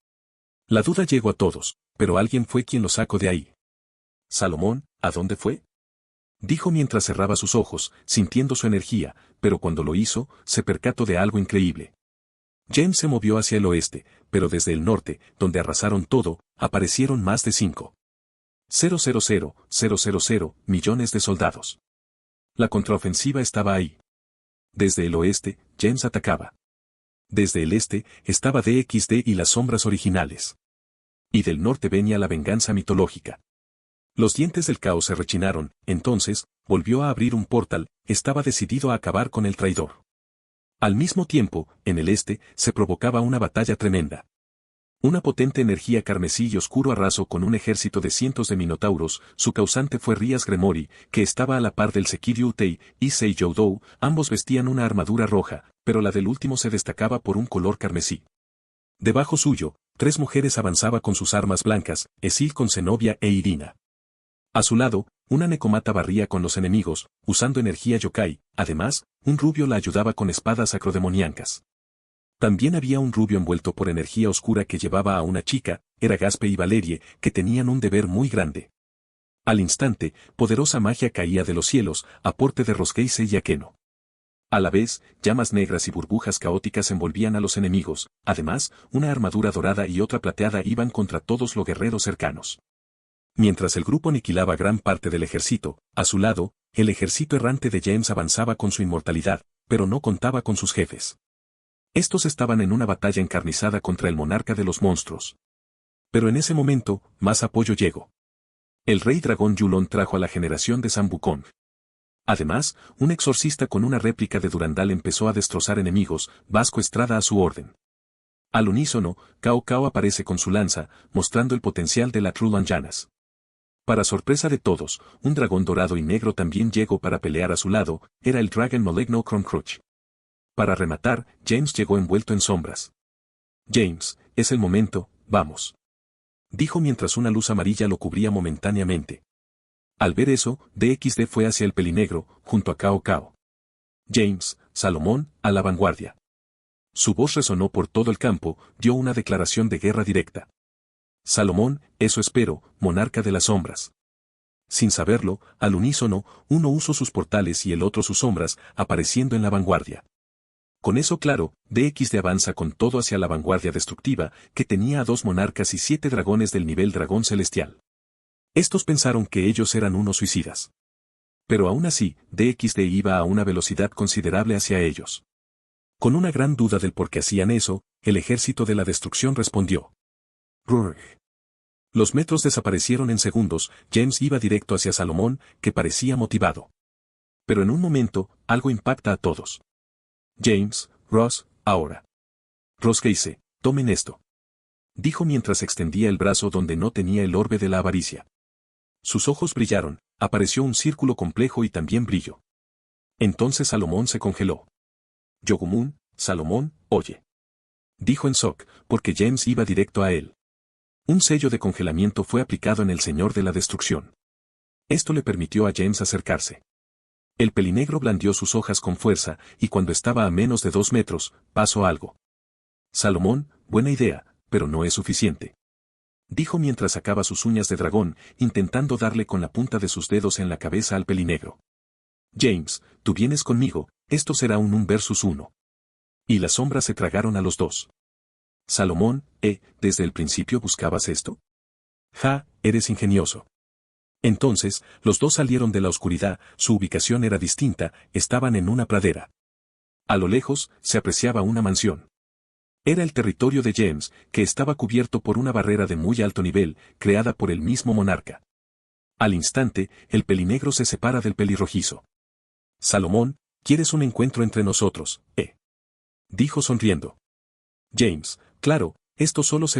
La duda llegó a todos, pero alguien fue quien lo sacó de ahí. Salomón, ¿a dónde fue? Dijo mientras cerraba sus ojos, sintiendo su energía, pero cuando lo hizo, se percató de algo increíble. James se movió hacia el oeste, pero desde el norte, donde arrasaron todo, aparecieron más de 5,000 millones de soldados. La contraofensiva estaba ahí. Desde el oeste, James atacaba. Desde el este, estaba DXD y las sombras originales. Y del norte venía la venganza mitológica. Los dientes del caos se rechinaron, entonces, volvió a abrir un portal, estaba decidido a acabar con el traidor. Al mismo tiempo, en el este, se provocaba una batalla tremenda. Una potente energía carmesí y oscuro arrasó con un ejército de cientos de minotauros, su causante fue Rías Gremori, que estaba a la par del Sekiryu Utei y Seiyou, ambos vestían una armadura roja, pero la del último se destacaba por un color carmesí. Debajo suyo, 3 mujeres avanzaba con sus armas blancas, Esil con Zenobia e Irina. A su lado, una necomata barría con los enemigos, usando energía yokai, además, un rubio la ayudaba con espadas acrodemoniancas. También había un rubio envuelto por energía oscura que llevaba a una chica, era Gaspe y Valerie, que tenían un deber muy grande. Al instante, poderosa magia caía de los cielos, aporte de Roskeise y Akeno. A la vez, llamas negras y burbujas caóticas envolvían a los enemigos, además, una armadura dorada y otra plateada iban contra todos los guerreros cercanos. Mientras el grupo aniquilaba gran parte del ejército, a su lado, el ejército errante de James avanzaba con su inmortalidad, pero no contaba con sus jefes. Estos estaban en una batalla encarnizada contra el monarca de los monstruos. Pero en ese momento, más apoyo llegó. El rey dragón Yulon trajo a la generación de Sambucón. Además, un exorcista con una réplica de Durandal empezó a destrozar enemigos, Vasco Estrada a su orden. Al unísono, Cao Cao aparece con su lanza, mostrando el potencial de la Trulanjanas. Para sorpresa de todos, un dragón dorado y negro también llegó para pelear a su lado, era el Dragon Maligno Crunch. Para rematar, James llegó envuelto en sombras. James, es el momento, vamos. Dijo mientras una luz amarilla lo cubría momentáneamente. Al ver eso, DXD fue hacia el pelinegro, junto a Cao Cao. James, Salomón, a la vanguardia. Su voz resonó por todo el campo, dio una declaración de guerra directa. Salomón, eso espero, monarca de las sombras. Sin saberlo, al unísono, uno usó sus portales y el otro sus sombras, apareciendo en la vanguardia. Con eso claro, DXD avanza con todo hacia la vanguardia destructiva, que tenía a 2 monarcas y 7 dragones del nivel dragón celestial. Estos pensaron que ellos eran unos suicidas. Pero aún así, DXD iba a una velocidad considerable hacia ellos. Con una gran duda del por qué hacían eso, el ejército de la destrucción respondió. Rurg. Los metros desaparecieron en segundos, James iba directo hacia Salomón, que parecía motivado. Pero en un momento, algo impacta a todos. James, Ross, ahora. Roskeise, tomen esto. Dijo mientras extendía el brazo donde no tenía el orbe de la avaricia. Sus ojos brillaron, apareció un círculo complejo y también brillo. Entonces Salomón se congeló. Yogumun, Salomón, oye. Dijo en shock, porque James iba directo a él. Un sello de congelamiento fue aplicado en el Señor de la Destrucción. Esto le permitió a James acercarse. El pelinegro blandió sus hojas con fuerza, y cuando estaba a menos de 2 metros, pasó algo. Salomón, buena idea, pero no es suficiente. Dijo mientras sacaba sus uñas de dragón, intentando darle con la punta de sus dedos en la cabeza al pelinegro. James, tú vienes conmigo, esto será un 1 versus 1. Y las sombras se tragaron a los dos. Salomón, ¿desde el principio buscabas esto? Ja, eres ingenioso. Entonces, los dos salieron de la oscuridad, su ubicación era distinta, estaban en una pradera. A lo lejos, se apreciaba una mansión. Era el territorio de James, que estaba cubierto por una barrera de muy alto nivel, creada por el mismo monarca. Al instante, el pelinegro se separa del pelirrojizo. Salomón, ¿quieres un encuentro entre nosotros, dijo sonriendo. James, claro, esto solo se va